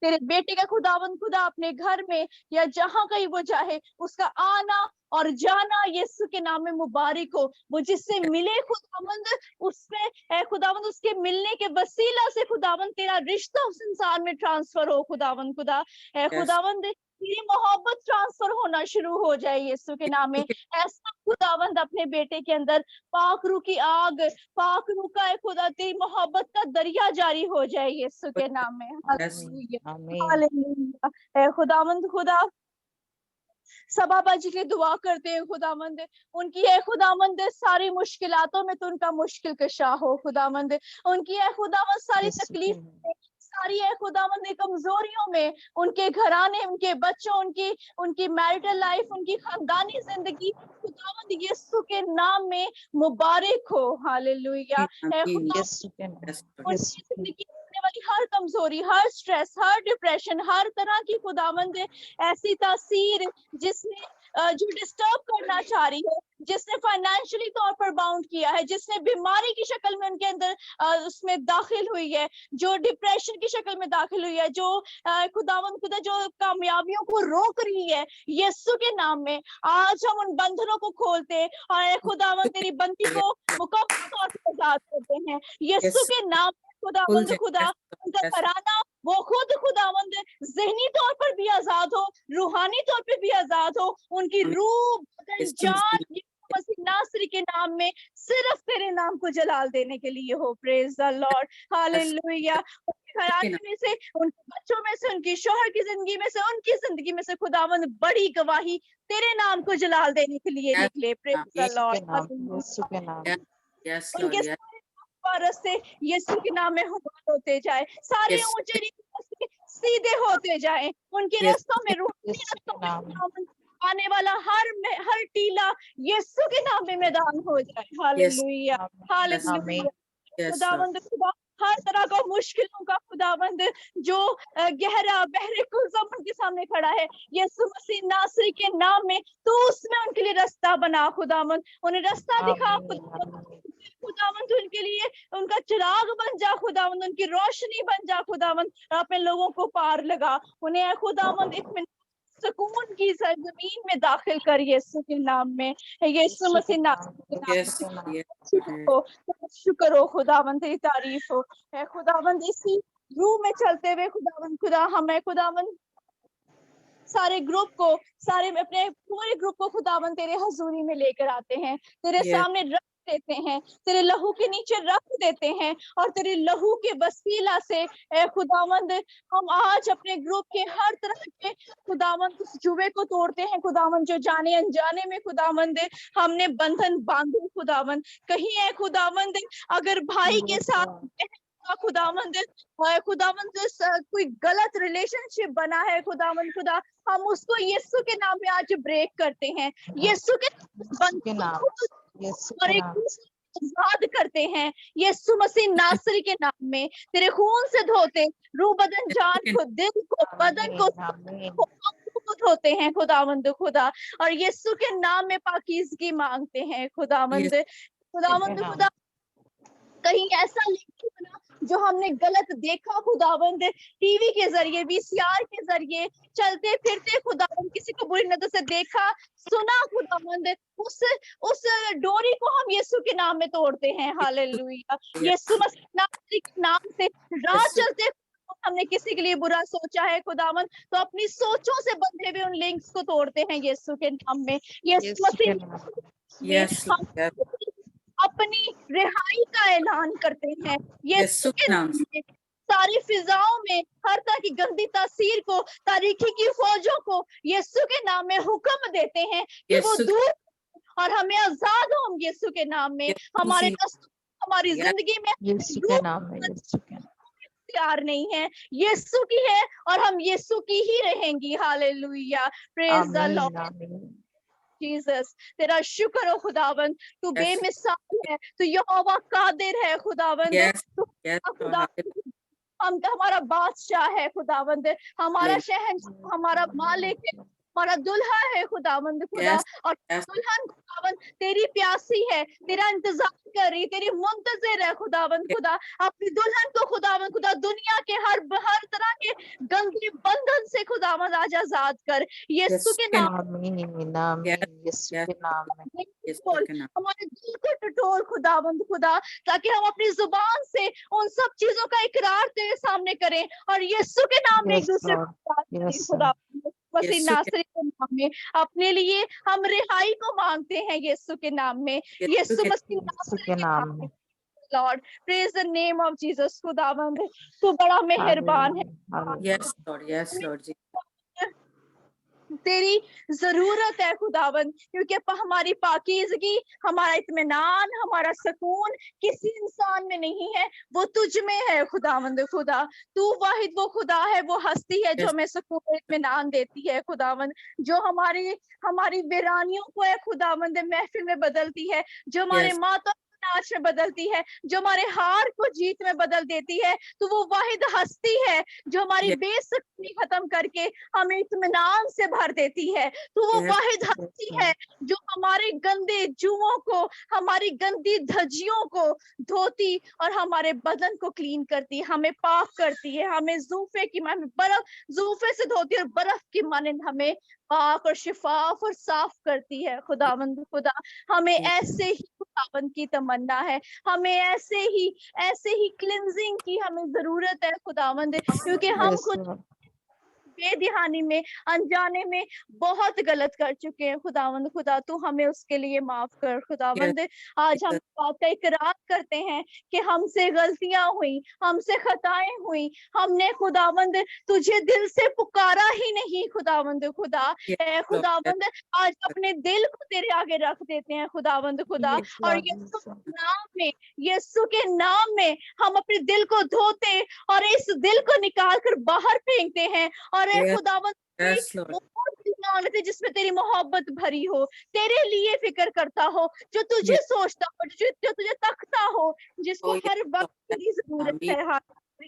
तेरे बेटे का खुदावंद खुदा अपने घर में या जहां कहीं वो चाहे, उसका आना और जाना यीशु के नाम में मुबारक हो। वो जिससे मिले खुदावंद उसमें खुदावंद उसके मिलने के वसीला से खुदावंद तेरा रिश्ता उस इंसान में ट्रांसफर हो खुदावंद। खुदावंद तेरी मोहब्बत ट्रांसफर होना शुरू हो जाए यीशु के नाम में। ऐसा खुदावंद अपने बेटे के अंदर पाक रूह की आग, पाक रूह का खुदा तेरी मोहब्बत का दरिया जारी हो जाए यीशु के नाम में। हालेलुया। खुदावंद खुदा सभाबा जी के लिए दुआ करते हैं खुदावंद, उनकी है खुदावंद सारी मुश्किलातों में तो उनका मुश्किल कशा हो खुदावंद। उनकी है खुदावंद सारी तकलीफ, सारी है खुदावंद कमजोरियों में, उनके घराने, उनके बच्चों, उनकी मैरिटल लाइफ, उनकी खानदानी जिंदगी खुदावंद यीशु के नाम में मुबारक हो। हालेलुया। उनकी जिंदगी वाली हर कमजोरी, हर स्ट्रेस, हर डिप्रेशन, हर तरह की खुदावंद ऐसी तासीर जिसने जो डिस्टर्ब करना चाह रही है, जिसने फाइनेंशियली तौर पर बाउंड किया है, जिसने बीमारी की शक्ल में उनके अंदर उसमें दाखिल हुई है, जो डिप्रेशन की शक्ल में दाखिल हुई है, जो खुदावंद खुदा जो कामयाबियों को रोक रही है, यीशु के नाम में आज हम उन बंधनों को खोलते हैं और खुदावंद तेरी बंदी को मुकम्मल तौर पर आजाद करते हैं यीशु के नाम। खुदावंद खुदा उनका घराना वो खुद खुदावंद ज़हनी तौर पर भी आजाद हो, रूहानी तौर पर भी आजाद हो, उनकी रूह, बदन, जान मसीह नासरी के नाम में सिर्फ तेरे नाम को जलाल देने के लिए हो। Praise the Lord. हालेलुया। उनके घराने में से, उनके बच्चों में से, उनकी शोहर की जिंदगी में से, उनकी जिंदगी में से खुदावंद बड़ी गवाही तेरे नाम को जलाल देने के लिए निकले। Praise the Lord. उनके से यीशु के नाम में हुक्म होते जाए, सारे ऊंचे नीचे सीधे होते जाए, उनके रास्तों में आने वाला हर टीला यीशु के नाम में मैदान हो जाए। Hallelujah, hallelujah. खुदावंद खुदा हर तरह का मुश्किलों का खुदावंद जो गहरा बहरे कुलज़म उनके सामने खड़ा है, यीशु मसीह नासरी के नाम में तू उसमें उनके लिए रास्ता बना खुदावंद, उन्हें रास्ता दिखा खुदावंद, उनके लिए उनका चिराग बन जा खुदावंद, उनकी रोशनी बन जा खुदावंद, अपने लोगों को पार लगा, उन्हें खुदावंद इत्मीनान सुकून की जमीन में दाखिल कर यीशु के नाम में। यीशु मसीह शुक्र हो खुदावंद, तेरी तारीफ हो। खुदावंद इसी रूह में चलते हुए खुदावंद खुदा हमें खुदावंद सारे ग्रुप को, सारे अपने पूरे ग्रुप को खुदावन तेरे हजूरी में लेकर आते हैं, तेरे Yes. सामने रख देते हैं, तेरे लहू के नीचे रख देते हैं, और तेरे लहू के वसीला से ए खुदावंद हम आज अपने ग्रुप के हर तरह के खुदावंद उस जुए को तोड़ते हैं खुदावंद, जो जाने अनजाने में खुदावंद हमने बंधन बांधे खुदावंद। कहीं है खुदावंद अगर भाई के साथ बहन का खुदावंद कोई गलत रिलेशनशिप बना है खुदावंद, खुदा हम उसको यीशु के नाम में आज ब्रेक करते हैं, यीशु के नाम और एक दूसरे को आजाद करते हैं यीशु मसीह नासरी के नाम में, तेरे खून से धोते, रूह बदन जान को, दिल को, बदन को धोते हैं खुदावंद खुदा, और यीशु के नाम में पाकीज़गी मांगते हैं खुदावंद। खुदावंद खुदा कहीं ऐसा नहीं बना जो हमने गलत देखा खुदावंद, टीवी के जरिए, वीसीआर के जरिए, चलते फिरते खुदावंद किसी को बुरी नजर से देखा सुना खुदावंद, उस डोरी को हम यीशु के नाम में तोड़ते हैं। हालेलुया। यीशु मसीह के नाम से राह चलते हमने किसी के लिए बुरा सोचा है खुदावंद, तो अपनी सोचों से बंधे हुए उन लिंक्स को तोड़ते हैं यीशु के नाम में। यीशु मसीह अपनी रिहाई का ऐलान करते हैं यीशु के नाम में। सारी फिजाओं में हर तरह की गंदी तासीर को, तारीखी की फौजों को यीशु के नाम में हुक्म देते हैं कि वो दूर और हमें आजाद हो यीशु के नाम में। हमारे हमारी जिंदगी में यीशु के नाम में तैयार नहीं है, यीशु की है और हम यीशु की ही रहेंगी। Hallelujah, praise the Lord Jesus. तेरा शुक्र हो खुदावंद, तू बेमिसाल है, तू यहोवा कादिर है खुदावंद, हम हमारा बादशाह है खुदावंद, हमारा शहंशाह, हमारा मालिक है, हमारा दुल्हा है खुदावंद खुदा। और दुल्हन खुदावंद तेरी प्यासी है, तेरा इंतजार कर रही, तेरी मुंतजिर है खुदावंद खुदा। अपनी दुल्हन को खुदावंद खुदा दुनिया के हर तरह के गंदे बंधन से खुदावंद आज आजाद कर यीशु के नाम में, यीशु के नाम में। हमारे दिल को टटोल खुदावंद खुदा, ताकि हम अपनी जुबान से उन सब चीजों का इकरार तेरे सामने करें और यीशु के नाम में एक दूसरे को खुदा मसीह नासरी के नाम में अपने लिए हम रिहाई को मांगते हैं यीशु के नाम में, यीशु मसीह नासरी के नाम में। Lord praise the name of Jesus. खुदावंद तू बड़ा मेहरबान है। यस लॉर्ड, यस लॉर्ड जी। तेरी जरूरत है खुदावंद, क्योंकि हमारी पाकीज़गी, हमारा इत्मीनान, हमारा सुकून किसी इंसान में नहीं है, वो तुझ में है खुदावंद खुदा। तू वाहिद वो खुदा है, वो हस्ती है जो हमें सुकून इत्मीनान देती है खुदावंद, जो हमारी वीरानियों को है खुदावंद महफिल में बदलती है, जो हमारे माता नाच में बदलती है, जो हमारे हार को जीत में बदल देती है। तो वो वाहिद हस्ती है जो हमारी बेसुकूनी खत्म करके हमें इत्मीनान से भर देती है। तो वो वाहिद हस्ती है जो हमारे गंदे जुओं को, हमारी गंदी धज्जियों को धोती और हमारे बदन को क्लीन करती है, हमें पाक करती है, हमें जूफे की बर्फ जूफे से धोती है और बर्फ की मानिंद हमें पाक और शिफाफ और साफ करती है खुदावंद खुदा। हमें ऐसे ही खुदावंद की तमन्ना है, हमें ऐसे ही क्लिंजिंग की हमें जरूरत है खुदावंद, क्योंकि हम खुद बेदिहानी में, अनजाने में बहुत गलत कर चुके हैं खुदावंद खुदा। तू हमें उसके लिए माफ कर खुदावंद। आज हम बात का इकरार करते हैं कि हमसे गलतियां हुई, हमसे खताएं हुई, हमने खुदावंद तुझे दिल से पुकारा ही नहीं खुदावंद खुदा। खुदावंद आज अपने दिल को तेरे आगे रख देते हैं खुदावंद खुदा, और यीशु के नाम में हम अपने दिल को धोते और इस दिल को निकाल कर बाहर फेंकते हैं। और खुदावंद जिसमें तेरी मोहब्बत भरी हो, तेरे लिए फिक्र करता हो, जो तुझे सोचता हो, जो तुझे तकता हो, जिसको हर वक्त तेरी जरूरत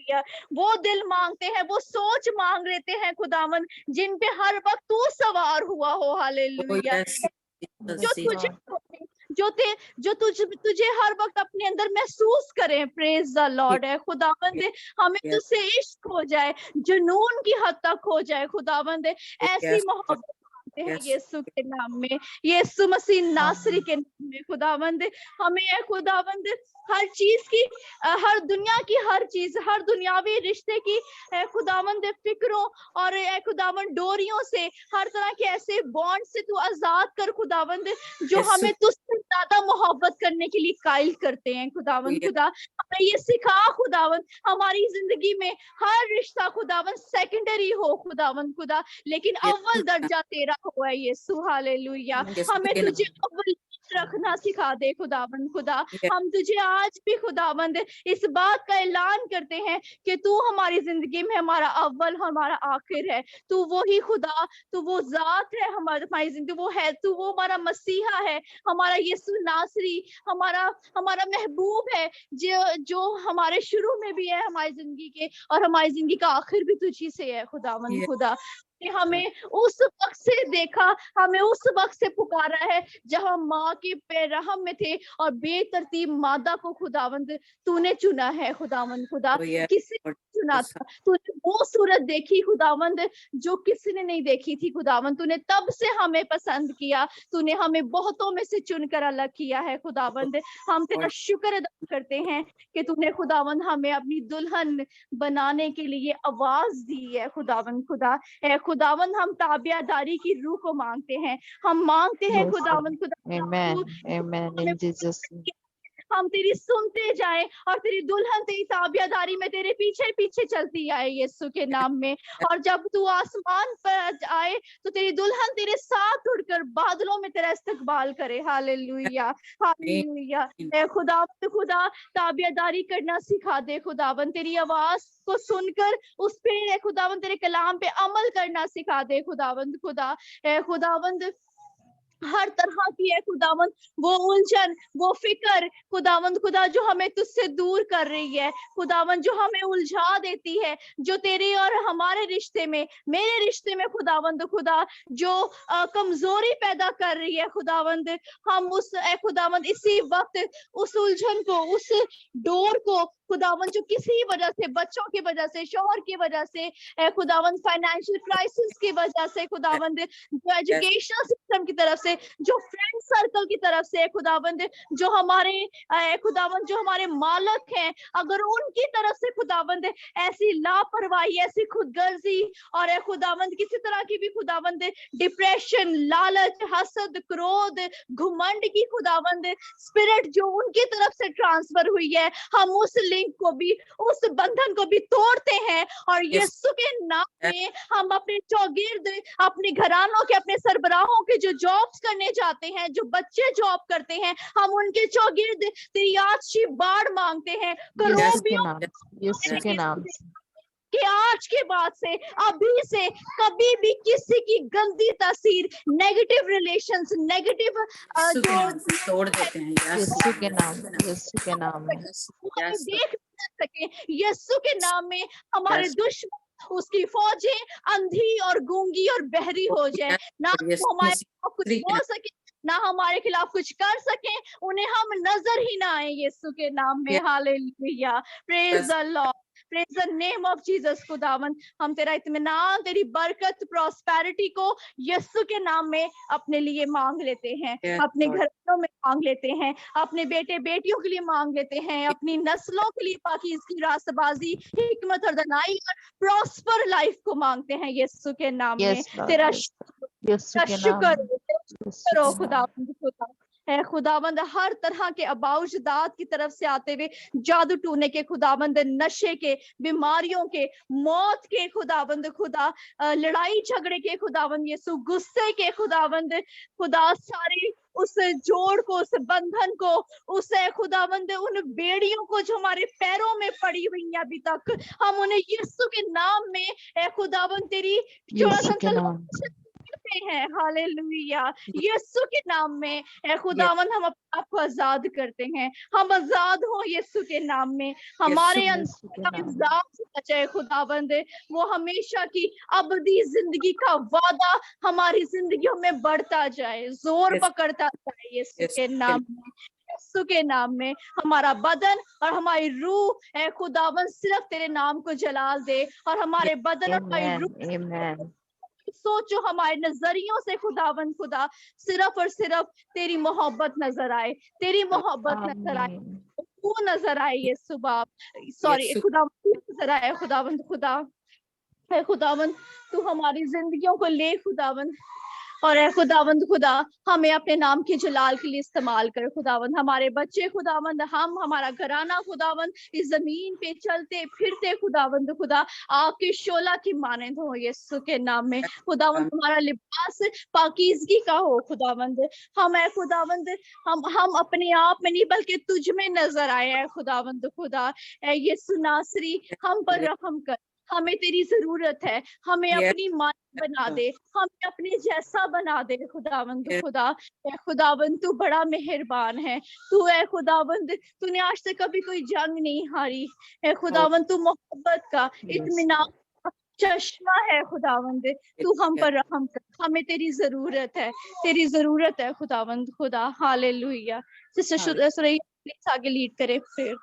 है। वो दिल मांगते हैं, वो सोच मांग लेते हैं खुदावंद जिन पे हर वक्त तू सवार हुआ हो। हालेलुया। जो तुझे हर वक्त अपने अंदर महसूस करें। प्रेज द लॉर्ड है खुदावंद। हमें तुझसे इश्क हो जाए, जुनून की हद तक हो जाए खुदावंद। ऐसी मोहब्बत करते हैं Yes. यीशु के नाम में, यीशु मसीह नासरी के नाम में खुदावंद। हमें है खुदावंद हर चीज की हर दुनिया की हर चीज, हर दुनियावी रिश्ते की खुदावंद फिक्रों और खुदावंद डोरियों से, हर तरह के ऐसे बॉन्ड से तू आजाद कर खुदावंद, जो यीशु हमें तुझसे ज्यादा मोहब्बत करने के लिए कायल करते हैं खुदावंद। खुदा हमें ये सिखा खुदावंद, हमारी जिंदगी में हर रिश्ता खुदावंद सेकेंडरी हो खुदावंद खुदा, लेकिन अव्वल दर्जा तेरा हुआ है यीशु। हालेलुया। यीशु हमें के तुझे नाम अव्वल रखना सिखा दे खुदावंद खुदा। Yes. हम तुझे आज भी खुदावंद इस बात का ऐलान करते हैं कि तू हमारी जिंदगी में हमारा अव्वल, हमारा आखिर है। तू वो ही खुदा, तू वो जात है हमारी जिंदगी, वो है तू, वो हमारा मसीहा है, हमारा यीशु नासरी, हमारा हमारा महबूब है, जो हमारे शुरू में भी है हमारी जिंदगी के, और हमारी जिंदगी का आखिर भी तुझी से है खुदावंद Yes. खुदा। कि हमें उस वक्त से देखा, हमें उस वक्त से पुकारा है जब हम माँ के पैरहम में थे, और बेतरतीब मादा को खुदावंद तूने चुना है खुदावंद खुदा। Oh, yes. किसी Lord चुना Jesus. था, तूने वो सूरत देखी खुदावंद जो किसी ने नहीं देखी थी खुदावंद। तूने तब से हमें पसंद किया, तूने हमें बहुतों में से चुनकर अलग किया है खुदावंद। हम तेरा Lord. शुक्र अदा करते हैं कि तूने खुदावंद हमें अपनी दुल्हन बनाने के लिए आवाज दी है खुदावंद खुदा। ए खुदावंद, हम ताबियादारी की रूह को मांगते हैं, हम मांगते हैं Yes, खुदावंद खुदा, amen, तू amen, हमें in Jesus' name. हम तेरी सुनते जाए, और तेरी दुल्हन तेरी ताबियादारी में तेरे पीछे पीछे चलती आए यीशु के नाम में। और जब तू आसमान पर आए तो तेरी दुल्हन तेरे साथ उड़कर बादलों में तेरा इस्तकबाल करे। Hallelujah, hallelujah. ए खुदावंद खुदा, ताबियादारी करना सिखा दे खुदावंद, तेरी आवाज को सुनकर उस पे खुदावंद तेरे कलाम पे अमल करना सिखा दे खुदावंद खुदा। ए खुदावंद, हर तरह की है खुदावंद वो उलझन, वो फिक्र खुदावंद खुदा जो हमें तुझसे दूर कर रही है खुदावंद, जो हमें उलझा देती है, जो तेरे और हमारे रिश्ते में, मेरे रिश्ते में खुदावंद खुदा जो कमजोरी पैदा कर रही है खुदावंद, हम उस खुदावंद इसी वक्त उस उलझन को, उस डोर को खुदावंद, जो किसी वजह से, बच्चों की वजह से, शोहर की वजह से, खुदावंद फाइनेंशियल क्राइसिस की वजह से खुदावंद, जो एजुकेशनल सिस्टम की तरफ से, जो फ्रेंड सर्कल की तरफ से खुदावंद, जो हमारे खुदावंद जो हमारे मालक हैं, अगर उनकी तरफ से खुदावंद ऐसी लापरवाही, ऐसी खुदगर्जी और खुदावंद किसी तरह की भी खुदावंद डिप्रेशन, लालच, हसद, क्रोध, घुमंड की खुदावंद स्पिरिट जो उनकी तरफ से ट्रांसफर हुई है, हम उस लिंक को भी, उस बंधन को भी तोड़ते हैं, और यीशु के नाम में हम अपने चौगिर्द, अपने घरानों के, अपने सरबराहों के जो जॉब्स करने जाते हैं, जो बच्चे जॉब करते हैं, हम उनके चौगिर्द तेरी आज की बाढ़ मांगते हैं। यीशु के नाम, यीशु के नाम कि आज के बाद से, अभी से, कभी भी किसी की गंदी तासीर, नेगेटिव रिलेशंस, नेगेटिव यीशु के जो नाम से तोड़ देते हैं। यीशु के नाम, यीशु के नाम में हमें देख न सके, यीशु के नाम में हमारे दुश्मन, उसकी फौजें अंधी और गूंगी और बहरी हो जाए, ना वो हमारे खिलाफ कुछ बोल सके, ना हमारे खिलाफ कुछ कर सके, उन्हें हम नजर ही ना आए यीशु के नाम में। Hallelujah, praise the Lord, praise the name of Jesus. खुदावंद, हम तेरा इत्मीनान, तेरी बरकत, प्रॉस्पेरिटी को यीशु के नाम में अपने लिए मांग लेते हैं, अपने घरों में मांग लेते हैं, अपने बेटे बेटियों के लिए मांग लेते हैं, अपनी नस्लों के लिए पाकीज़गी, रास्तबाजी, हिकमत और दनाई और प्रॉस्पर लाइफ को मांगते हैं यीशु के नाम में। तेरा शुक्र करो खुदावंद खुदा है। खुदावंद, हर तरह के अबाउजदात की तरफ से आते हुए जादू टूने के खुदावंद, नशे के, बीमारियों के, मौत के खुदावंद खुदा, लड़ाई झगड़े के खुदावंद यीशु, गुस्से के खुदावंद खुदा, सारे उस जोड़ को, उस बंधन को, उस खुदावंद उन बेड़ियों को जो हमारे पैरों में पड़ी हुई है अभी तक, हम उन्हें यीशु के नाम में खुदावंद तेरी हैं। हालेलुया, यीशु के नाम में खुदावंद हम अपने आप को आजाद करते हैं, हम आजाद हो यीशु के नाम में। हमारे अंदर खुदावंद वो हमेशा की अबदी जिंदगी का वादा हमारी जिंदगियों में बढ़ता जाए, जोर पकड़ता जाए यीशु के नाम में। यीशु के नाम में हमारा बदन और हमारी रूह है खुदावंद सिर्फ तेरे नाम को जलाल दे, और हमारे बदन और हमारी रूह सोचो हमारे नजरियों से खुदावंद खुदा सिर्फ और सिर्फ तेरी मोहब्बत नजर आए, तेरी मोहब्बत नजर आए, तू नजर आए यीशु बाप, सॉरी खुदावंद नजर आए खुदावंद खुदा है खुदावंद, तू हमारी जिंदगियों को ले खुदावंद, और है खुदावंद खुदा हमें अपने नाम के जलाल के लिए इस्तेमाल कर खुदावंद, हमारे बच्चे खुदावंद, हम हमारा घराना खुदावंद इस जमीन पे चलते फिरते खुदावंद खुदा आपके शोला की मानंद हो यीशु के नाम में खुदावंद, हमारा लिबास पाकीज़गी का हो खुदावंद, हम है खुदावंद, हम अपने आप में नहीं बल्कि तुझ में नजर आए हैं खुदावंद खुदा, ऐ यीशु नासरी हम पर रहम कर, हमें तेरी जरूरत है, हमें अपनी मान बना दे, हमें अपने जैसा बना दे खुदावंद खुदा, ऐ खुदावंद तू बड़ा मेहरबान है, तू है खुदावंद, तूने आज तक कभी कोई जंग नहीं हारी है खुदावंद, तू मोहब्बत का इत्मीनान चश्मा है खुदावंद, तू हम पर रहम कर, हमें तेरी जरूरत है खुदावंद खुदा, हालेलुया। सिस्टर सुरैया प्लीज आगे लीड करे फिर।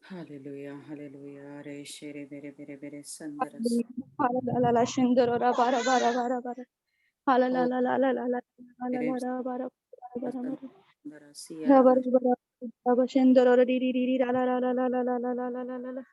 हालेलुया हालेलुया रे शेरे बेरे बेरे बेरे संदरस हालेलुया शिंदर और बारा बारा बारा बारा हालेलुया ला ला ला ला ला बारा बारा बारा दरसिया बारा शिंदर और री री री री ला ला ला ला ला ला ला ला ला ला ला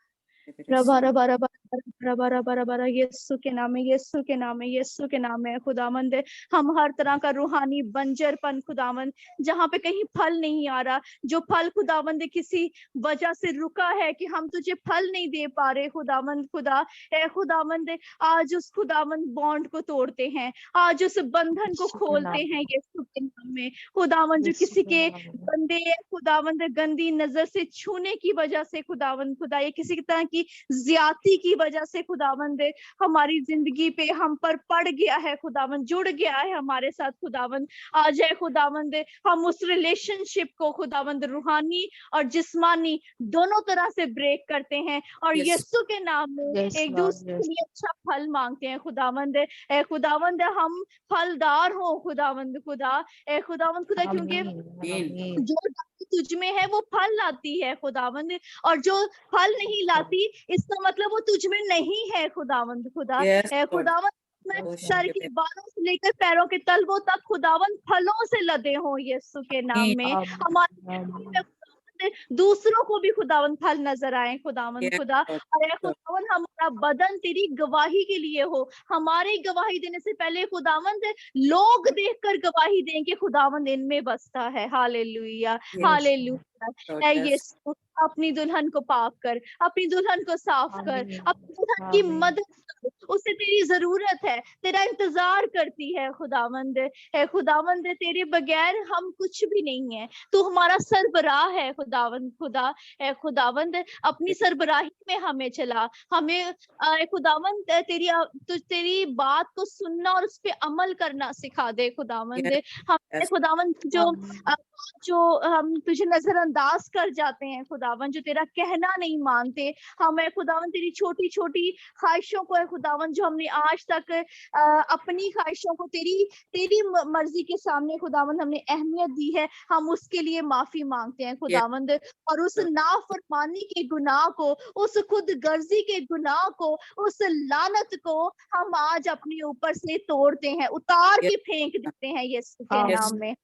बारा बारा बारा बारा बारा बारा यीशु के नाम में, यीशु के नाम में, यीशु के नाम में खुदावंद, हम हर तरह का रूहानी बंजरपन खुदावंद, जहाँ पे कहीं फल नहीं आ रहा, जो फल खुदावंद किसी वजह से रुका है कि हम तुझे फल नहीं दे पा रहे खुदावंद खुदा, ए खुदावंद आज उस खुदावंद बॉन्ड को तोड़ते हैं, आज उस बंधन को खोलते हैं यीशु के नाम में खुदावंद, जो किसी के बंदे खुदावंद गंदी नजर से छूने की वजह से खुदावंद खुदा, ये किसी तरह की ज्यादती की वजह से खुदावंद हमारी जिंदगी पे हम पर पड़ गया है खुदावंद, जुड़ गया है हमारे साथ खुदावंद, आज है खुदावंद हम उस रिलेशनशिप को खुदावंद रूहानी और जिस्मानी दोनों तरह से ब्रेक करते हैं और यीशु के नाम में एक दूसरे के लिए अच्छा फल मांगते हैं खुदावंद, ए खुदावंद हम फलदार हो खुदावंद खुदा, ए खुदावंद खुदा, क्योंकि जो तुझ में है वो फल लाती है खुदावंद, और जो फल नहीं लाती इसका मतलब वो तुझ में नहीं है खुदावंद खुदा, है खुदावंद मैं सर के बालों से लेकर पैरों के तलवों तक खुदावंद फलों से लदे हो यीशु के नाम में, हमारे दूसरों को भी खुदावंद फल नजर आए खुदावंद खुदा, अरे खुदावंद हमारा बदन तेरी गवाही के लिए हो, हमारी गवाही देने से पहले खुदावंद लोग देखकर गवाही दें कि खुदावंद इनमें बसता है, हालेलुया हालेलुया। यीशु अपनी दुल्हन को पाक कर, अपनी दुल्हन को साफ कर, अपनी दुल्हन की मदद कर, उसे तेरी जरूरत है, तेरा इंतजार करती है खुदावंद, है खुदावंद तेरे बगैर हम कुछ भी नहीं है, तू हमारा सरबराह है खुदावंद खुदा, है खुदावंद अपनी सरबराही में हमें चला, हमें खुदावंद तेरी बात को सुनना और उस पे अमल करना सिखा दे खुदावंद, हमें खुदावंद जो हम तुझे नजरअंदाज कर जाते हैं खुदावंद, जो तेरा कहना नहीं मानते, हमें खुदावंद तेरी छोटी छोटी ख्वाहिशों को है खुदावंद, जो हमने आज तक अपनी ख्वाहिशों को तेरी मर्जी के सामने खुदावंद हमने अहमियत दी है, हम उसके लिए माफी मांगते हैं खुदावंद, और उस नाफरमानी के गुनाह को, उस खुद गर्जी के गुनाह को, उस लानत को हम आज अपने ऊपर से तोड़ते हैं, उतार के फेंक देते हैं यीशु के नाम में,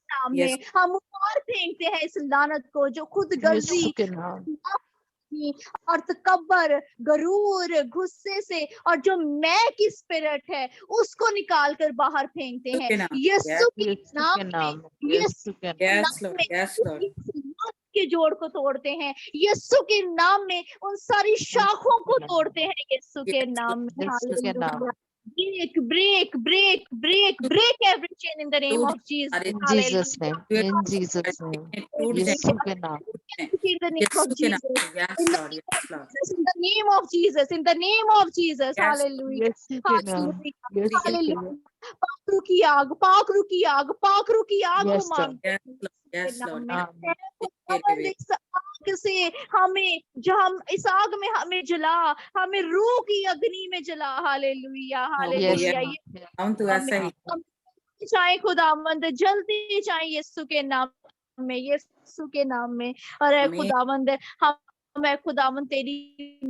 नाम में हम उतार फेंकते हैं इस लानत को, जो खुद गर्जी और तकब्बर, गरूर, गुस्से से और जो मैं की स्पिरिट है उसको निकाल कर बाहर फेंकते हैं यीशु के नाम में, यीशु के जोड़ को तोड़ते हैं यीशु के नाम में, उन सारी शाखों को तोड़ते हैं यीशु के नाम में, break every chain in the name of Jesus. In Jesus' name. In Jesus' name. Yeshu ke naam. In the name of Jesus. In the name of Jesus. In the name of Jesus. Hallelujah. Hallelujah. पाखरू की आग, पाखरू की आग, पाखरू की आग को मांगते आग से हमें, जो हम इस आग में हमें जला, हमें रूह की अग्नि में जला, हालेलुया हालेलुया, चाहे खुदावंद जल्दी चाहे यीशु के नाम में, यीशु के नाम में, अरे खुदावंद हम मैं खुदावन तेरी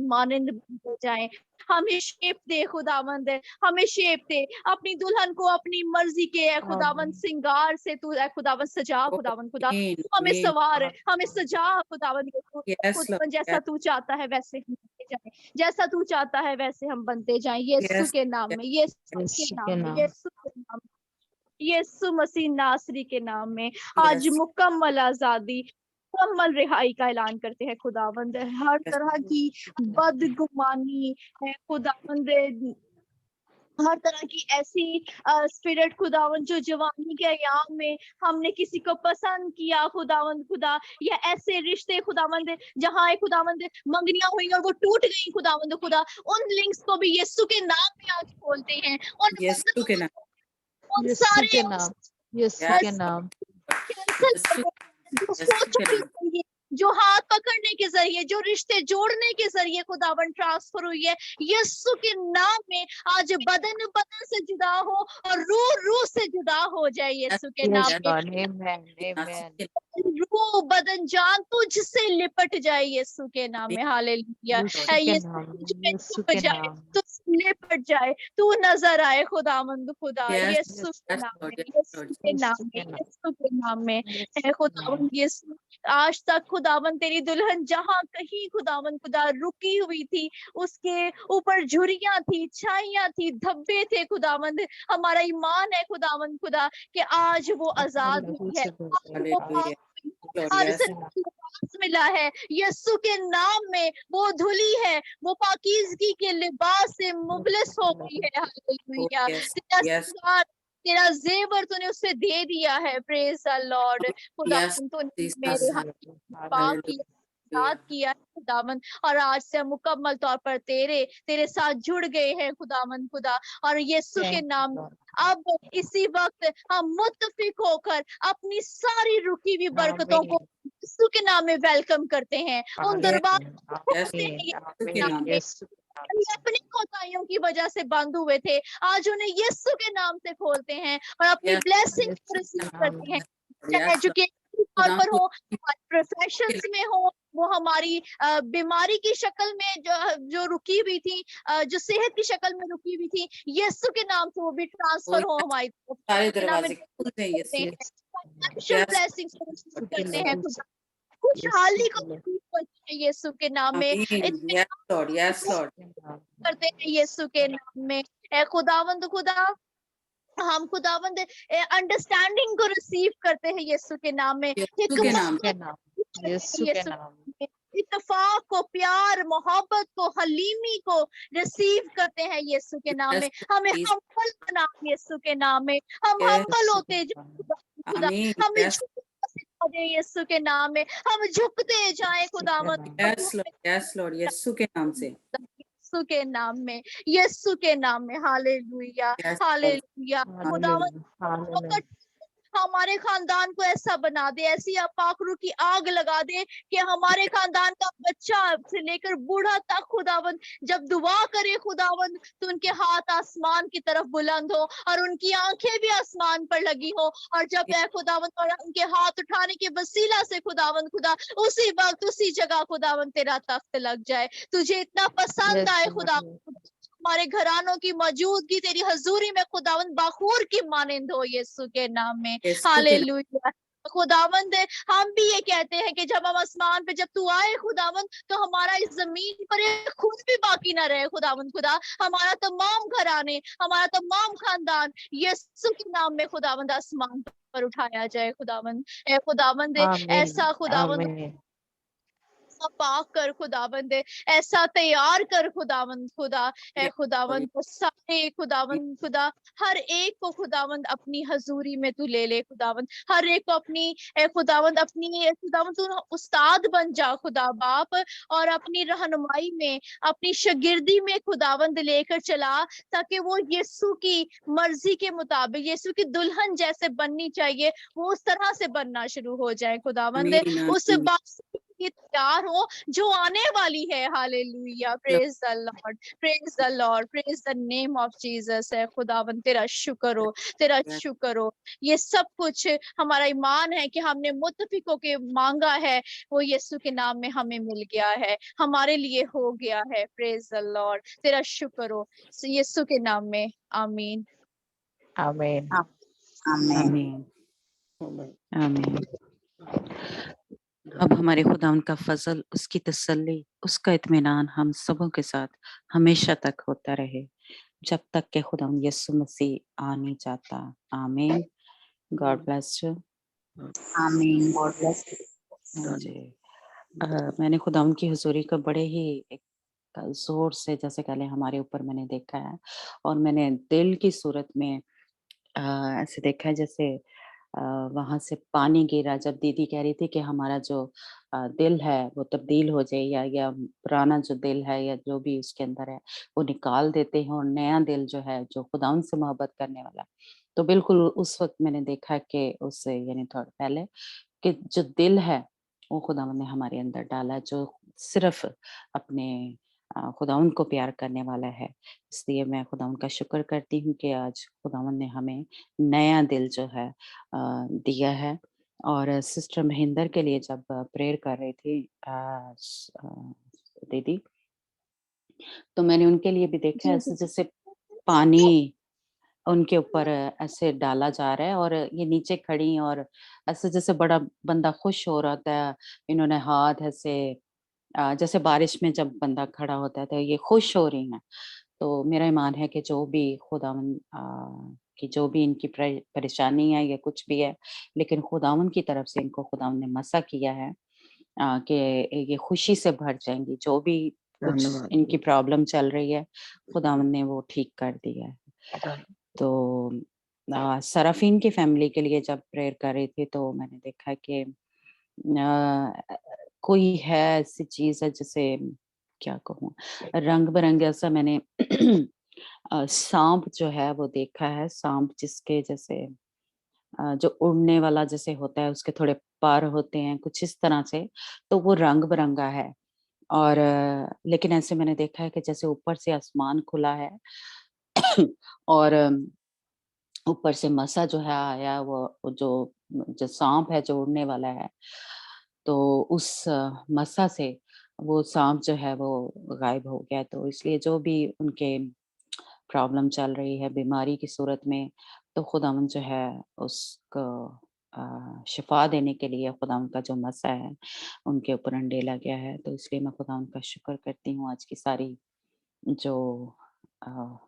मानंद हो जाए। हमें शेप दे खुदावंद, हमें शेप दे, अपनी दुल्हन को अपनी मर्जी के है खुदावंद श्रृंगार से तू है खुदावंद सजा खुदावंद खुदा, तू हमें सवार, हमें सजा खुदावंद, खुदावंद जैसा तू चाहता है वैसे हम बनते जाए, जैसा तू चाहता है वैसे हम बनते जाएं, यीशु के नाम में, यीशु के नाम में, यीशु के नाम में, यीशु मसीह नासरी के नाम में आज मुकम्मल आजादी, मुकम्मल रिहाई का ऐलान करते हैं खुदावंद। हर तरह की बदगुमानी है खुदावंद, हर तरह की ऐसी स्पिरिट खुदावंद जो जवानी के अयाम में हमने किसी को पसंद किया खुदावंद खुदा, या ऐसे रिश्ते खुदावंद जहाँ खुदावंद मंगनियां हुई और वो टूट गई खुदावंद खुदा, उन लिंक्स को भी यीशु के नाम में आज खोलते हैं, उन यीशु के नाम, उन यीशु सारे के नाम, यीशु के नाम, जो हाथ पकड़ने के जरिए, जो रिश्ते जोड़ने के जरिए खुदावन ट्रांसफर हुई है, यीशु के नाम में आज बदन बदन से जुदा हो और रूह रूह से जुदा हो जाए यीशु के नाम में, रूह बदन जान तुझसे लिपट जाए यीशु के नाम में। हालेलुया, यीशु के जाए तो लिपट जाए, तू नजर आए खुदावंद खुदा, यीशु के नाम में, यीशु के नाम में, यीशु के नाम में है खुदावंद। यीशु आज तक खुदावन तेरी दुल्हन जहाँ कहीं खुदावन खुदा रुकी हुई थी, उसके ऊपर झुर्रियां थी, छाइयां थी, धब्बे थे खुदावंद, हमारा ईमान है खुदावंद खुदा कि आज वो आजाद हुई है, मिला है यीशु के नाम में, वो धुली है, वो पाकीज़गी के लिबास से मुबलस हो गई है। हालेलुया, तेरा जेवर तूने उसे दे दिया है। प्रेज द लॉर्ड, खुदा तूने मेरे पाक किया खुदावन, और आज से मुकम्मल तौर पर तेरे साथ जुड़ गए हैं खुदावन खुदा, और यीशु के नाम अब इसी वक्त हम मुत्तफिक होकर अपनी सारी रुकी हुई बरकतों को यीशु के नाम में वेलकम करते हैं। उन दरबार अपनी कोताहियों की वजह से बंद हुए थे, आज उन्हें यीशु के नाम से खोलते हैं और अपनी ब्लेसिंग रिसीव करते हैं, चाहे एजुकेशन तौर पर हो, प्रोफेशंस में हो, वो हमारी बीमारी की शक्ल में जो रुकी हुई थी, जो सेहत की शक्ल में रुकी हुई थी, यीशु के नाम से वो भी ट्रांसफर हो हमारी ब्लेसिंग करते हैं, खुशहाली को यीशु के नाम में करते हैं, यीशु के नाम में। खुदावंद खुदा, हम खुदावंद अंडरस्टैंडिंग को रिसीव करते हैं यीशु के नाम में, इत्तेफाक को, प्यार मोहब्बत को, हलीमी को रिसीव करते हैं यीशु के नाम में। हमें हम्बल बना यीशु के नाम में, हम हम्बल होते खुदा, हमें यीशु के नाम में हम झुकते जाएं खुदावंद, यीशु के नाम से, यीशु के नाम में, यीशु के नाम में। हालेलुया, हालेलुया, खुदावंद हमारे खानदान को ऐसा बना दे, ऐसी पाखरू की आग लगा दे कि हमारे खानदान का बच्चा से लेकर बूढ़ा तक खुदावंद जब दुआ करे खुदावंद, तो उनके हाथ आसमान की तरफ बुलंद हो और उनकी आंखें भी आसमान पर लगी हो, और जब खुदावंद और उनके हाथ उठाने के वसीला से खुदावंद खुदा उसी वक्त उसी जगह खुदावंद तेरा तख्त लग जाए, तुझे इतना पसंद आए खुदावंद, हमारे घरानों की मौजूदगी तेरी हजूरी में खुदावंद बाखूर की मानिंद हो यीशु के नाम में। हालेलुया, खुदावंद हम भी ये कहते हैं कि जब हम आसमान पे, जब तू आए खुदावंद, तो हमारा इस जमीन पर एक खून भी बाकी ना रहे खुदावंद खुदा, हमारा तमाम घराने, हमारा तमाम खानदान यीशु के नाम में खुदावंद आसमान पर उठाया जाए खुदावंद। खुदावंद ऐसा खुदावंद पाक कर खुदावंद, ऐसा तैयार कर खुदावंद खुदा है खुदावंद, सारे खुदावंद खुदा हर एक को खुदावंद अपनी हजूरी में तू ले ले खुदावंद, हर एक को अपनी खुदावंद अपनी खुदावंद तू उस्ताद बन जा खुदा बाप, और अपनी रहनुमाई में, अपनी शागिर्दी में खुदावंद लेकर चला, ताकि वो यीशु की मर्जी के मुताबिक, यीशु की दुल्हन जैसे बननी चाहिए वो उस तरह से बनना शुरू हो जाए खुदावंद, उस बात तैयार हो जो आने वाली है। Hallelujah, praise the Lord, praise the Lord, praise the name of Jesus. है खुदावन, तेरा शुक्र हो, तेरा शुक्र हो। ये सब कुछ हमारा ईमान है कि हमने मुत्तफिकों के मांगा है, वो यीशु के नाम में हमें मिल गया है, हमारे लिए हो गया है। प्रेज द लॉर्ड, तेरा शुक्र हो यीशु के नाम में। आमीन। आमीन। आमीन आमीन। अब हमारे खुदा उनका फजल, उसकी तसल्ली, उसका इत्मीनान हम सबों के साथ हमेशा तक होता रहे, जब तक के खुदा यीशु मसीह आ नहीं जाता। आमीन। God bless you. आमीन। गॉड ब्लेस हाँ जी। मैंने खुदा उनकी हुजूरी को बड़े ही एक जोर से जैसे कहले हमारे ऊपर मैंने देखा है, और मैंने दिल की सूरत में ऐसे देखा है जैसे वहाँ से पानी गिरा। जब दीदी कह रही थी कि हमारा जो दिल है वो तब्दील हो जाए, या पुराना जो दिल है या जो भी उसके अंदर है वो निकाल देते हैं, और नया दिल जो है जो खुदाउन से मोहब्बत करने वाला। तो बिल्कुल उस वक्त मैंने देखा कि उससे यानी थोड़ा पहले कि जो दिल है वो खुदावन ने हमारे अंदर डाला है, जो सिर्फ अपने खुदावन को प्यार करने वाला है। इसलिए मैं खुदावन का शुक्र करती हूँ कि आज खुदावन ने हमें नया दिल जो है दिया है। और सिस्टर महेंद्र के लिए जब प्रेयर कर रही थी दीदी, तो मैंने उनके लिए भी देखा जी ऐसे जैसे पानी उनके ऊपर ऐसे डाला जा रहा है, और ये नीचे खड़ी हैं, और ऐसे जैसे बड़ा बंदा खुश हो रहा था। इन्होंने हाथ ऐसे जैसे बारिश में जब बंदा खड़ा होता है तो ये खुश हो रही हैं। तो मेरा ईमान है कि जो भी खुदावन की जो भी इनकी परेशानी है या कुछ भी है, लेकिन खुदावन की तरफ से इनको खुदावन ने मसा किया है कि ये खुशी से भर जाएंगी। जो भी कुछ धन्यवाद। इनकी प्रॉब्लम चल रही है, खुदावन ने वो ठीक कर दिया है। तो सराफीन की फैमिली के लिए जब प्रेयर कर रही थी तो मैंने देखा कि कोई है ऐसी चीज है जैसे क्या कहूँ, रंग बिरंगे ऐसा मैंने सांप जो है वो देखा है। सांप जिसके जैसे जो उड़ने वाला जैसे होता है, उसके थोड़े पर होते हैं कुछ इस तरह से, तो वो रंग बिरंगा है। और लेकिन ऐसे मैंने देखा है कि जैसे ऊपर से आसमान खुला है और ऊपर से मसा जो है आया, वो जो जो सांप है जो उड़ने वाला है, तो उस मसा से वो सांप जो है वो गायब हो गया। तो इसलिए जो भी उनके प्रॉब्लम चल रही है बीमारी की सूरत में, तो खुदावन जो है उसको शिफा देने के लिए खुदावन का जो मसा है उनके ऊपर अंडेला गया है। तो इसलिए मैं खुदावन का शुक्र करती हूँ आज की सारी जो अ,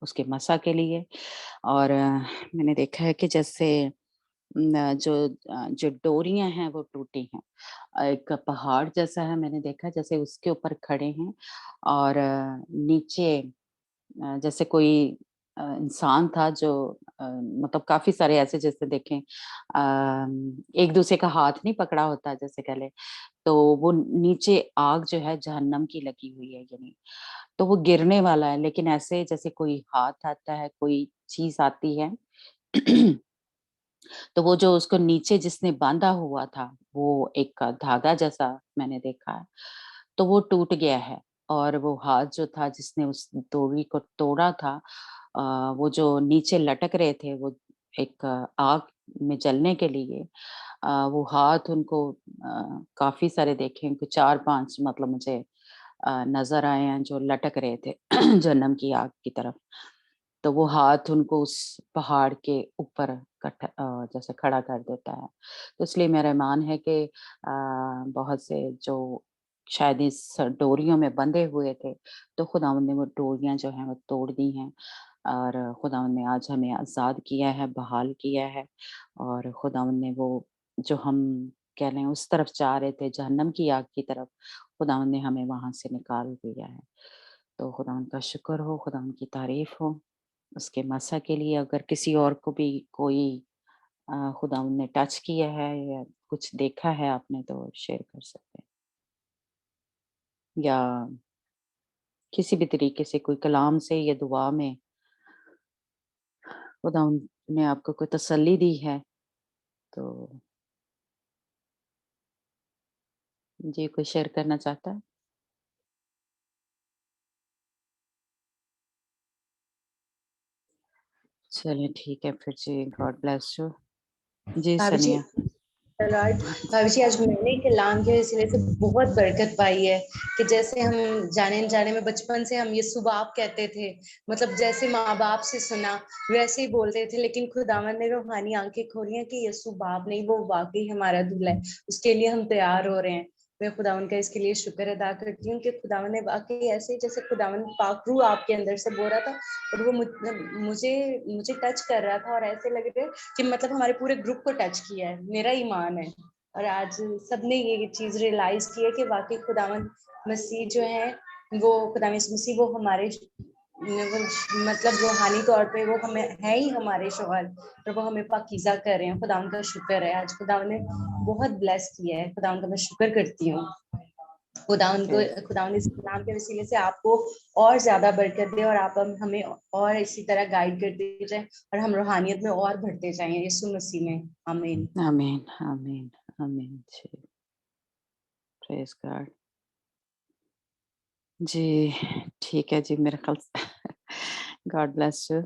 उसके मसा के लिए। और मैंने देखा है कि जैसे जो डोरियां हैं वो टूटी हैं। एक पहाड़ जैसा है, मैंने देखा जैसे उसके ऊपर खड़े हैं, और नीचे जैसे कोई इंसान था जो मतलब काफी सारे ऐसे जैसे देखें एक दूसरे का हाथ नहीं पकड़ा होता जैसे कहले, तो वो नीचे आग जो है जहन्नम की लगी हुई है, यानी तो वो गिरने वाला है। लेकिन ऐसे जैसे कोई हाथ आता है, कोई चीज आती है तो वो जो उसको नीचे जिसने बांधा हुआ था, वो एक धागा जैसा मैंने देखा है, तो वो टूट गया है। और वो हाथ जो था जिसने उस डोरी को तोड़ा था, वो जो नीचे लटक रहे थे वो एक आग में जलने के लिए, वो हाथ उनको काफी सारे देखे, उनको 4-5 मतलब मुझे नजर आए हैं जो लटक रहे थे जहन्नम की आग की तरफ। तो वो हाथ उनको उस पहाड़ के ऊपर जैसे खड़ा कर देता है। तो इसलिए मेरा ईमान है कि बहुत से जो शायद इस डोरियों में बंधे हुए थे, तो खुदावंद ने वो डोरियां जो हैं वो तोड़ दी हैं, और खुदावंद ने आज हमें आज़ाद किया है, बहाल किया है। और खुदावंद ने वो जो हम कह लें उस तरफ जा रहे थे जहन्नम की आग की तरफ, खुदावंद ने हमें वहां से निकाल दिया है। तो खुदावंद का शुक्र हो, खुदावंद की तारीफ हो उसके मसा के लिए। अगर किसी और को भी कोई खुदावंद ने टच किया है या कुछ देखा है आपने, तो शेयर कर सकते हैं, या किसी भी तरीके से कोई कलाम से या दुआ में खुदावंद ने आपको कोई तसल्ली दी है, तो जी, कोई शेयर करना चाहता है? चलिए ठीक है फिर जी, गॉड ब्लेस यू। जी, भाभी जी, सनिया। लॉर्ड, भाभी जी आज मैंने कलाम के वसीले से बहुत बरकत पाई है कि जैसे हम जाने अनजाने में बचपन से हम यीशु बाप कहते थे, मतलब जैसे माँ बाप से सुना वैसे ही बोलते थे, लेकिन खुदावन ने रूहानी आंखें खोली हैं कि यीशु बाप नहीं, वो वाकई हमारा दूल्हा है। उसके लिए हम तैयार हो रहे हैं। मैं खुदावन का इसके लिए शुक्र अदा करती हूँ कि खुदावन ने वाकई ऐसे जैसे खुदावन पाक रूह आपके अंदर से बोल रहा था और वो मुझे मुझे टच कर रहा था और ऐसे लग रहा है कि मतलब हमारे पूरे ग्रुप को टच किया है, मेरा ईमान है। और आज सबने ये चीज रियलाइज की है कि वाकई खुदावन मसीह जो है वो खुदावन मसीह वो हमारे मतलब रूहानी तौर पे वो हमें है ही हमारे शौहर और वो हमें पाकीज़ा कर रहे हैं। खुदावन का शुक्र है, आज खुदावन ने बहुत ब्लेस किया है। खुदावन का मैं शुक्र करती हूँ। खुदावन इस नाम के वसीले से आपको और ज्यादा बरकत दे और आप हमें और इसी तरह गाइड करते जाए और हम रूहानियत में और बढ़ते जाएं यीशु मसीह में। आमीन आमीन, आमीन, आमीन। जी, प्रेज गॉड। जी, ठीक है जी, मेरे ख्याल से गॉड ब्लेस यू।